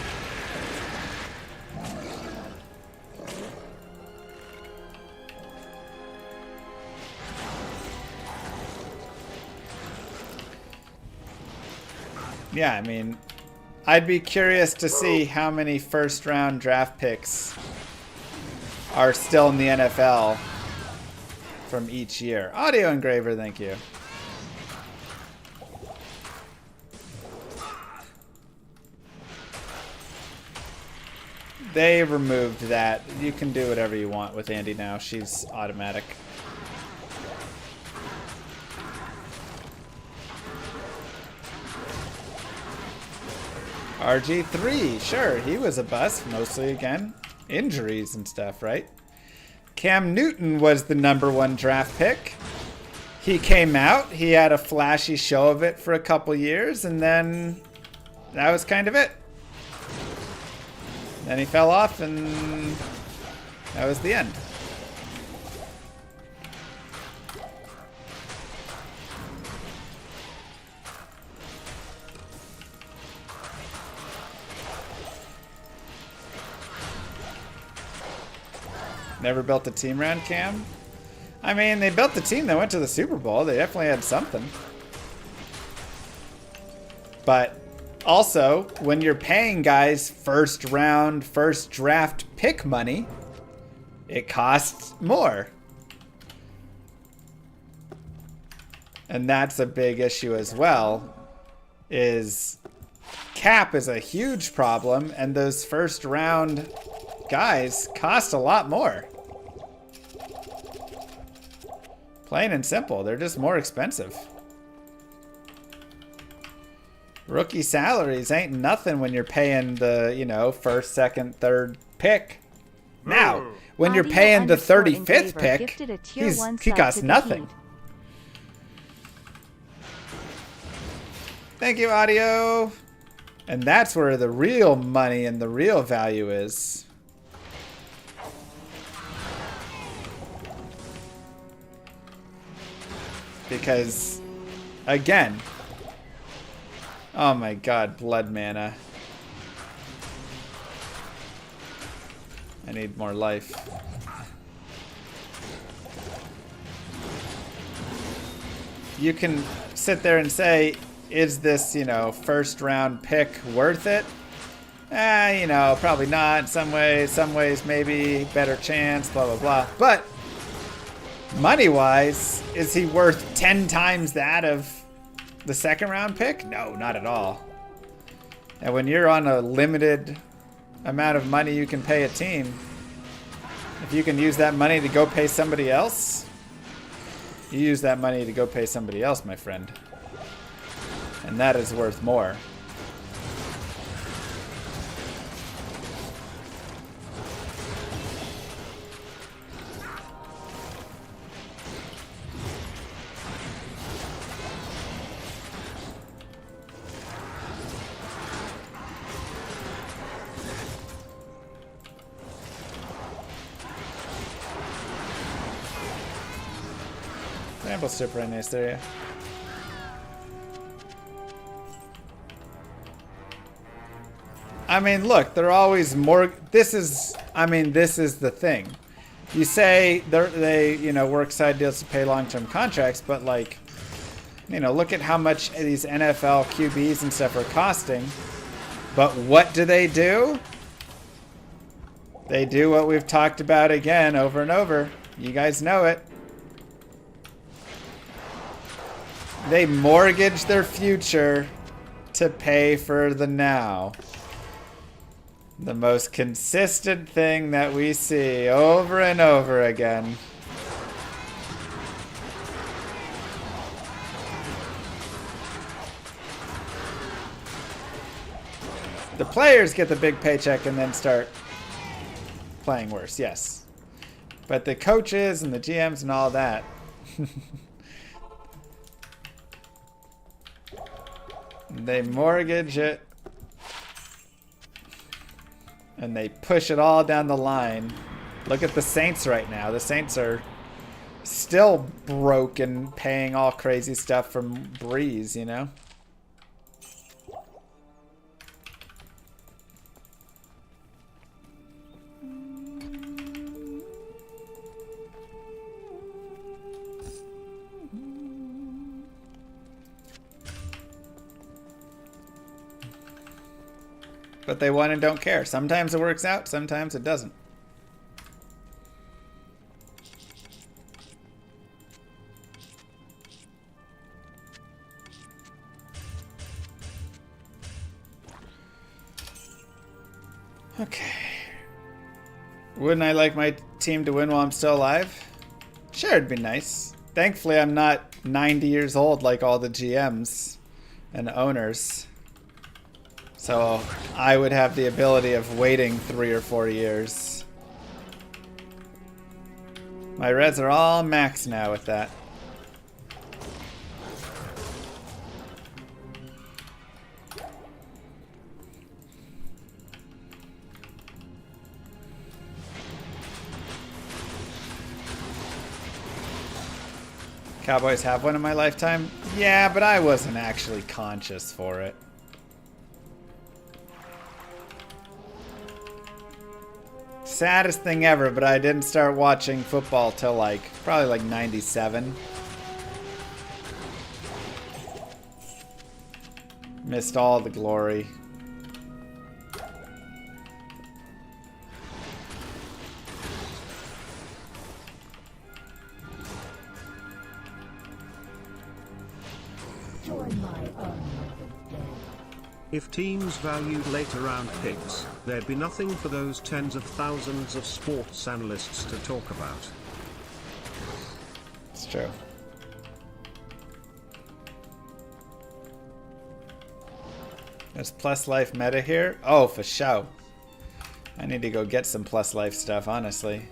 Yeah, I mean, I'd be curious to see how many first round draft picks are still in the NFL from each year. Audio Engraver, thank you. They removed that. You can do whatever you want with Andy now. She's automatic. RG3, sure, he was a bust, mostly again. Injuries and stuff, right? Cam Newton was the #1 draft pick. He came out, he had a flashy show of it for a couple years, and then that was kind of it. Then he fell off, and that was the end. Never built a team around Cam? I mean, they built the team that went to the Super Bowl. They definitely had something. But also, when you're paying guys first round, first draft pick money, it costs more. And that's a big issue as well, is cap is a huge problem, and those first round guys cost a lot more. Plain and simple, they're just more expensive. Rookie salaries ain't nothing when you're paying the, you know, first, second, third pick. Now, when you're paying the 35th pick, he costs nothing. Thank you, audio. And that's where the real money and the real value is. Because, again, oh my god, blood mana. I need more life. You can sit there and say, is this, you know, first round pick worth it? You know, probably not. In some ways maybe, better chance, blah, blah, blah. But money-wise, is he worth 10 times that of the second round pick? No, not at all. And when you're on a limited amount of money you can pay a team, if you can use that money to go pay somebody else, you use that money to go pay somebody else, my friend. And that is worth more. Sample's super nice there, yeah. I mean, look, they're always more. This is the thing. You say they, you know, work side deals to pay long-term contracts, but like, you know, look at how much these NFL QBs and stuff are costing. But what do? They do what we've talked about again over and over. You guys know it. They mortgage their future to pay for the now. The most consistent thing that we see over and over again. The players get the big paycheck and then start playing worse, yes. But the coaches and the GMs and all that. They mortgage it. And they push it all down the line. Look at the Saints right now. The Saints are still broke and paying all crazy stuff from Breeze, you know? But they want and don't care. Sometimes it works out, sometimes it doesn't. Okay. Wouldn't I like my team to win while I'm still alive? Sure, it'd be nice. Thankfully, I'm not 90 years old like all the GMs and owners. So I would have the ability of waiting 3 or 4 years. My reds are all maxed now with that. Cowboys have one in my lifetime? Yeah, but I wasn't actually conscious for it. Saddest thing ever, but I didn't start watching football till like, probably like 97. Missed all the glory. If teams valued later round picks, there'd be nothing for those tens of thousands of sports analysts to talk about. It's true. There's plus life meta here? Oh, for sure. I need to go get some plus life stuff, honestly.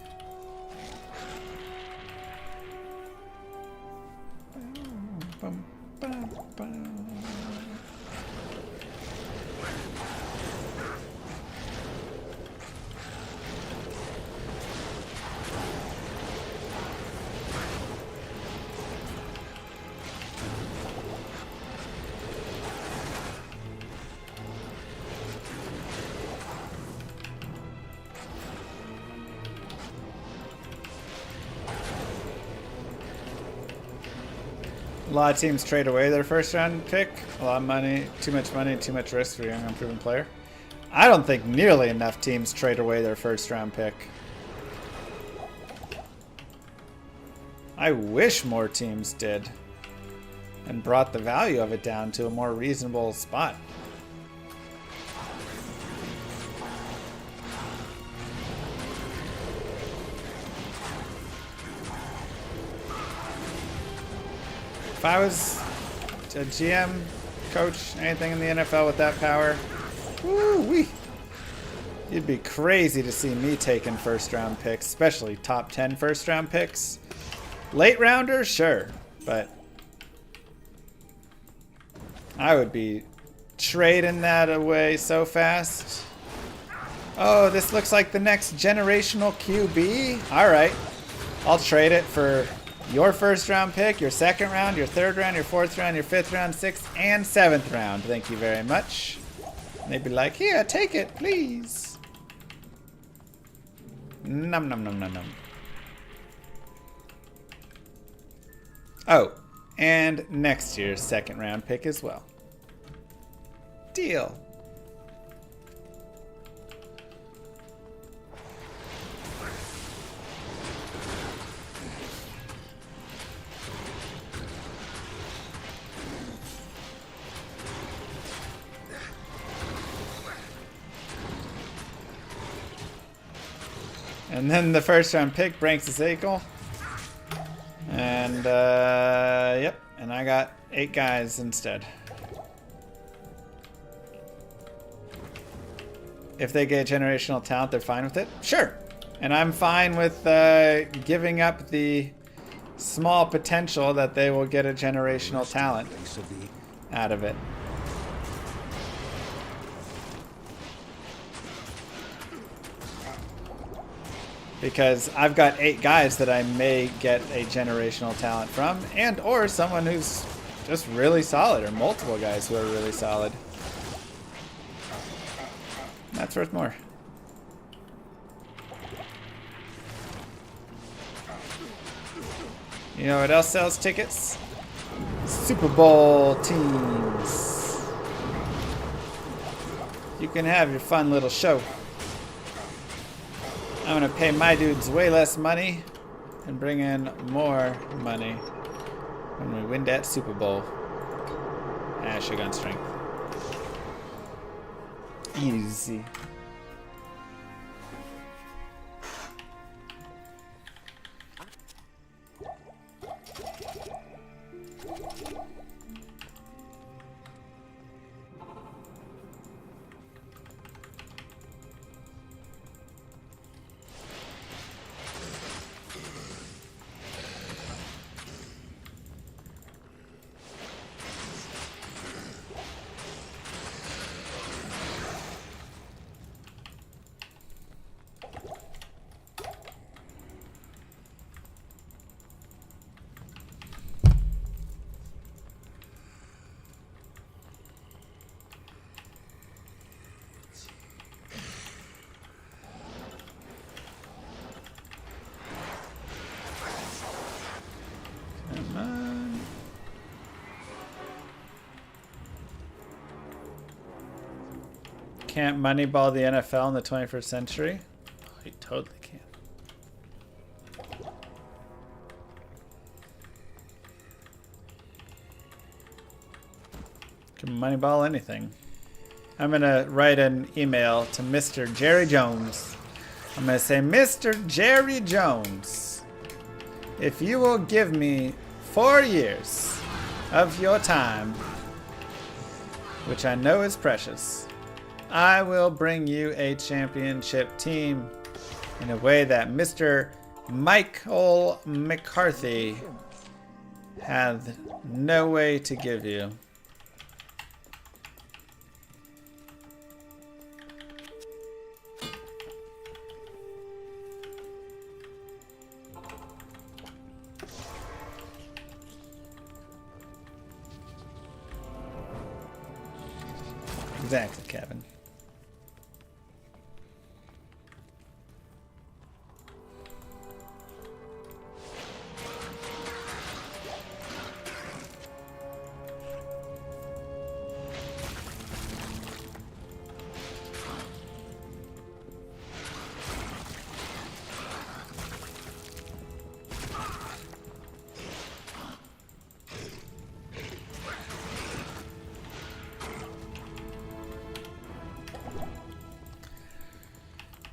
lot of teams trade away their first round pick. A lot of money, too much risk for a young unproven player. I don't think nearly enough teams trade away their first round pick. I wish more teams did and brought the value of it down to a more reasonable spot. If I was a GM, coach, anything in the NFL with that power, woo-wee. You'd be crazy to see me taking first round picks, especially top 10 first round picks. Late rounders, sure, but I would be trading that away so fast. Oh, this looks like the next generational QB. All right, I'll trade it for your first round pick, your second round, your third round, your fourth round, your fifth round, sixth, and seventh round. Thank you very much. And they'd be like, here, take it, please. Num num num num num. Oh, and next year's second round pick as well. Deal. And then the first round pick breaks his ankle. And, yep. And I got 8 guys instead. If they get generational talent, they're fine with it? Sure. And I'm fine with giving up the small potential that they will get a generational talent out of it. Because I've got 8 guys that I may get a generational talent from, and or someone who's just really solid, or multiple guys who are really solid. That's worth more. You know what else sells tickets? Super Bowl teams. You can have your fun little show. I'm gonna pay my dudes way less money and bring in more money when we win that Super Bowl. Ah, should gun strength. Easy. Can't moneyball the NFL in the 21st century? Oh, you totally can. Can moneyball anything. I'm gonna write an email to Mr. Jerry Jones. I'm gonna say, Mr. Jerry Jones, if you will give me 4 years of your time, which I know is precious, I will bring you a championship team in a way that Mr. Michael McCarthy hath no way to give you. Exactly, Kevin.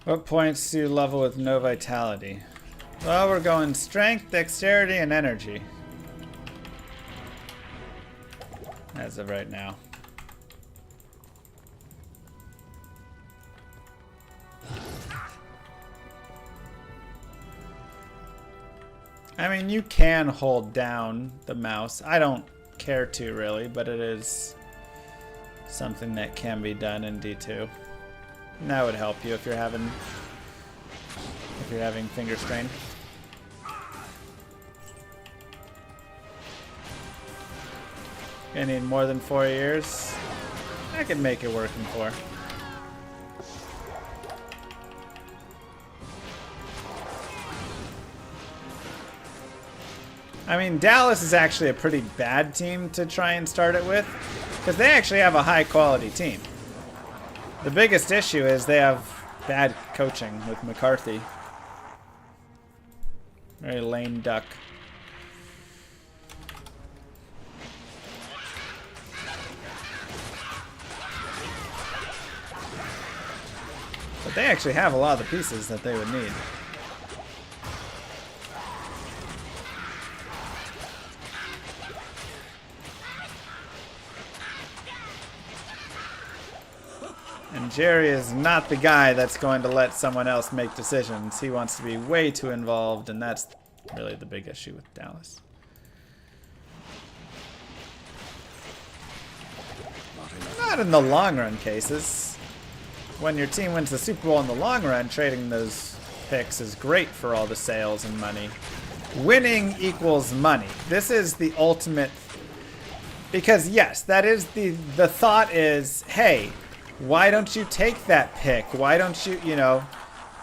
What points do you level with no vitality? Well, we're going strength, dexterity, and energy. As of right now. I mean, you can hold down the mouse. I don't care to really, but it is something that can be done in D2. And that would help you if you're having finger strain. I need more than 4 years. I can make it work in 4. I mean, Dallas is actually a pretty bad team to try and start it with, because they actually have a high quality team. The biggest issue is they have bad coaching with McCarthy. Very lame duck. But they actually have a lot of the pieces that they would need. And Jerry is not the guy that's going to let someone else make decisions. He wants to be way too involved, and that's really the big issue with Dallas. Not in the long run cases. When your team wins the Super Bowl in the long run, trading those picks is great for all the sales and money. Winning equals money. This is the ultimate, because yes, that is the thought is, hey, why don't you take that pick? Why don't you,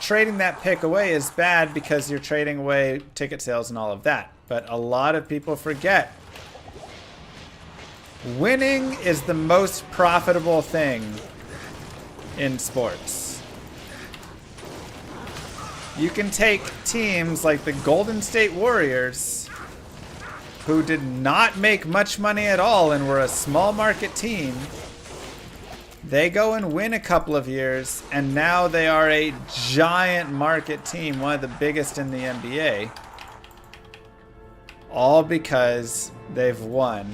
trading that pick away is bad because you're trading away ticket sales and all of that. But a lot of people forget winning is the most profitable thing in sports. You can take teams like the Golden State Warriors, who did not make much money at all and were a small market team. They go and win a couple of years, and now they are a giant market team, one of the biggest in the NBA. All because they've won.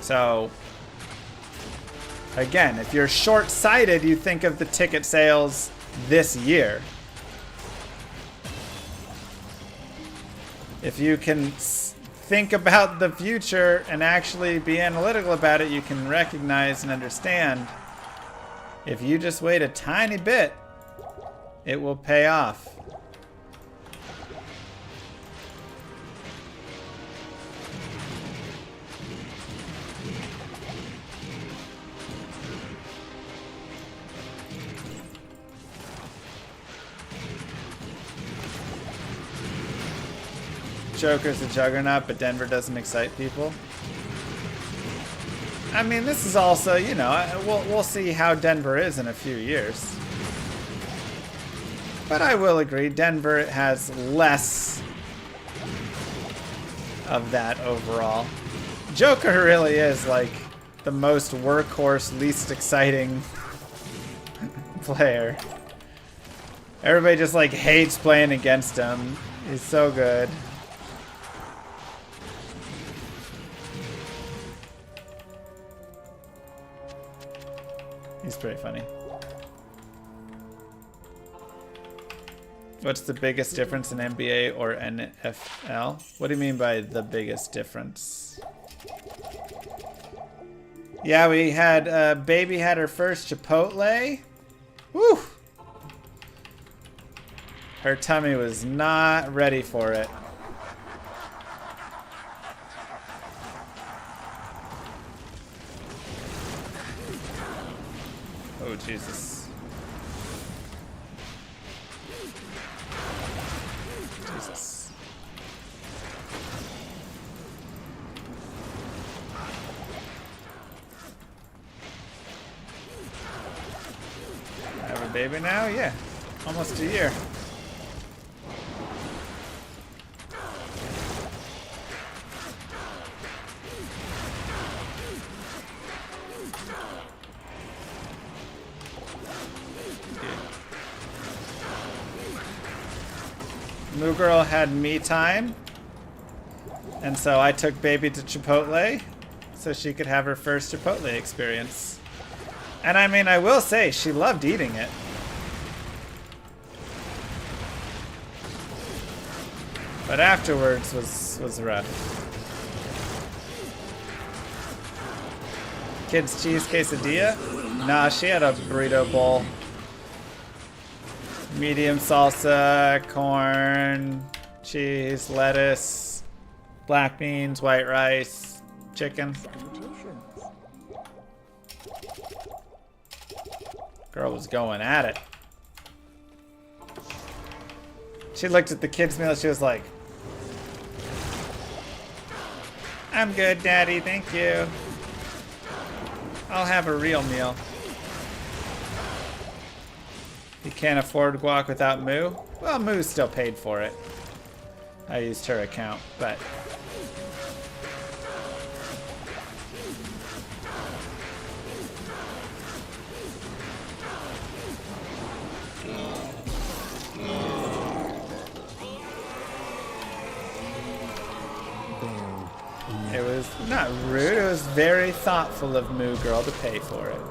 So, again, if you're short-sighted, you think of the ticket sales this year. If you can think about the future and actually be analytical about it, you can recognize and understand if you just wait a tiny bit, it will pay off. Joker's a juggernaut, but Denver doesn't excite people. I mean, this is also, we'll see how Denver is in a few years. But I will agree, Denver has less of that overall. Joker really is like the most workhorse, least exciting player. Everybody just like hates playing against him. He's so good. He's pretty funny. What's the biggest difference in NBA or NFL? What do you mean by the biggest difference? Yeah, we had, Baby had her first Chipotle. Woo! Her tummy was not ready for it. Oh, Jesus. Jesus. I have a baby now? Yeah. Almost a year. Moo Girl had me time. And so I took baby to Chipotle so she could have her first Chipotle experience. And I mean, I will say, she loved eating it. But afterwards was rough. Kids cheese quesadilla? Nah, she had a burrito bowl. Medium salsa, corn, cheese, lettuce, black beans, white rice, chicken. Girl was going at it. She looked at the kids' meal, she was like, I'm good, Daddy, thank you. I'll have a real meal. You can't afford guac without Moo? Well, Moo still paid for it. I used her account, but... It was not rude, it was very thoughtful of Moo Girl to pay for it.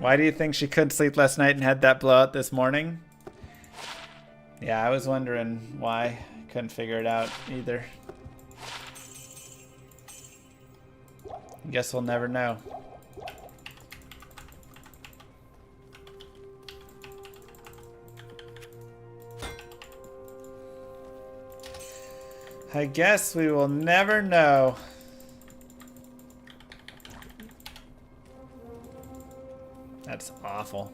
Why do you think she couldn't sleep last night and had that blowout this morning? Yeah, I was wondering why. Couldn't figure it out either. Guess we'll never know. I guess we will never know. That's awful.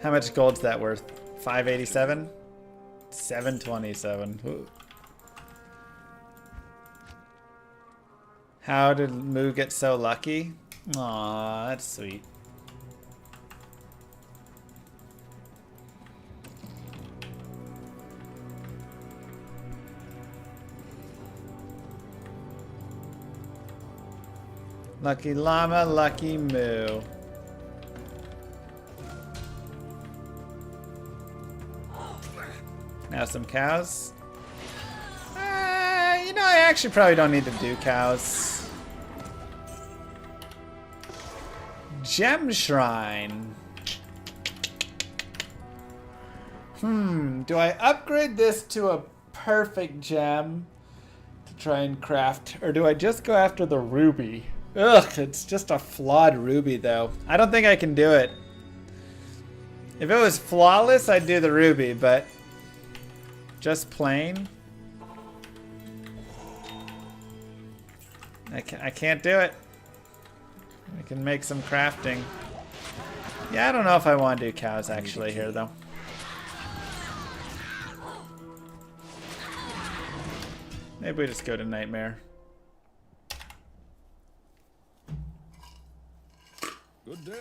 How much gold's that worth? 587? 727. Ooh. How did Moo get so lucky? Aw, that's sweet. Lucky llama, lucky Moo. Now some cows. You know, I actually probably don't need to do cows. Gem Shrine. Do I upgrade this to a perfect gem to try and craft, or do I just go after the ruby? Ugh, it's just a flawed ruby though. I don't think I can do it. If it was flawless, I'd do the ruby, but just plain? I can't do it. I can make some crafting. Yeah, I don't know if I want to do cows actually here though. Maybe we just go to Nightmare. Good day.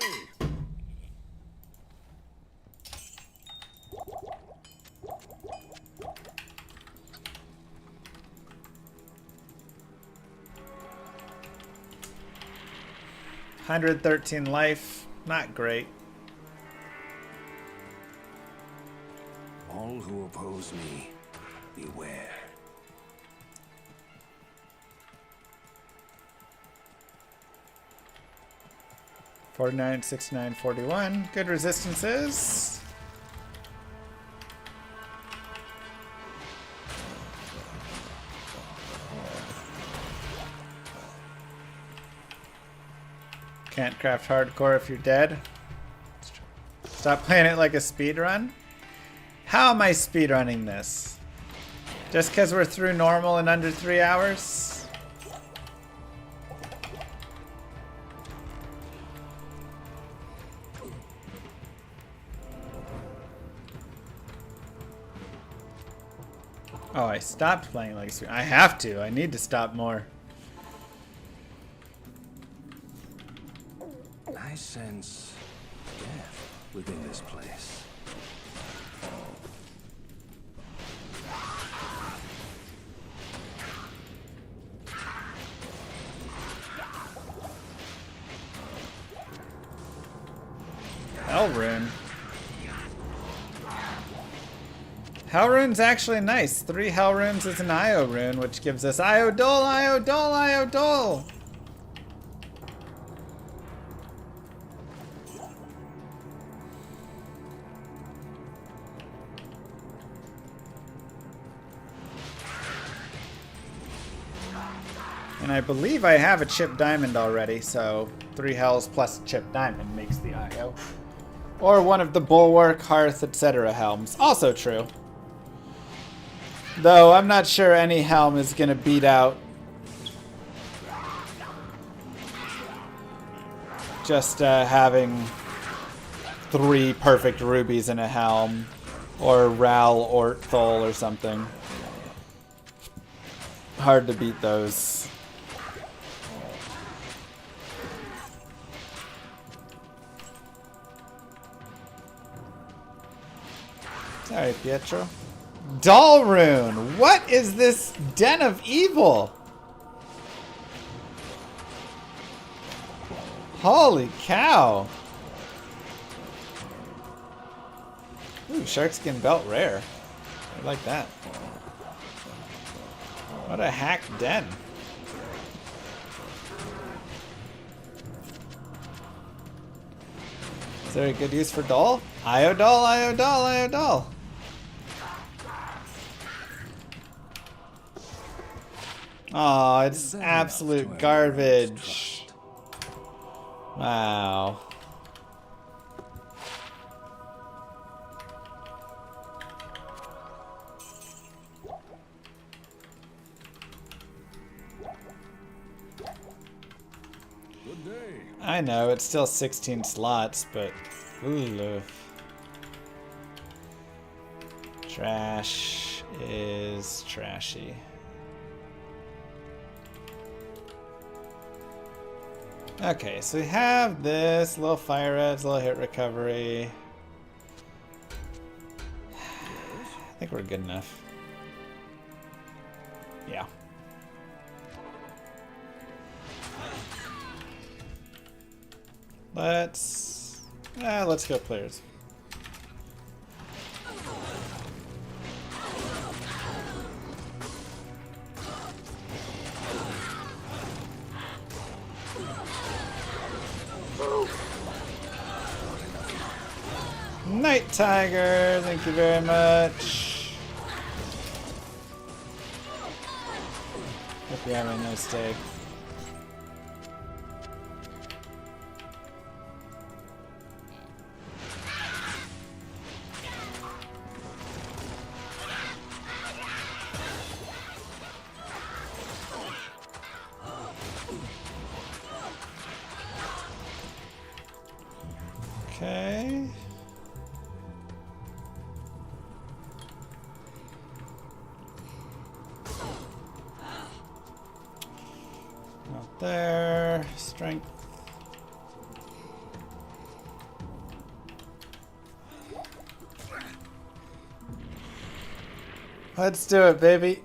$113 life, not great. All who oppose me, beware. $49, $69, $41. Good resistances. Can't craft hardcore if you're dead. Stop playing it like a speedrun. How am I speedrunning this? Just because we're through normal in under 3 hours? Oh, I stopped playing like a speedrun. I have to. I need to stop more. I sense death within this place. Hell rune. Hell rune's actually nice. 3 hell runes is an IO rune, which gives us IO Dole, IO Dole, IO Dole. And I believe I have a chip diamond already, so 3 hells plus chip diamond makes the IO. Or one of the bulwark, hearth, etc. helms. Also true. Though I'm not sure any helm is gonna beat out just having 3 perfect rubies in a helm, or Ral or Thol or something. Hard to beat those. Sorry, Pietro. Doll rune! What is this den of evil? Holy cow! Ooh, sharkskin belt rare. I like that. What a hacked den. Is there a good use for doll? IO doll, IO doll, IO doll. Oh, it's absolute garbage. Wow. I know, it's still 16 slots, but ooh. Trash is trashy. Okay, so we have this little fire reds, little hit recovery. I think we're good enough. Yeah. Let's go players. Night Tiger, thank you very much. Hope you're having a nice day. Okay. Not there. Strength. Let's do it, baby.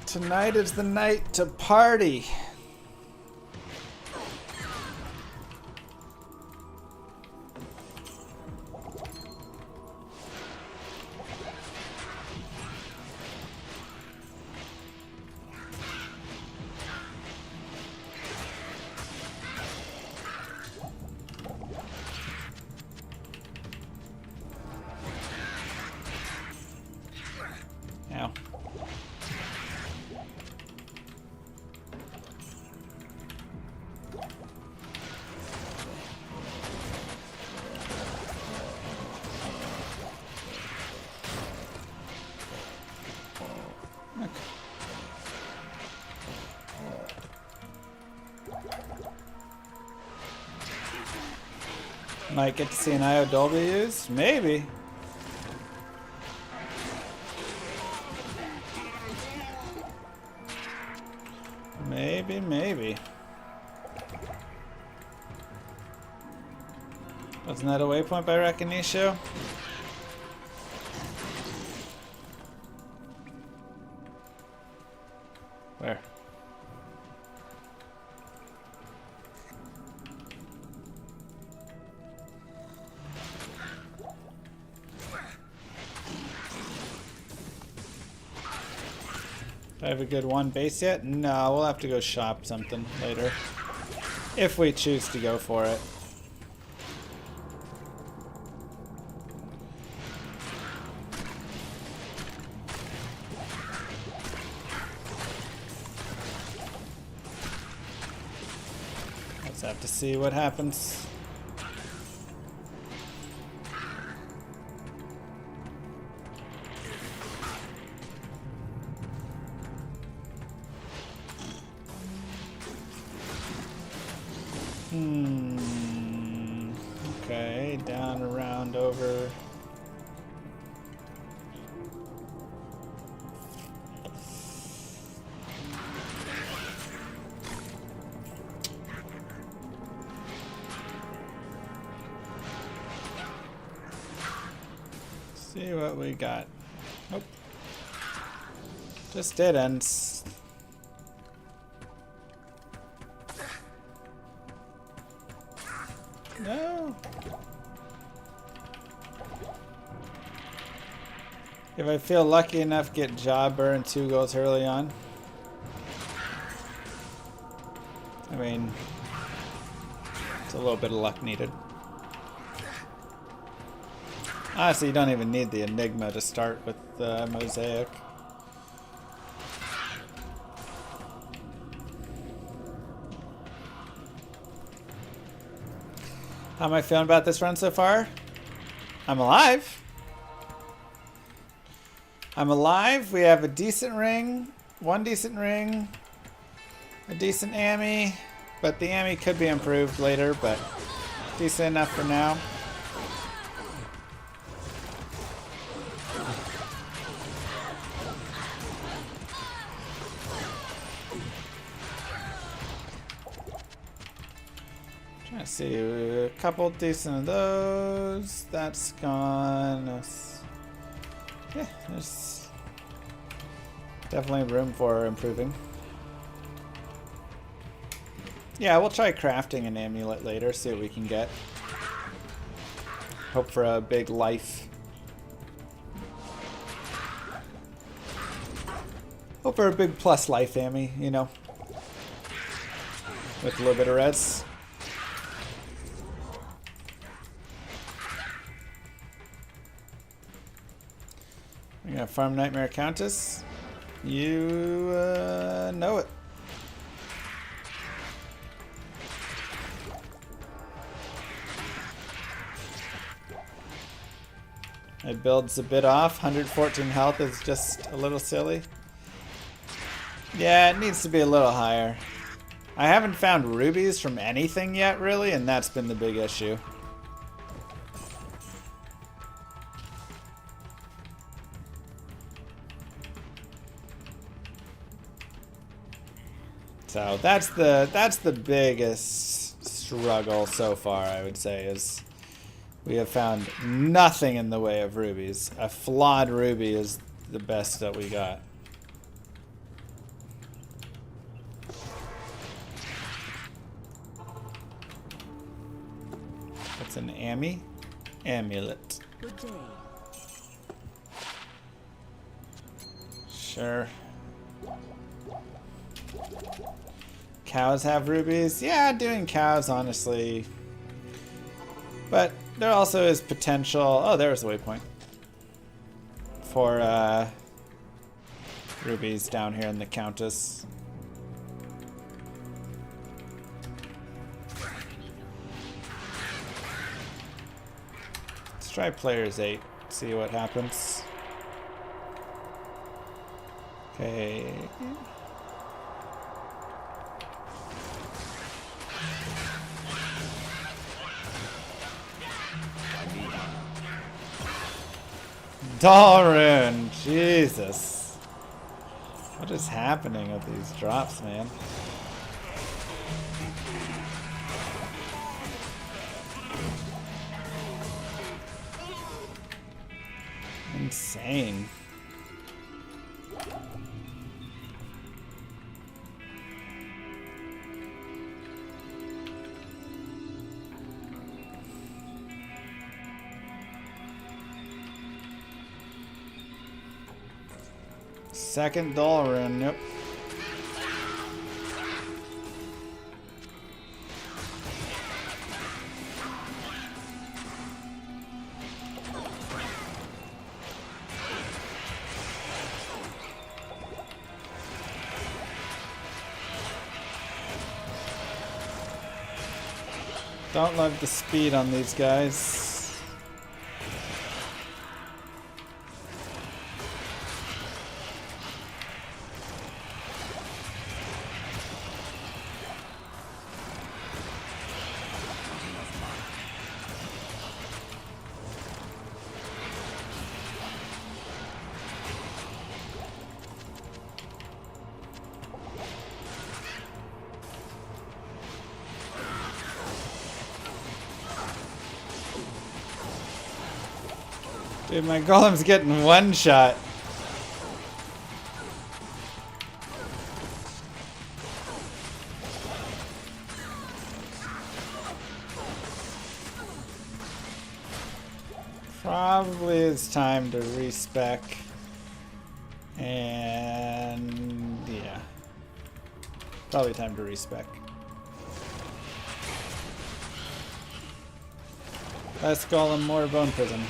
Tonight is the night to party. Ow. Might get to see an IO Dolby used? Maybe. Maybe. Wasn't that a waypoint by Rakinisho? Where? Do I have a good one base yet? No, we'll have to go shop something later. If we choose to go for it. Let's have to see what happens. Okay, down, around, over. See what we got. Nope. Just dead ends. No. If I feel lucky enough, get Jobber and 2 goals early on. I mean, it's a little bit of luck needed. Honestly, you don't even need the Enigma to start with the Mosaic. How am I feeling about this run so far? I'm alive. I'm alive. We have a decent ring, 1 decent ring, a decent Ami, but the Ami could be improved later, but decent enough for now. Trying to see a couple decent of those. That's gone. Yeah, there's definitely room for improving. Yeah, we'll try crafting an amulet later, see what we can get. Hope for a big life. Hope for a big plus life, Ami, you know. With a little bit of res. We got Farm Nightmare Countess. You know it. My build's a bit off. 114 health is just a little silly. Yeah, it needs to be a little higher. I haven't found rubies from anything yet, really, and that's been the big issue. So that's the biggest struggle so far, I would say, is we have found nothing in the way of rubies. A flawed ruby is the best that we got. That's an amulet. Good day. Sure. Cows have rubies? Yeah, doing cows, honestly. But there also is potential. Oh, there's the waypoint. For rubies down here in the Countess. Let's try players 8. See what happens. Okay. Darn, Jesus. What is happening with these drops, man? Insane. Second dull rune, nope. Don't love the speed on these guys. Dude, my golem's getting one shot. Probably it's time to respec. And yeah. Probably time to respec. Less golem, more bone prison.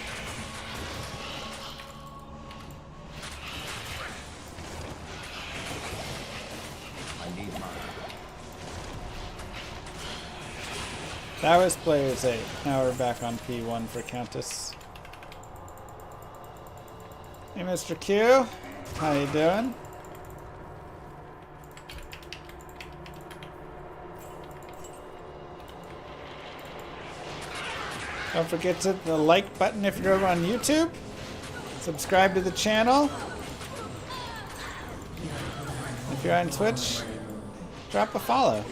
That was players 8. Now we're back on P1 for Countess. Hey, Mr. Q. How you doing? Don't forget to hit the like button if you're over on YouTube. Subscribe to the channel. If you're on Twitch, drop a follow.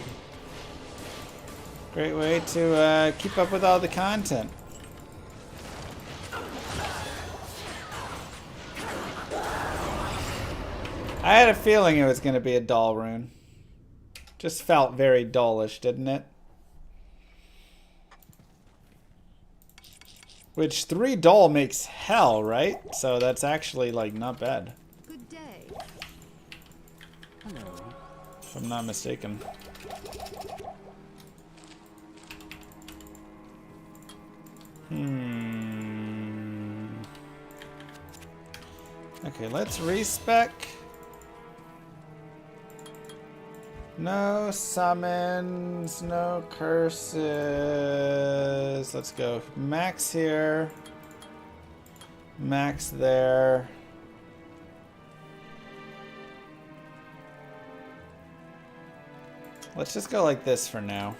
Great way to keep up with all the content. I had a feeling it was going to be a dull rune. Just felt very dullish, didn't it? Which 3 dull makes hell, right? So that's actually like not bad. Good day. Hello. If I'm not mistaken. Okay, let's respec. No summons, no curses. Let's go max here. Max there. Let's just go like this for now.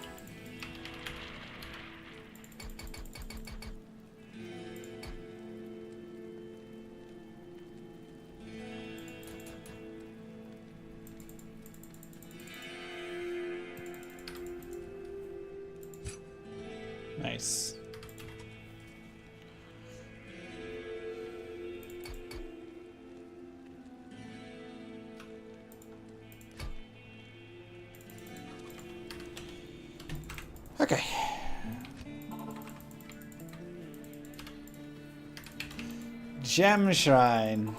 Nice. Okay. Gem Shrine.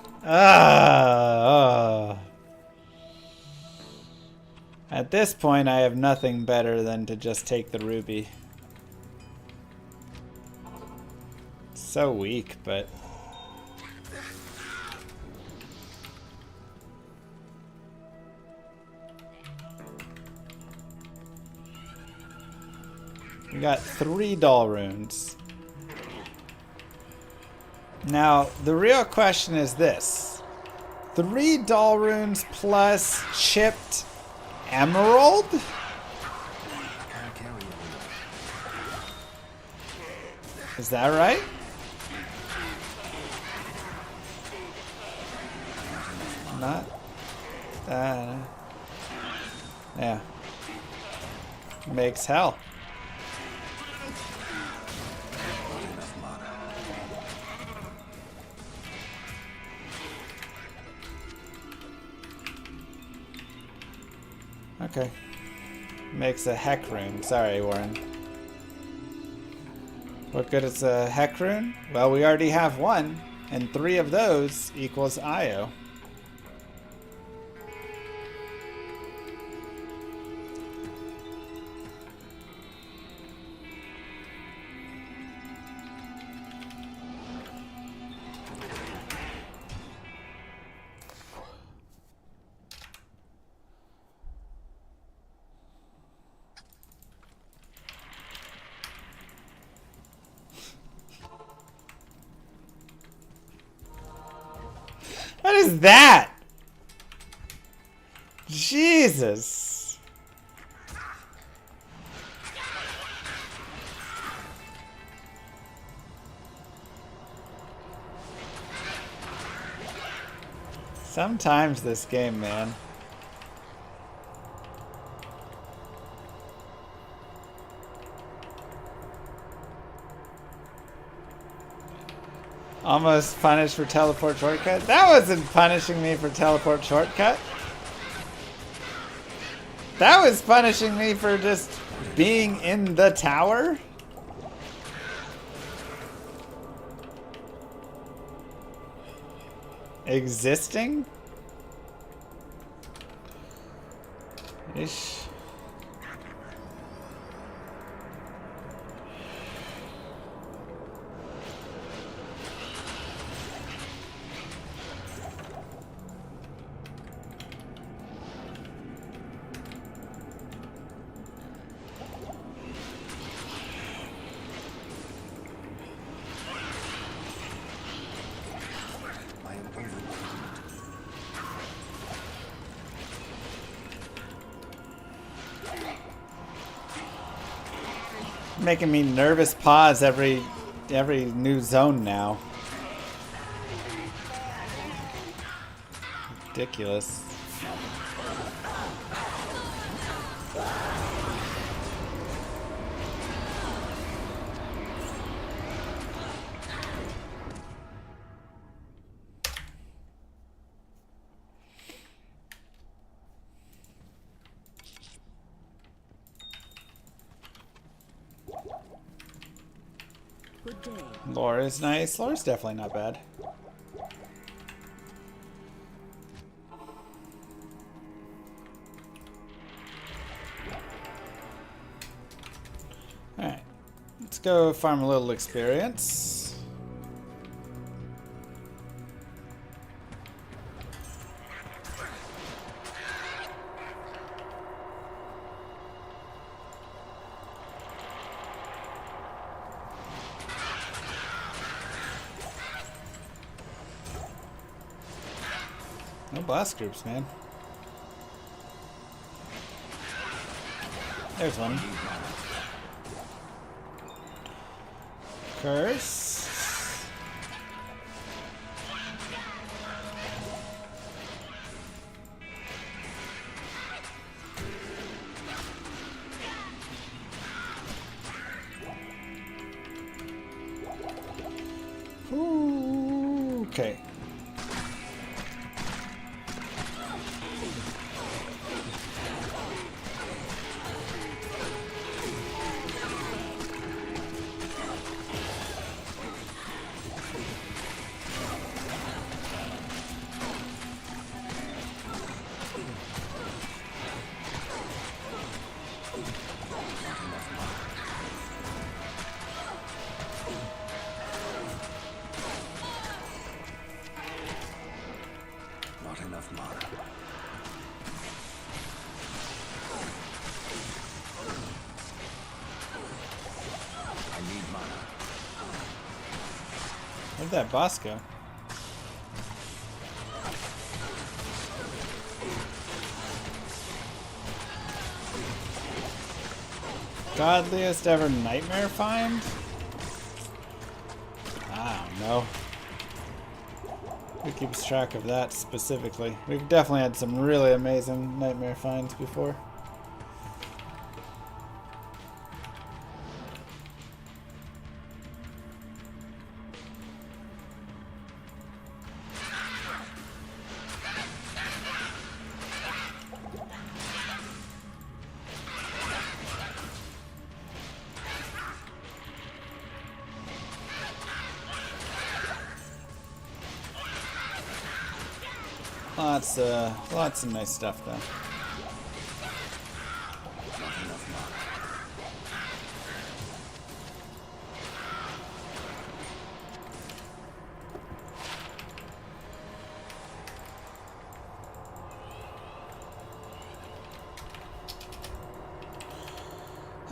At this point, I have nothing better than to just take the ruby. So weak, but we got 3 dull runes. Now, the real question is this. 3 dull runes plus chipped emerald? Is that right? Not that. Yeah. Makes hell. Okay. Makes a heck rune. Sorry, Warren. What good is a heck rune? Well, we already have 1, and 3 of those equals IO. is that? Jesus. Sometimes this game, man. Almost punished for teleport shortcut. That wasn't punishing me for teleport shortcut. That was punishing me for just being in the tower. Existing? Ish. Making me nervous pause every new zone now. Ridiculous. Good day. Lore is nice. Lore's definitely not bad. Alright. Let's go farm a little experience. No boss groups, man. There's one. Curse. Ooh, okay. Not enough mana. I need mana. Where'd that boss go? Godliest ever nightmare find? I don't know. Who keeps track of that specifically? We've definitely had some really amazing nightmare finds before. Lots of nice stuff though.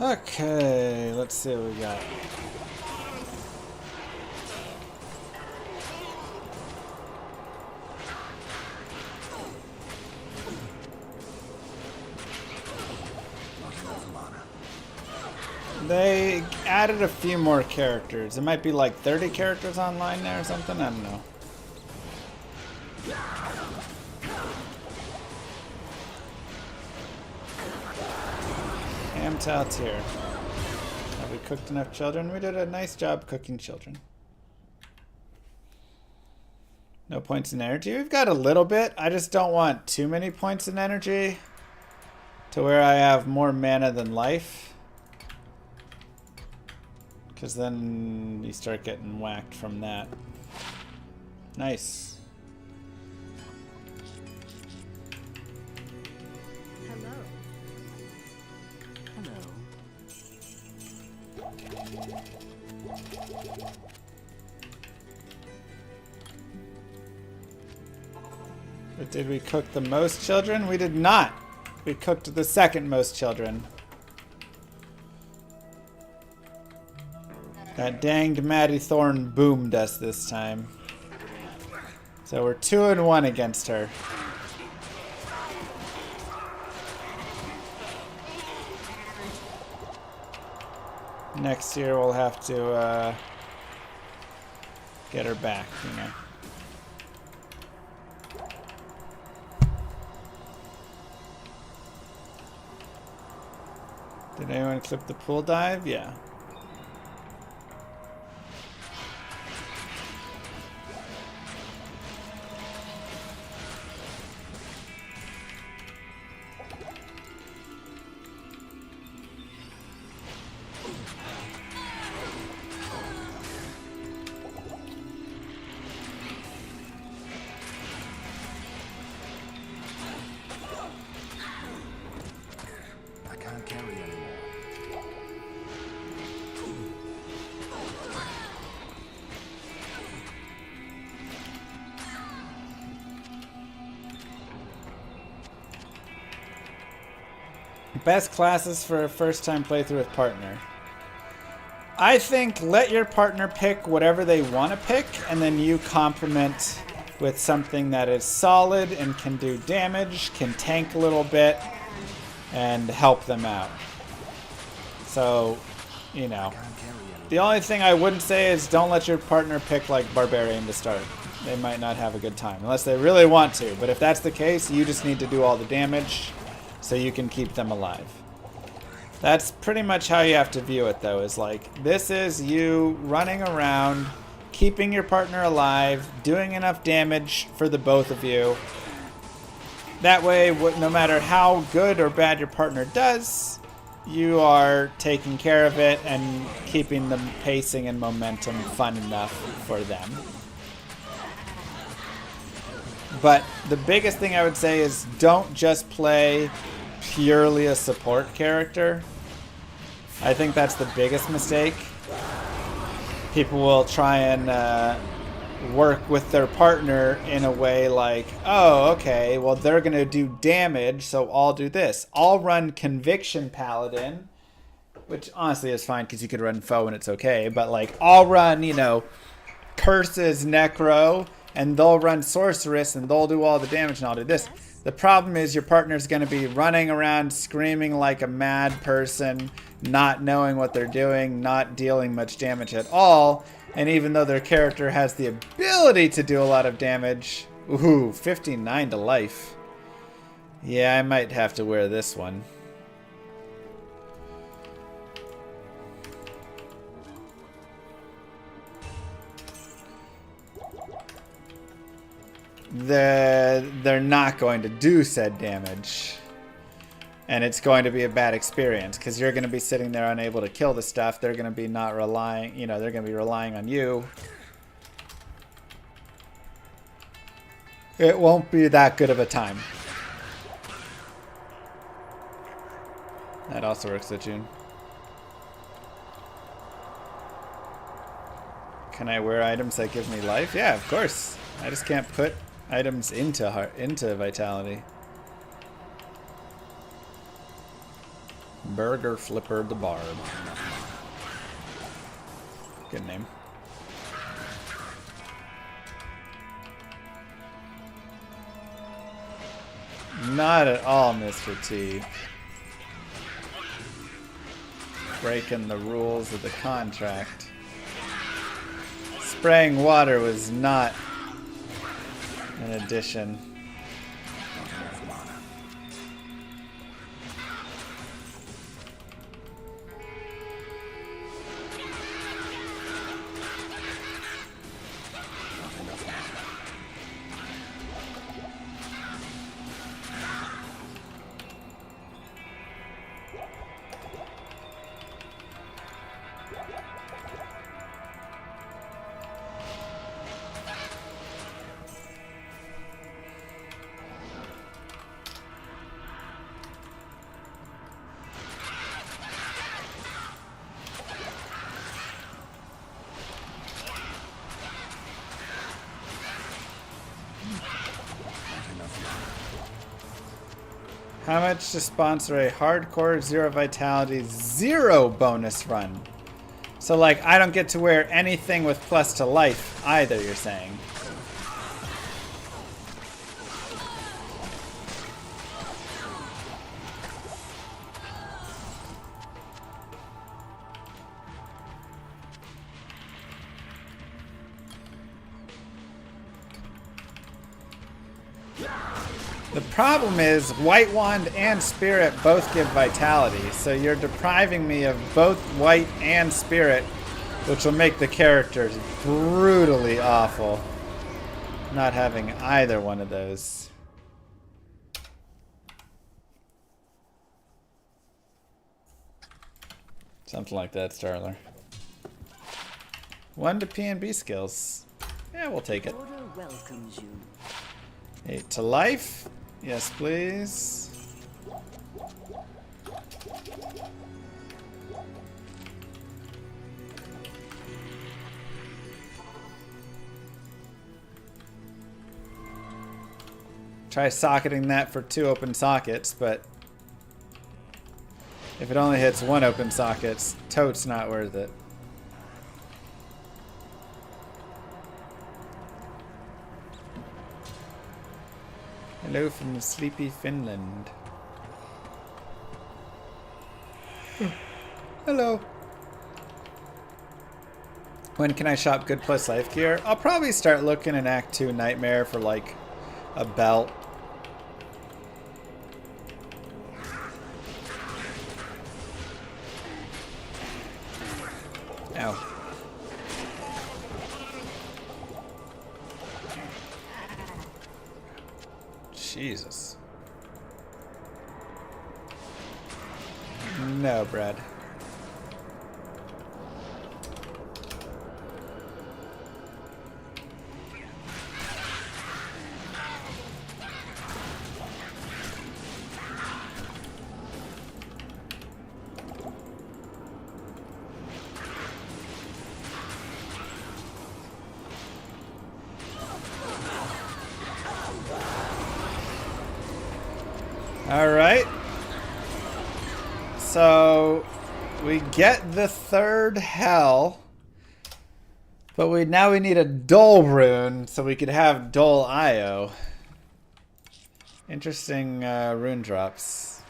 Okay, let's see what we got. They added a few more characters. It might be like 30 characters online now or something. I don't know. Hamtout's here. Have we cooked enough children? We did a nice job cooking children. No points in energy. We've got a little bit. I just don't want too many points in energy to where I have more mana than life. Because then you start getting whacked from that. Nice. Hello. But did we cook the most children? We did not. We cooked the second most children. That danged Maddie Thorne boomed us this time. So we're 2-1 against her. Next year we'll have to get her back, you know. Did anyone clip the pool dive? Yeah. I can't carry anymore. Best classes for a first-time playthrough with partner. I think let your partner pick whatever they want to pick, and then you complement with something that is solid and can do damage, can tank a little bit, and help them out. So, you know. The only thing I wouldn't say is don't let your partner pick like Barbarian to start. They might not have a good time, unless they really want to. But if that's the case, you just need to do all the damage so you can keep them alive. That's pretty much how you have to view it, though, is like, this is you running around, keeping your partner alive, doing enough damage for the both of you. That way, no matter how good or bad your partner does, you are taking care of it and keeping the pacing and momentum fun enough for them. But the biggest thing I would say is don't just play purely a support character. I think that's the biggest mistake. People will try and work with their partner in a way like, oh, okay, well, they're going to do damage, so I'll do this. I'll run Conviction Paladin, which honestly is fine because you could run Foe and it's okay, but like, I'll run, you know, Curses Necro, and they'll run Sorceress, and they'll do all the damage, and I'll do this. The problem is your partner's going to be running around screaming like a mad person, not knowing what they're doing, not dealing much damage at all. And even though their character has the ability to do a lot of damage, ooh, 59 to life. Yeah, I might have to wear this one. They're not going to do said damage. And it's going to be a bad experience because you're going to be sitting there unable to kill the stuff. They're going to be not relying, you know, they're going to be relying on you. It won't be that good of a time. That also works at June. Can I wear items that give me life? Yeah, of course. I just can't put items into Vitality. Burger Flipper the Barb. Good name. Not at all, Mr. T. breaking the rules of the contract. Spraying water was not an addition. How much to sponsor a hardcore 0 vitality 0 bonus run? So like I don't get to wear anything with plus to life either, you're saying? The problem is White Wand and Spirit both give vitality, so you're depriving me of both White and Spirit, which will make the characters brutally awful. Not having either one of those. Something like that, Starler. 1 to P&B skills. Yeah, we'll take it. Order welcomes you. 8 to life. Yes, please. Try socketing that for 2 open sockets, but if it only hits 1 open socket, totes not worth it. Hello from sleepy Finland. Hello. When can I shop good plus life gear? I'll probably start looking in Act 2 Nightmare for like a belt. Ow. Jesus. No, Brad. All right. So we get the 3rd hell, but now we need a dull rune so we could have dull IO. Interesting rune drops.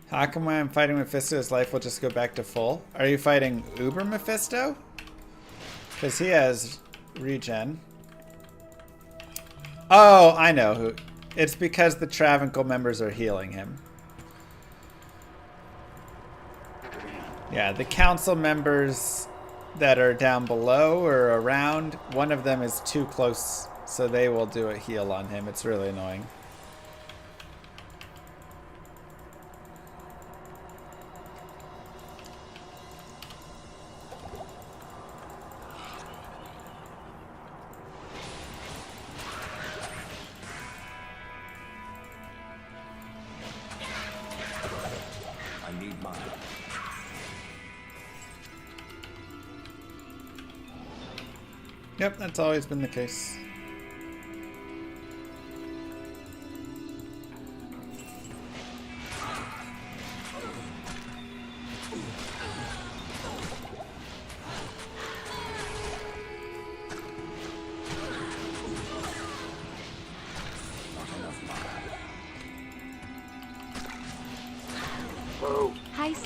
How come when I'm fighting Mephisto, his life will just go back to full? Are you fighting Uber Mephisto? Because he has regen. Oh, I know who. It's because the Travancore members are healing him. Yeah, the council members that are down below or around, one of them is too close, so they will do a heal on him. It's really annoying. Yep, that's always been the case.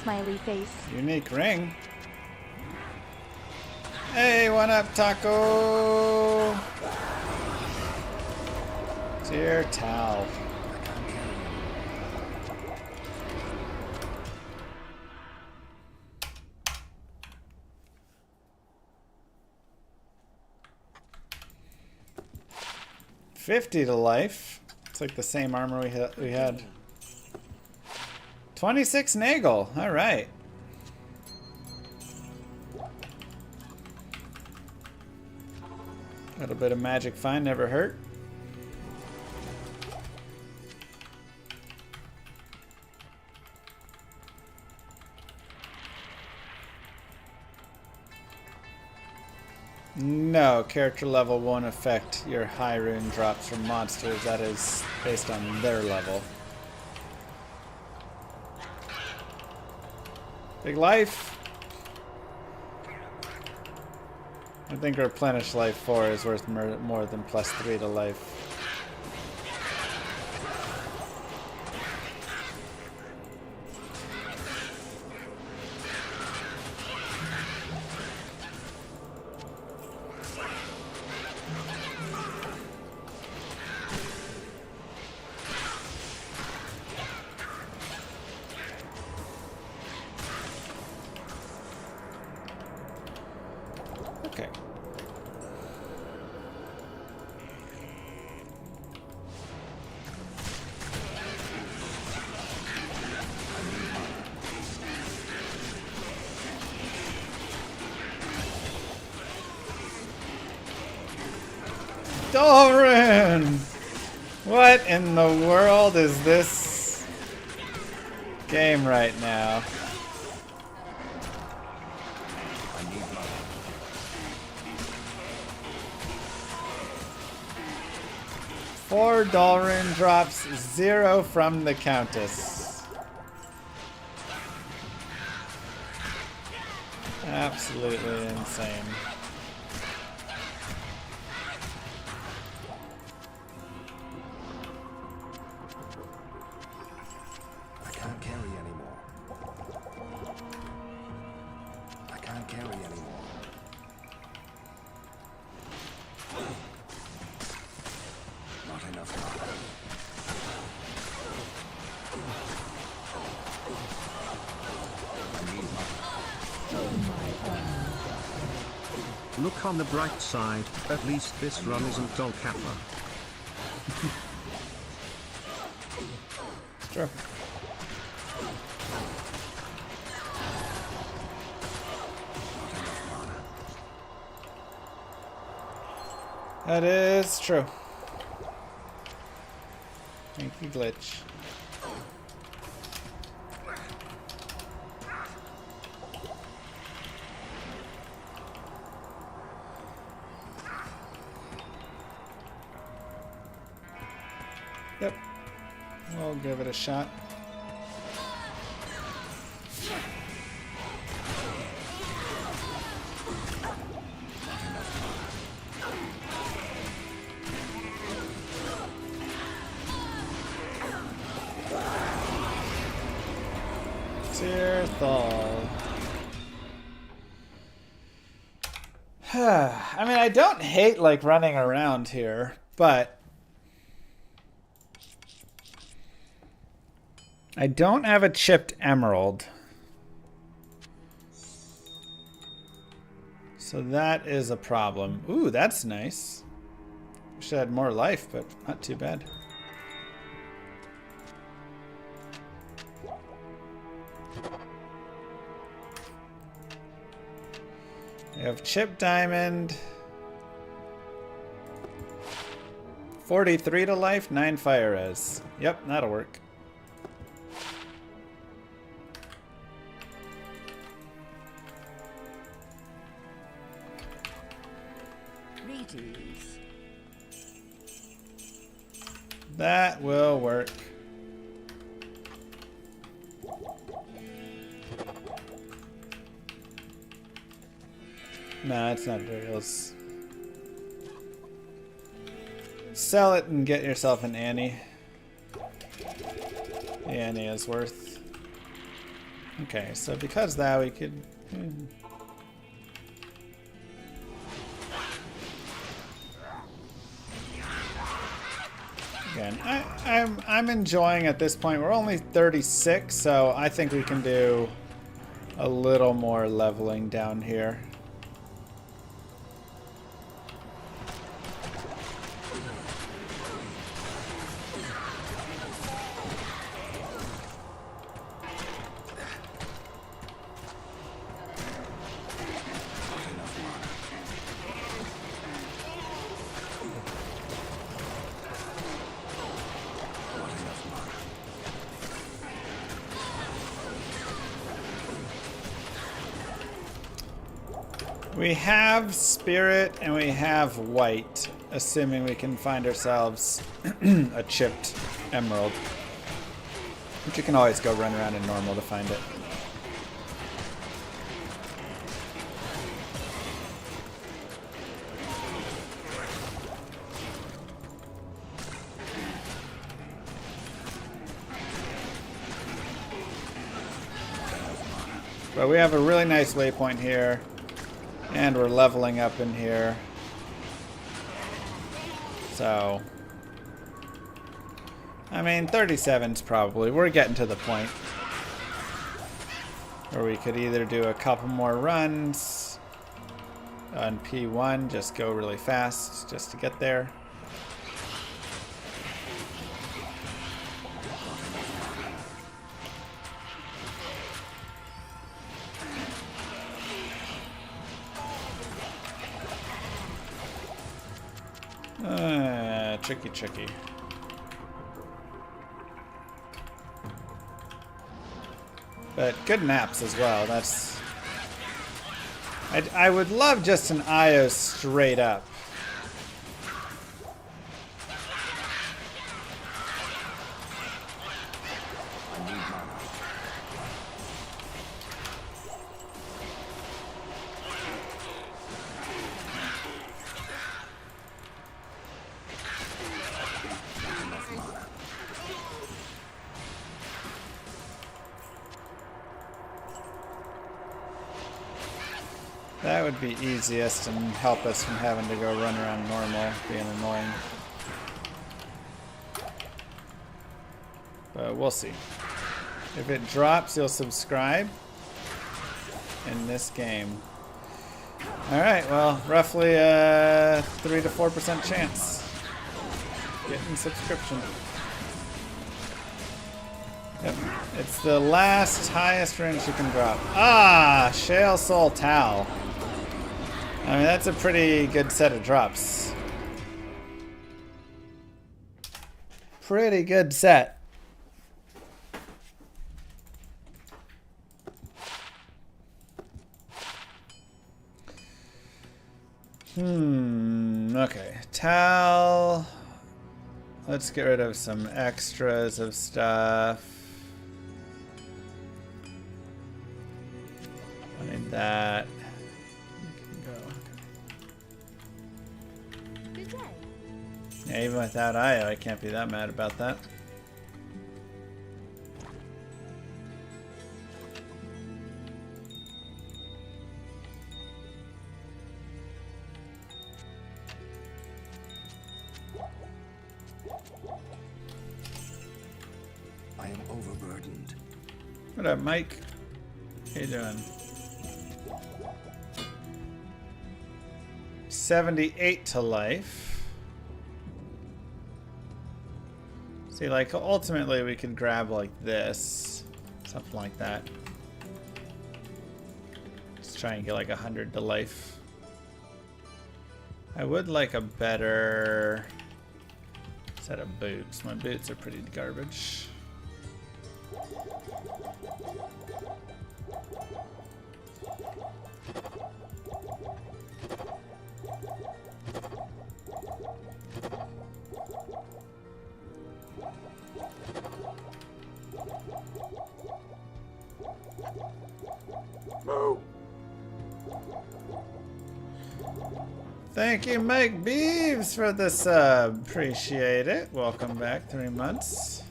smiley face. Unique ring. Hey, one up, Taco. Dear Tal. $50 to life. It's like the same armor we had. 26 Nagel. All right. A little bit of magic find never hurt. No, character level won't affect your high rune drops from monsters. That is based on their level. Big life. I think replenish life 4 is worth more than +3 to life. Okay. Doran! What in the world is this game right now? Four Dalrin drops, 0 from the Countess. Absolutely insane. I can't carry anymore. I can't carry anymore. Not enough mana. I need mana. Look on the bright side, at least this run isn't Dol Kappa. Sure. That is true. Thank you, glitch. Yep. We'll give it a shot. Tirthal. I mean, I don't hate like running around here, but I don't have a chipped emerald. So that is a problem. Ooh, that's nice. Wish I had more life, but not too bad. We have chipped diamond. 43 to life, 9 fire res. Yep, that'll work. Greetings. That will work. Nah, it's not burials. Sell it and get yourself an Annie. The Annie is worth Okay, so because of that we could... Again, I'm enjoying at this point. We're only 36, so I think we can do a little more leveling down here. We have spirit and we have white, assuming we can find ourselves a chipped emerald. But you can always go run around in normal to find it. But we have a really nice waypoint here. And we're leveling up in here. So, I mean, 37's probably, we're getting to the point where we could either do a couple more runs on P1, just go really fast just to get there. Tricky. But good naps as well. That's... I would love just an IO straight up. That would be easiest and help us from having to go run around normal, being annoying. But we'll see. If it drops, you'll subscribe in this game. Alright, well, roughly a 3 to 4% chance getting subscription. Yep. It's the last highest range you can drop. Ah, Shale Soul Towel. I mean, that's a pretty good set of drops. Pretty good set. Okay. Towel. Let's get rid of some extras of stuff. I need that. Yeah, even without IO, I can't be that mad about that. I am overburdened. What up, Mike? How you doing? 78 to life. See, like, ultimately we could grab like this. Something like that. Just try and get like 100 to life. I would like a better set of boots. My boots are pretty garbage. Thank you, Mike Beeves, for the sub. Appreciate it. Welcome back, 3 months.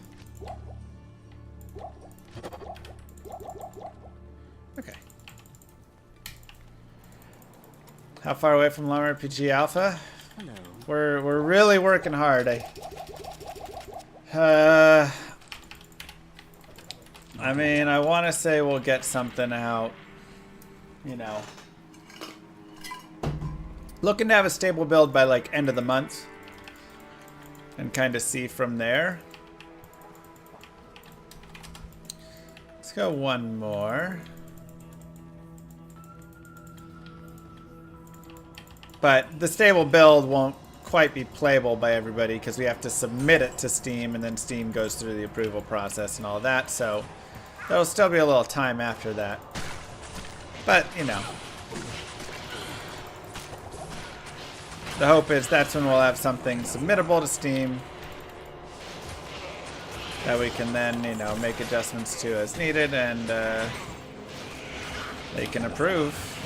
Okay. How far away from Llama RPG Alpha? Hello. We're really working hard. I mean, I want to say we'll get something out, you know. Looking to have a stable build by like end of the month and kind of see from there. Let's go one more. But the stable build won't quite be playable by everybody because we have to submit it to Steam and then Steam goes through the approval process and all that. So there'll still be a little time after that. But, you know. The hope is that's when we'll have something submittable to Steam that we can then, you know, make adjustments to as needed and they can approve.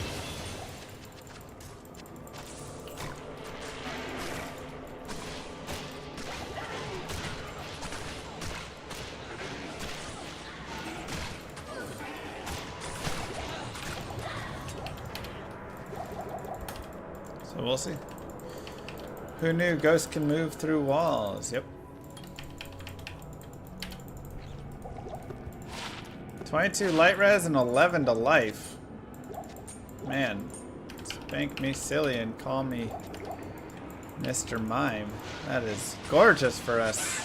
So we'll see. Who knew ghosts can move through walls? Yep. 22 light res and 11 to life. Man, spank me silly and call me Mr. Mime. That is gorgeous for us.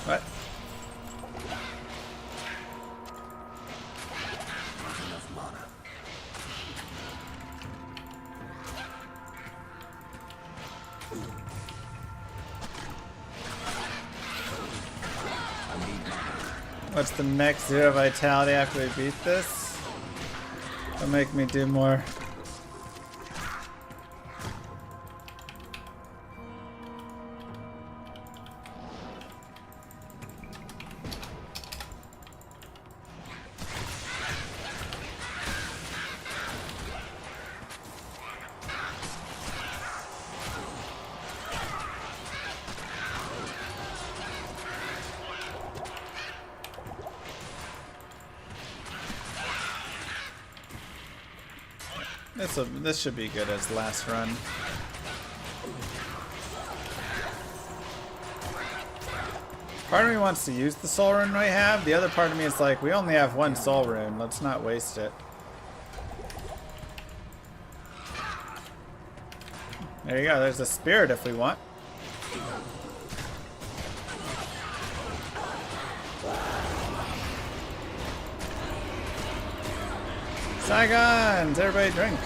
What? What's the next 0 vitality after we beat this? It'll make me do more. This should be good as last run. Part of me wants to use the soul rune we have. The other part of me is like, we only have one soul rune. Let's not waste it. There you go. There's a spirit if we want. Saigons! Everybody drink.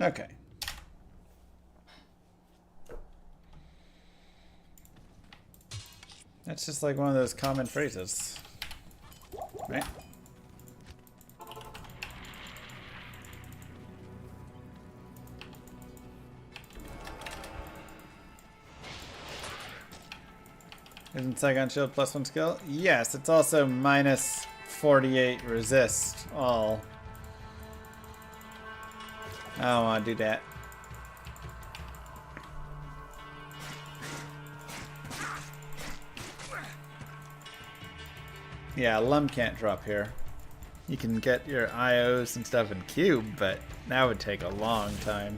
Okay. That's just like one of those common phrases, right? Isn't Saigon Shield +1 skill? Yes, it's also minus 48 resist all. I don't want to do that. Yeah, Lum can't drop here. You can get your IOs and stuff in Cube, but that would take a long time.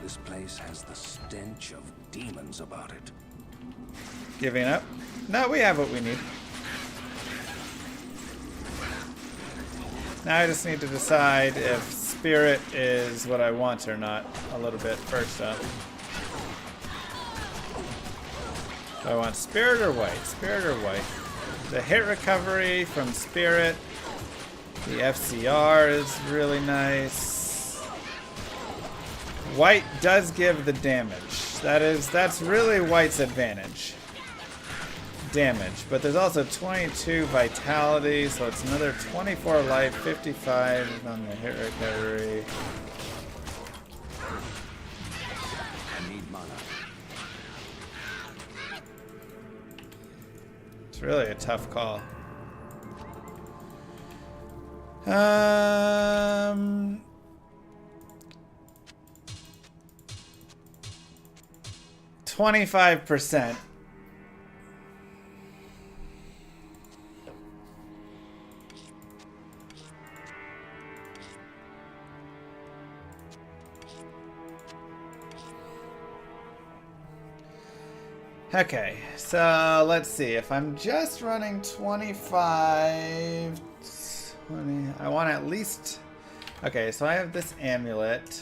This place has the stench of demons about it. Giving up? No, we have what we need. Now I just need to decide if spirit is what I want or not a little bit first up. Do I want spirit or white? Spirit or white? The hit recovery from spirit. The FCR is really nice. White does give the damage. That's really white's advantage. Damage, but there's also 22 vitality, so it's another 24 life, 55 on the hit recovery. I need mana. It's really a tough call. 25%. Okay, so let's see. If I'm just running 25, 20, I want at least... Okay, so I have this amulet.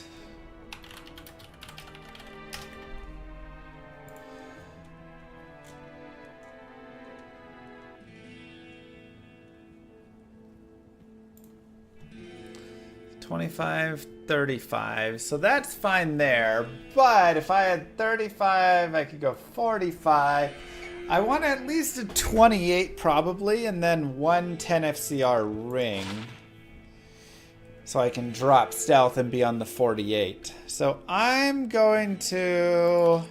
$25, $35, so that's fine there. But if I had 35, I could go 45. I want at least a 28 probably, and then one 10 FCR ring. So I can drop stealth and be on the 48. So I'm going to...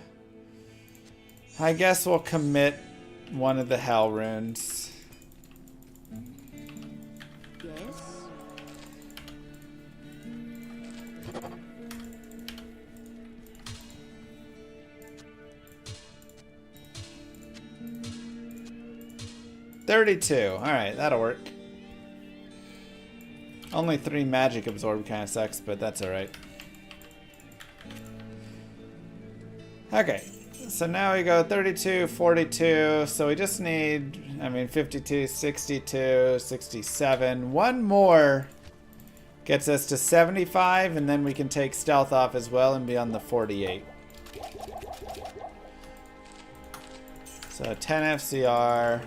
I guess we'll commit one of the hell runes. Yes. $32. Alright, that'll work. Only 3 magic absorb kind of sucks, but that's alright. Okay, so now we go 32, 42, so we just need, 52, 62, 67. One more gets us to 75, and then we can take stealth off as well and be on the 48. So 10 FCR.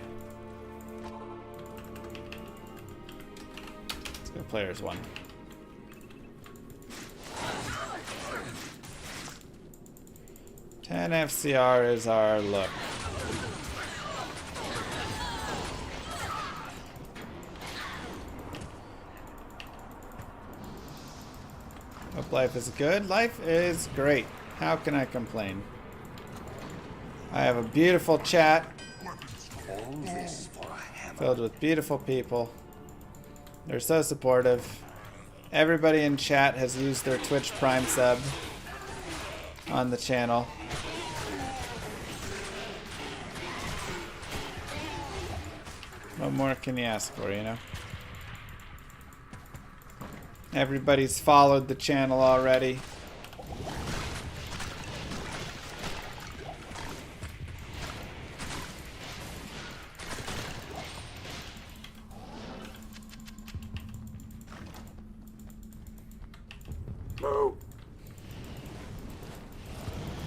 Players 1. $10 FCR is our look. Hope life is good. Life is great. How can I complain? I have a beautiful chat filled with beautiful people. They're so supportive. Everybody in chat has used their Twitch Prime sub on the channel. What more can you ask for, you know? Everybody's followed the channel already.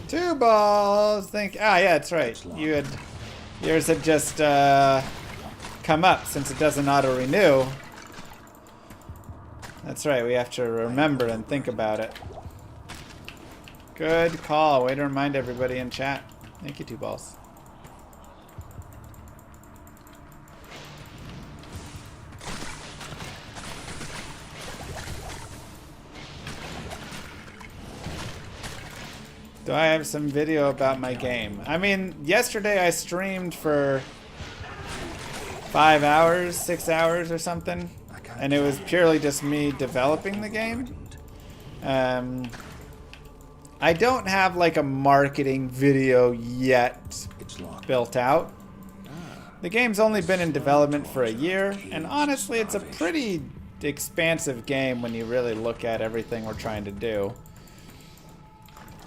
Two balls. Yeah, that's right. Yours had just come up since it doesn't auto renew. That's right. We have to remember and think about it. Good call. Way to remind everybody in chat. Thank you, two balls. Do I have some video about my game? Yesterday I streamed for 5 hours, 6 hours or something, and it was purely just me developing the game. I don't have like a marketing video yet built out. The game's only been in development for a year, and honestly it's a pretty expansive game when you really look at everything we're trying to do.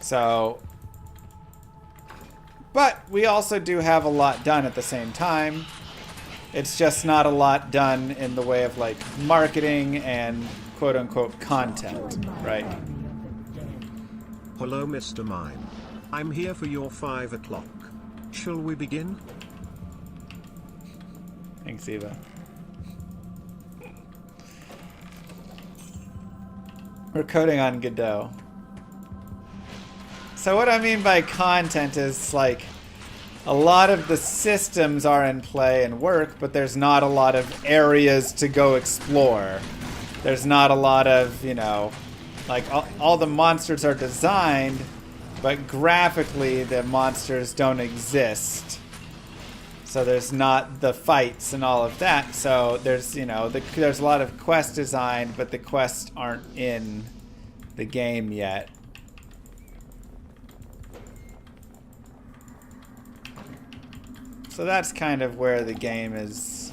So, but we also do have a lot done at the same time. It's just not a lot done in the way of like marketing and quote unquote content, right? Hello, Mr. Mime. I'm here for your 5 o'clock. Shall we begin? Thanks, Eva. We're coding on Godot. So what I mean by content is like a lot of the systems are in play and work, but there's not a lot of areas to go explore. There's not a lot of, like all the monsters are designed, but graphically the monsters don't exist. So there's not the fights and all of that. So there's, you know, there's a lot of quest design, but the quests aren't in the game yet. So that's kind of where the game is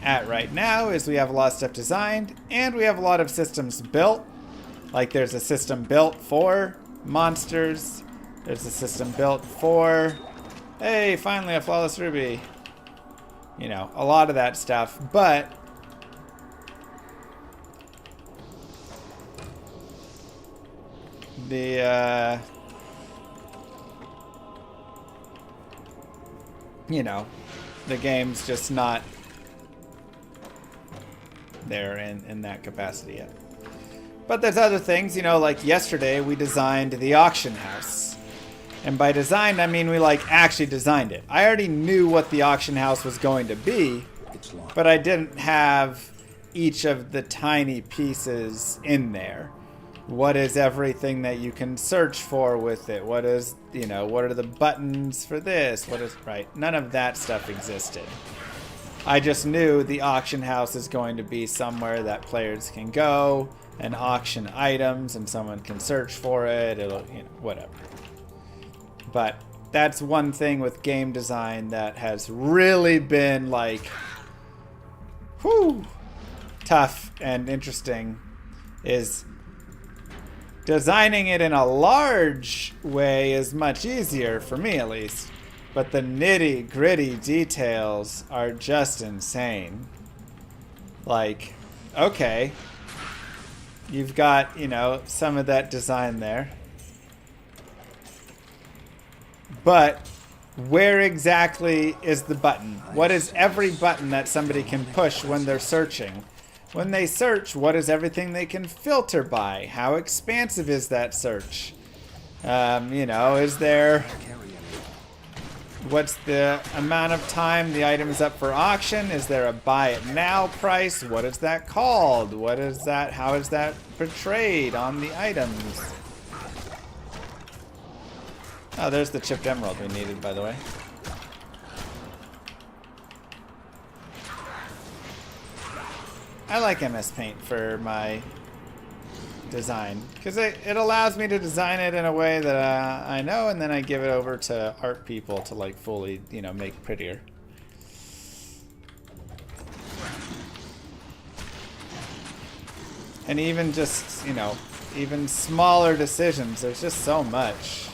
at right now, is we have a lot of stuff designed, and we have a lot of systems built. Like there's a system built for monsters. There's a system built for, hey, finally a flawless ruby. You know, a lot of that stuff, but the, you know, the game's just not there in that capacity yet. But there's other things, you know, like yesterday we designed the auction house. And by designed, I mean we like actually designed it. I already knew what the auction house was going to be, but I didn't have each of the tiny pieces in there. What is everything that you can search for with it? What is, you know, what are the buttons for this? What is, right? None of that stuff existed. I just knew the auction house is going to be somewhere that players can go and auction items and someone can search for it. It'll, you know, whatever. But that's one thing with game design that has really been like, whew, tough and interesting, is designing it in a large way is much easier, for me at least. But the nitty gritty details are just insane. Like, okay, you've got, you know, some of that design there. But where exactly is the button? What is every button that somebody can push when they're searching? When they search, what is everything they can filter by? How expansive is that search? You know, is there... What's the amount of time the item is up for auction? Is there a buy it now price? What is that called? What is that? How is that portrayed on the items? Oh, there's the chipped emerald we needed, by the way. I like MS Paint for my design because it allows me to design it in a way that I know, and then I give it over to art people to like fully, you know, make prettier. And even just, you know, even smaller decisions, there's just so much.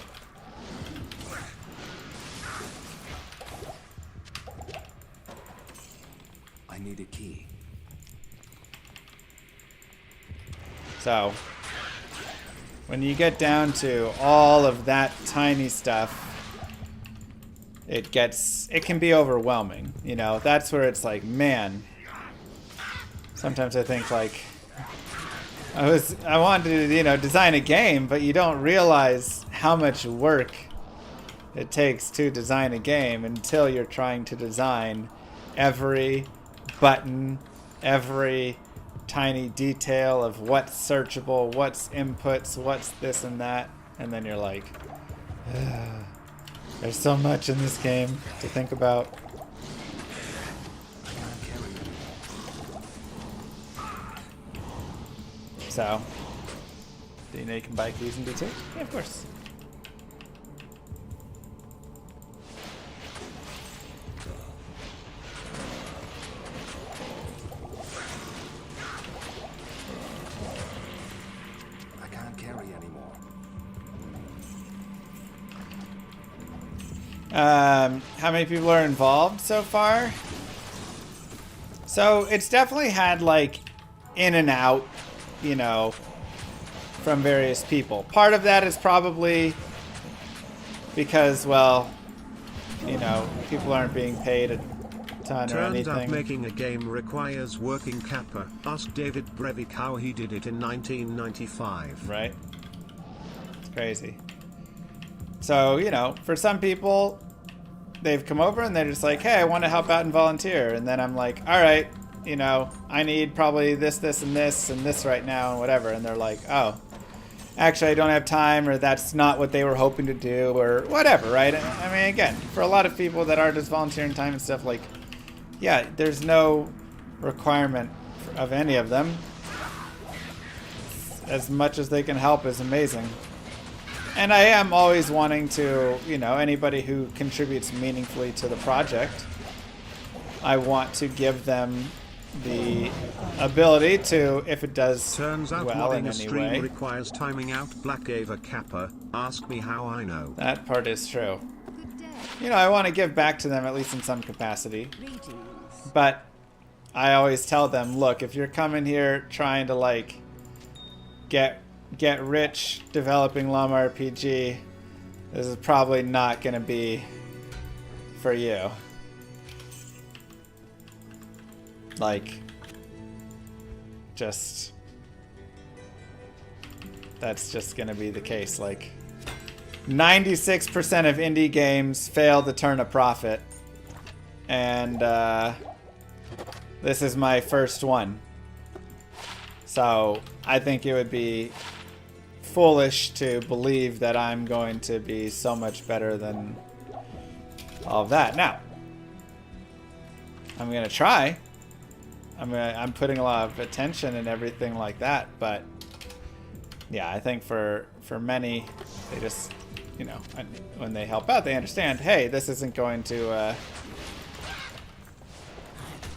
I need a key. So, when you get down to all of that tiny stuff, it can be overwhelming. You know, that's where it's like, man, sometimes I think like, I wanted to, you know, design a game, but you don't realize how much work it takes to design a game until you're trying to design every button, every tiny detail of what's searchable, what's inputs, what's this and that, and then you're like, there's so much in this game to think about. So, do you know you can buy keys and do too? Yeah, of course. How many people are involved so far? So it's definitely had like in and out, you know, from various people. Part of that is probably because, well, you know, people aren't being paid a ton or anything. Turned out making a game requires working kappa. Ask David Brevik how he did it in 1995. Right? It's crazy. So, you know, for some people, they've come over and they're just like, hey, I want to help out and volunteer. And then I'm like, all right, you know, I need probably this, this, and this right now and whatever. And they're like, oh, actually I don't have time, or that's not what they were hoping to do, or whatever, right? I mean, again, for a lot of people that are just volunteering time and stuff, like, yeah, there's no requirement of any of them. As much as they can help is amazing. And I am always wanting to, you know, anybody who contributes meaningfully to the project, I want to give them the ability to, if it does Turns out well in modding a any stream way. requires timing out. Black Ava Kappa. Ask me how I know. That part is true. You know, I want to give back to them at least in some capacity. But I always tell them, look, if you're coming here trying to like get rich developing Llama RPG, this is probably not going to be for you. Like, just, that's just going to be the case. Like, 96% of indie games fail to turn a profit. And this is my first one. So I think it would be foolish to believe that I'm going to be so much better than all of that. Now, I'm going to try. I'm putting a lot of attention and everything like that, but yeah, I think for many, they just, you know, when they help out, they understand, hey, this isn't going to,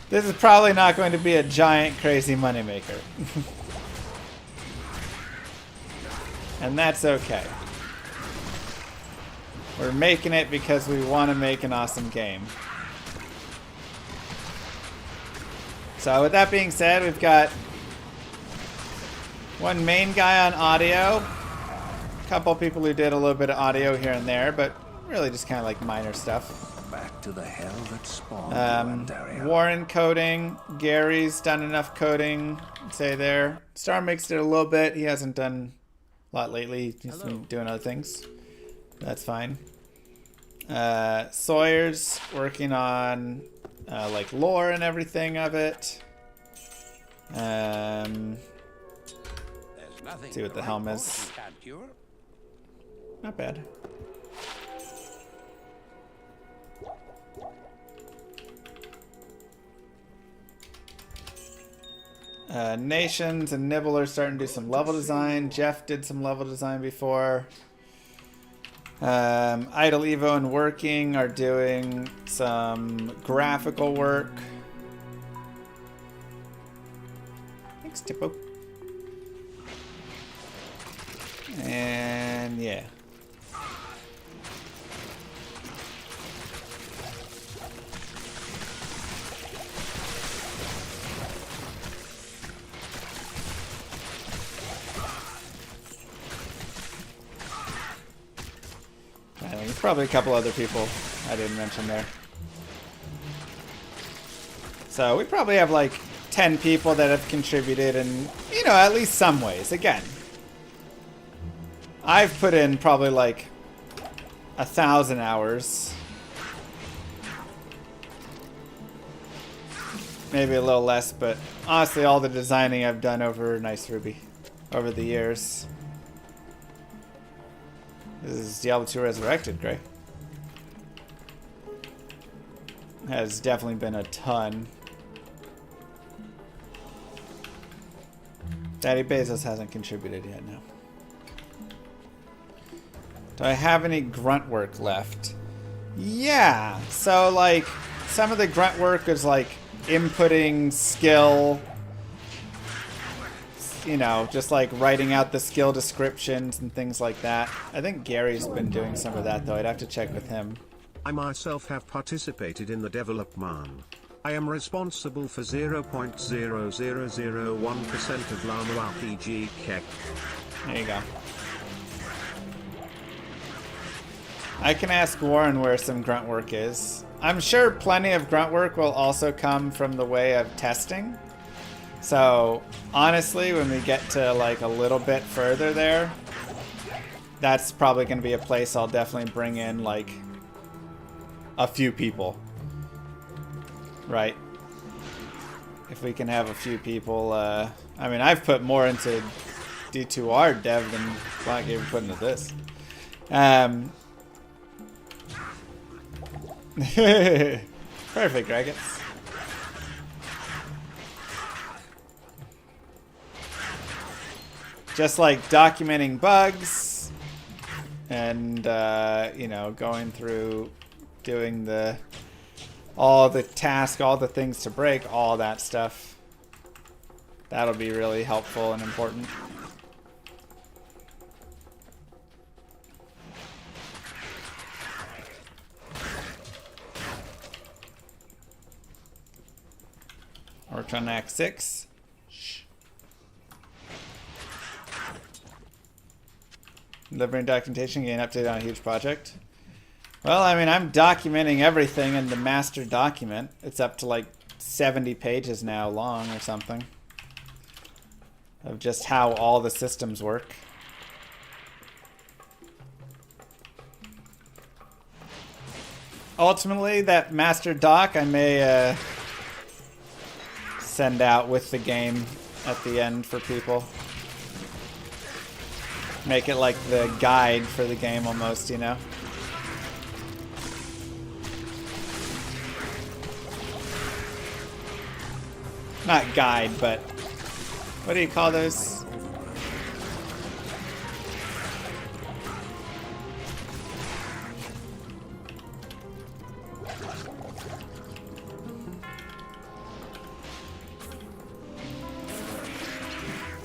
this is probably not going to be a giant, crazy moneymaker. And that's okay. We're making it because we want to make an awesome game. So with that being said, we've got one main guy on audio, a couple people who did a little bit of audio here and there, but really just kind of like minor stuff. Back to the hell that spawned Warren coding, Gary's done enough coding, I'd say there. Star Mix did a little bit, he hasn't done a lot lately, he's been doing other things. That's fine. Sawyer's working on like lore and everything of it. See what the helm is. Not bad. Nations and Nibble are starting to do some level design. Jeff did some level design before. Idle Evo and Working are doing some graphical work. Thanks, Tippo. And yeah. There's probably a couple other people I didn't mention there. So we probably have like 10 people that have contributed in, you know, at least some ways. Again, I've put in probably like 1,000 hours. Maybe a little less, but honestly all the designing I've done over Nice Ruby over the years. This is Diablo 2 Resurrected, Gray. Has definitely been a ton. Daddy Bezos hasn't contributed yet, no. Do I have any grunt work left? Yeah, so like some of the grunt work is like inputting skill, you know, just like writing out the skill descriptions and things like that. I think Gary's been doing some of that though. I'd have to check with him. I myself have participated in the development. I am responsible for 0.0001% of Llama RPG Keck. There you go. I can ask Warren where some grunt work is. I'm sure plenty of grunt work will also come from the way of testing. So honestly, when we get to like a little bit further there, that's probably going to be a place I'll definitely bring in like a few people. Right? If we can have a few people, I mean, I've put more into D2R dev than Black ever put into this. Perfect, Dragons. Just like documenting bugs and you know, going through doing all the tasks, all the things to break, all that stuff. That'll be really helpful and important. Worked on Act 6. Shh. Delivering documentation, getting updated on a huge project. Well, I mean, I'm documenting everything in the master document. It's up to like 70 pages now long or something. Of just how all the systems work. Ultimately, that master doc I may send out with the game at the end for people. Make it like the guide for the game almost, you know? Not guide, but what do you call those?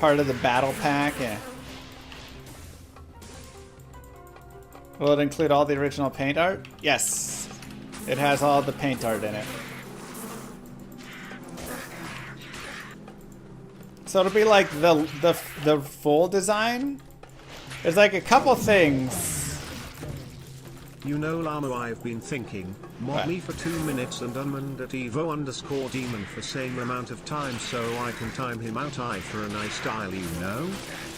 Part of the battle pack, yeah. Will it include all the original paint art? Yes. It has all the paint art in it. So it'll be like the full design. There's like a couple things. You know, Llama, I've been thinking, mod me for 2 minutes and unmanned at Evo_demon for same amount of time so I can time him out for a nice style, you know?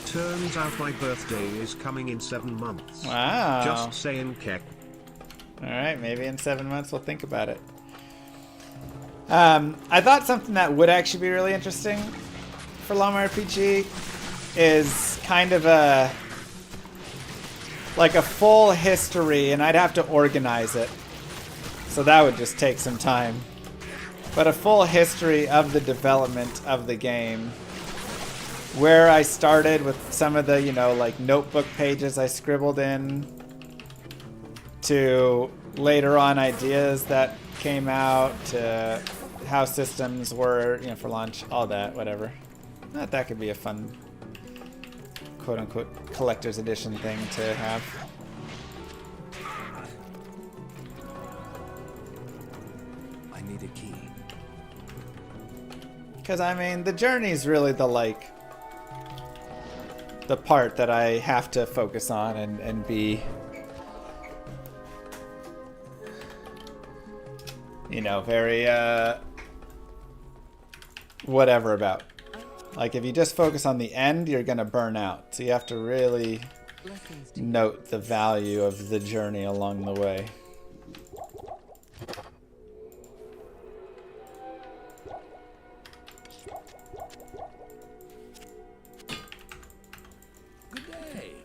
Turns out my birthday is coming in 7 months. Wow. Just saying, Keck. Alright, maybe in 7 months we'll think about it. I thought something that would actually be really interesting for Llama RPG is kind of a full history, and I'd have to organize it, so that would just take some time, but a full history of the development of the game, where I started with some of the, you know, like notebook pages I scribbled in, to later on ideas that came out, to how systems were, you know, for launch, all that, whatever. That could be a fun, quote-unquote, collector's edition thing to have. I need a key. Because, I mean, the journey's really the part that I have to focus on and be, you know, very, whatever about. Like, if you just focus on the end, you're gonna burn out. So you have to really note the value of the journey along the way. Good day.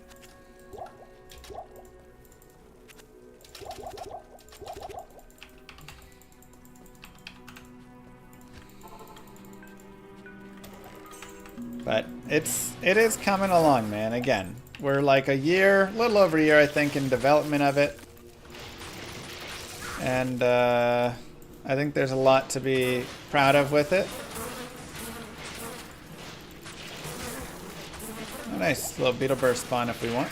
But it is coming along, man. Again, we're like a little over a year, I think, in development of it. And I think there's a lot to be proud of with it. Oh, nice little beetle burst spawn if we want.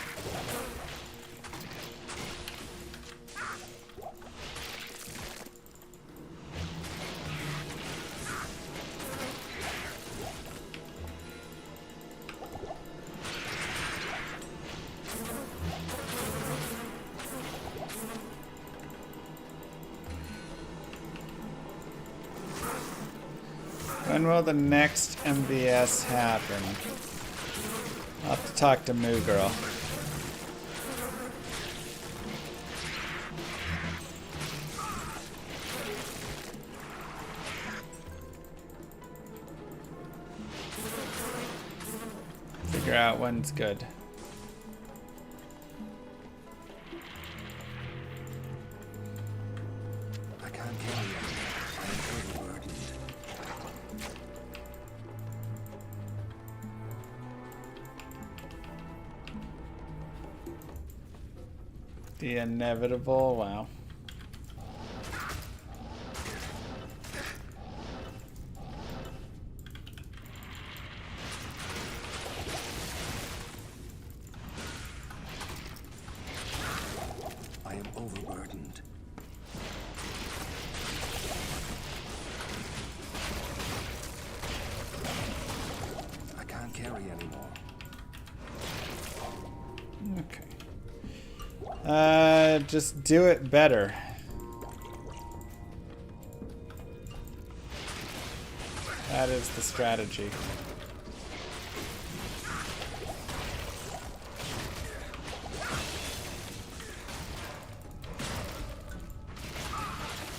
When will the next MVS happen? I'll have to talk to Moo Girl. Figure out when's good. I can't carry it. I am overburdened. The inevitable, wow. I am overburdened. I can't carry anymore. Okay. Just do it better. That is the strategy.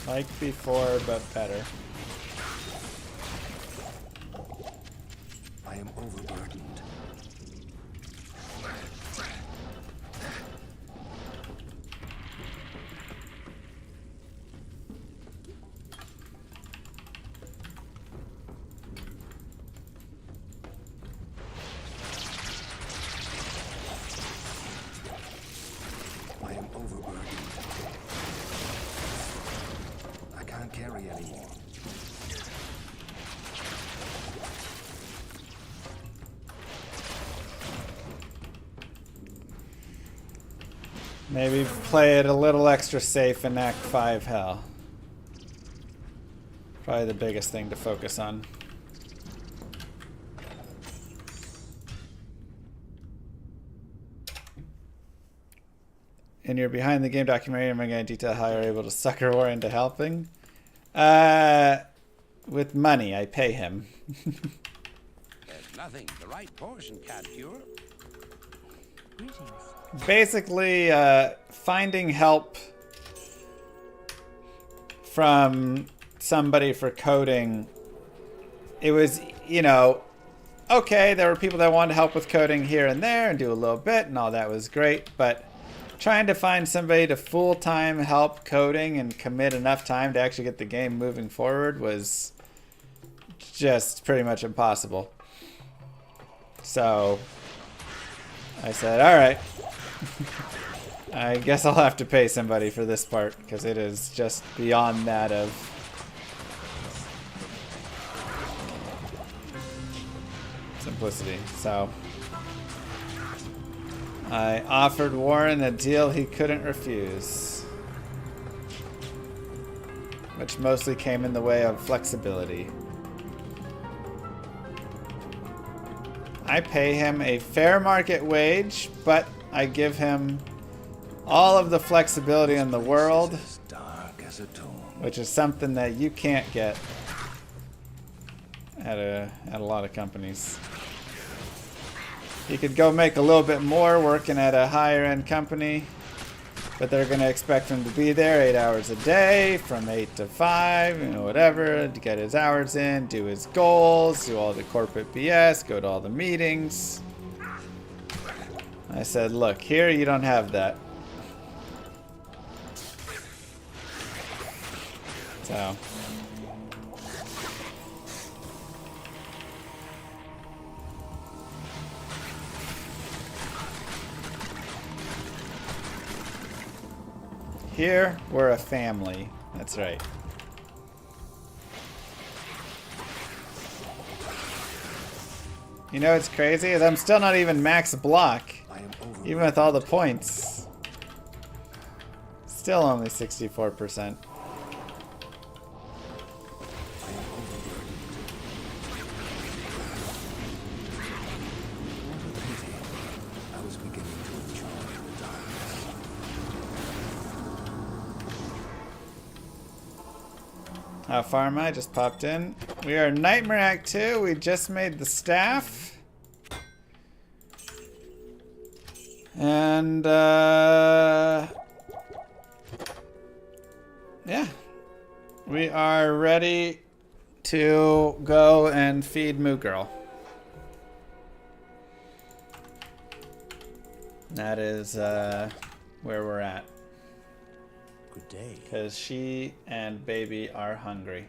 Like before, but better. I am overburdened. I am overburdened. I can't carry anymore. Maybe play it a little extra safe in Act 5 hell. Probably the biggest thing to focus on. In your behind the game documentary, am I going to detail how you're able to sucker War into helping? With money, I pay him. There's nothing the right portion can't cure. Greetings. Basically, finding help from somebody for coding, it was, you know, okay, there were people that wanted help with coding here and there and do a little bit and all that was great, but trying to find somebody to full-time help coding and commit enough time to actually get the game moving forward was just pretty much impossible. So I said, all right, I guess I'll have to pay somebody for this part because it is just beyond that of simplicity. So I offered Warren a deal he couldn't refuse, which mostly came in the way of flexibility. I pay him a fair market wage, but I give him all of the flexibility in the world, Dark as a tomb. which is something that you can't get at a lot of companies. You could go make a little bit more working at a higher end company, but they're going to expect him to be there 8 hours a day from 8 to 5, you know, whatever, to get his hours in, do his goals, do all the corporate BS, go to all the meetings. I said, look, here you don't have that. So here, we're a family. That's right. You know what's crazy is I'm still not even max block, even with all the points. Still only 64%. I was beginning to enjoy the darkness. How far am I? Just popped in. We are Nightmare Act 2. We just made the staff. And, yeah. We are ready to go and feed Moo Girl. That is where we're at. Good day. Because she and baby are hungry.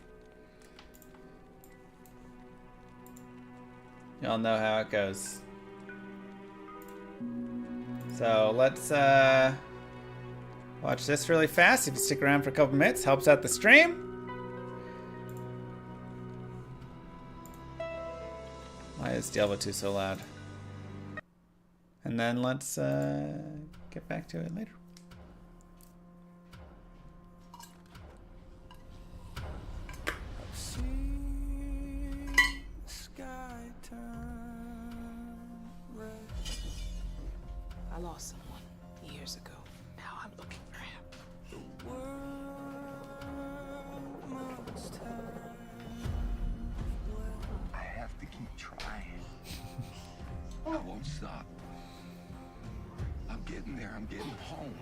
Y'all know how it goes. So let's watch this really fast. If you stick around for a couple minutes, helps out the stream. Why is Diablo 2 so loud? And then let's get back to it later. I lost someone years ago. Now I'm looking for him. I have to keep trying. I won't stop. I'm getting there. I'm getting home.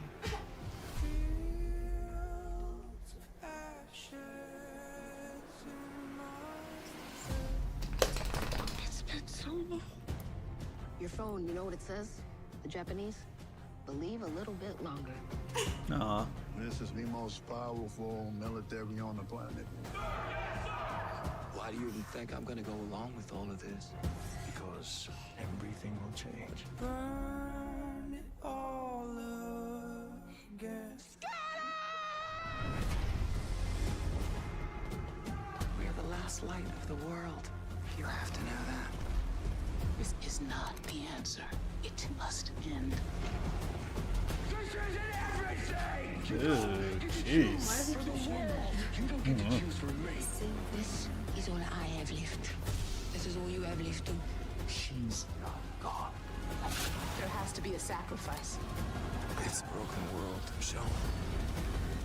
It's been so long. Your phone, you know what it says? The Japanese? Believe a little bit longer. Aw. This is the most powerful military on the planet. Why do you even think I'm gonna go along with all of this? Because everything will change. Burn it all again. We're the last light of the world. You have to know that. This is not the answer. It must end. This isn't everything! Jeez. You don't get to choose for me. This is all I have left. This is all you have left to. She's not gone. There has to be a sacrifice. It's a broken world, so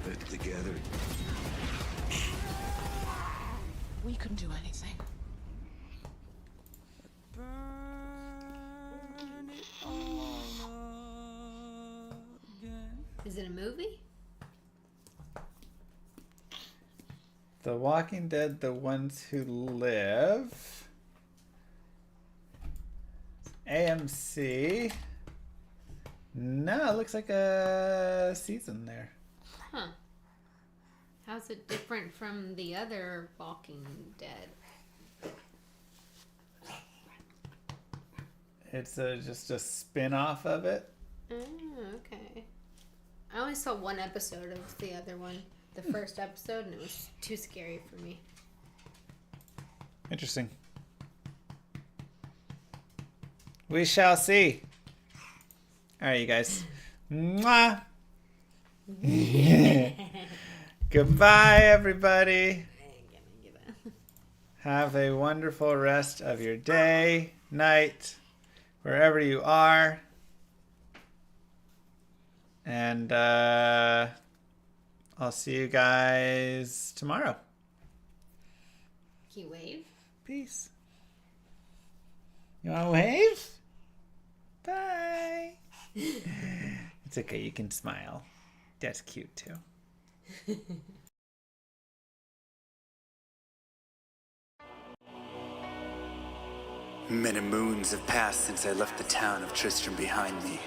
it's together. We couldn't do anything. Burn it all again. Is it a movie? The Walking Dead, The Ones Who Live. AMC. No, it looks like a season there. Huh. How's it different from the other Walking Dead? It's just a spin-off of it. Oh, okay. I only saw one episode of the other one. The first episode, and it was too scary for me. Interesting. We shall see. All right, you guys. Mwah. Goodbye, everybody. Have a wonderful rest of your day, night, wherever you are. And I'll see you guys tomorrow. Can you wave? Peace. You want to wave? Bye. It's okay. You can smile. That's cute too. Many moons have passed since I left the town of Tristram behind me.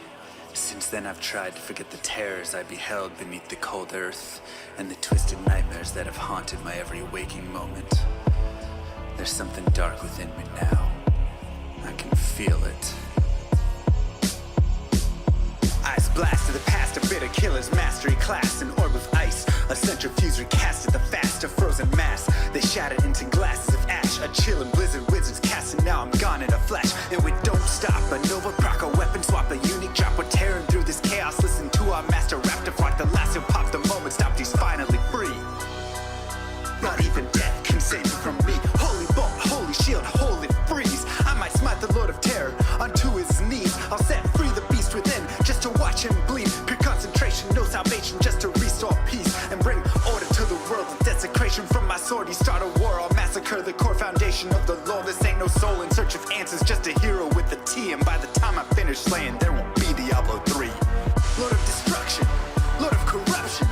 Since then I've tried to forget the terrors I beheld beneath the cold earth and the twisted nightmares that have haunted my every waking moment. There's something dark within me now. I can feel it. Eyes blast to the past, a bitter killer's mastery class, an orb of ice, a centrifuge recasted the fast, a frozen mass. They shattered into glasses of ash, a chill and blizzard wizards cast, and now I'm gone in a flash. And we don't stop, a Nova proc, a weapon swap, a unique drop. We're tearing through this chaos, listen to our master rap to rock the last who popped the moment, stopped, he's finally free. Not even death can save you from me. Holy bolt, holy shield, holy freeze. I might smite the Lord of Terror unto his knees. I'll set free the beast within just to watch him bleed. Pure concentration, no salvation, just to restore peace and bring order to the world. The desecration from my sword, he start a war. I'll massacre the core foundation of the law. This ain't no soul in search of answers, just a hero with a T. And by the time I finish slaying, there won't be Diablo 3. Lord of destruction, Lord of corruption,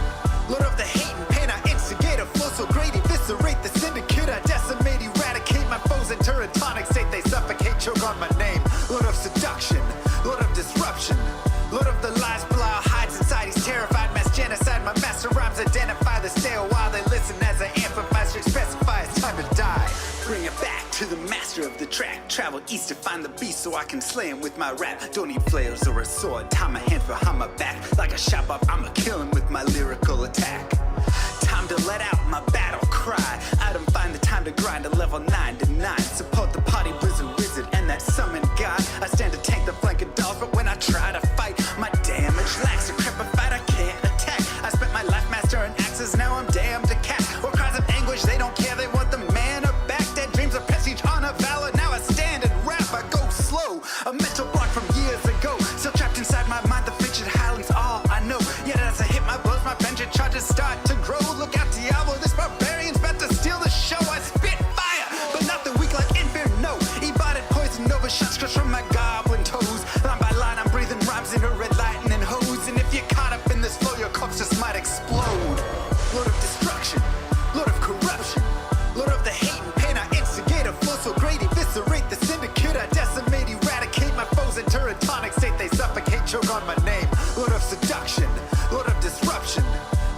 Lord of the hate and pain. I instigate a flow so great, eviscerate the syndicate. I decimate, eradicate my foes in turretonic state. They suffocate, choke on my name. Lord of seduction, Lord of disruption, travel east to find the beast so I can slay him with my rap. Don't need flails or a sword, tie my hands behind my back. Like a shop up, I'ma kill him with my lyrical attack. Time to let out my battle cry. I don't find the time to grind a level 9 to 9. Support the party wizard and that summon god. I stand to tank the flank of dolls, but when I try to fight, my damage lacks. A crepified, I can't attack. I spent my life mastering axes, now I'm damned to cat. Or cries of anguish, they don't care, they want the man or back. Dead dreams of prestige, honor, valor, now I stand and rap. I go slow, a mental block from years ago. Still trapped inside my mind, the frigid Highlands, all I know. Yet as I hit my blows, my vengeance charges start to grow. Look out, Diablo, this barbarian's about to steal the show. I spit fire, but not the weak like Inferno. Ebotted poison over shots crush from my goblin toes. Line by line, I'm breathing rhymes into red lightning hose. And if you're caught up in this flow, your corpse just might explode. Lord of destruction, Lord of corruption, Lord of the hate and pain. I instigate a flow so great, eviscerate the syndicate. I decimate, eradicate my foes in turretonic state. They suffocate, choke on my name. Lord of seduction, Lord of disruption,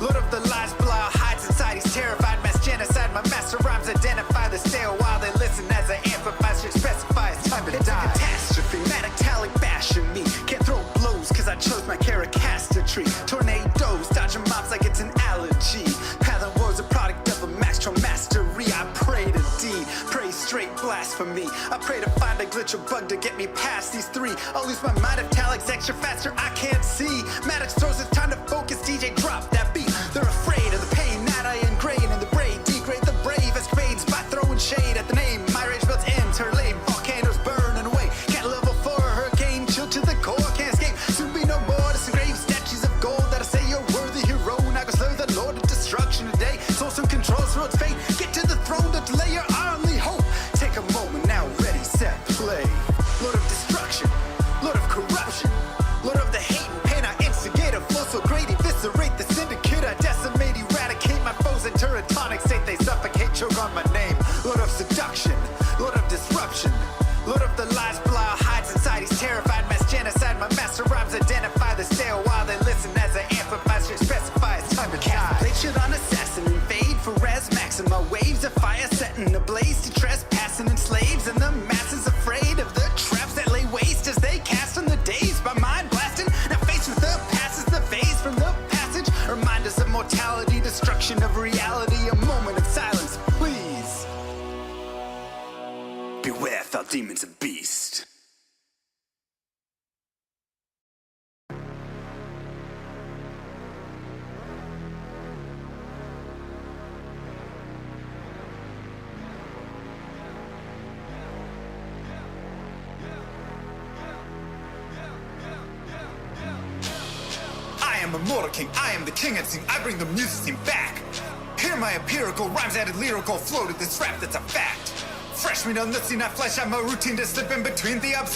Lord of the lies, Belial hides inside. He's terrified, mass genocide. My master rhymes identify the stale while they listen as I amplify. Should specify it's time to die. It's a catastrophe, matactalic bashing me. Can't throw blows cause I chose my caricature. Tornadoes, dodging mobs like it's an allergy. Path and war's a product of a master mastery. I pray to D, pray straight blasphemy. I pray to find a glitch or bug to get me past these three. I'll lose my mind if Talik's extra faster, I can't see. Maddox throws it's time to focus, DJ drop that beat. They're afraid of the pain that I ingrain in the brain. Degrade the brave escapades by throwing shade at the name. My rage builds ends, her lame volcanoes burning away. Can't level for a hurricane, chill to the core, can't escape. Soon be no more disengrave statues of gold that'll say you're worthy hero. Now go slay the Lord of Destruction today. Source and controls through its fate. Get to the throne to delay your only hope. Take a moment now, ready, set, play. Lord of destruction, Lord of corruption, Lord of the hate and pain. I instigate a flow so great, eviscerate the syndicate. I decimate, eradicate my foes in turretonic state. They suffocate, choke on my name. Lord of seduction, Lord of disruption, Lord of the lies, Belial hides inside. He's terrified, mass genocide. My master rhymes identify the stale while they listen as I amplify. Should specify it's time to die. They should on assassin invade for res maxima. Waves of fire setting ablaze to trespassing and slaves. And the masses afraid of the traps that lay waste as they cast on the days by mind blasting. Now faced with the past is the phase from the passage. Remind us of mortality, destruction of reality. A moment of silence, please. Beware, foul demons and beast. I am Immortal King, I am the king and sing, I bring the music scene back. Hear my empirical rhymes added lyrical flow to this rap that's a fact. Fresh meat on the scene, I flesh out my routine to slip in between the obscene.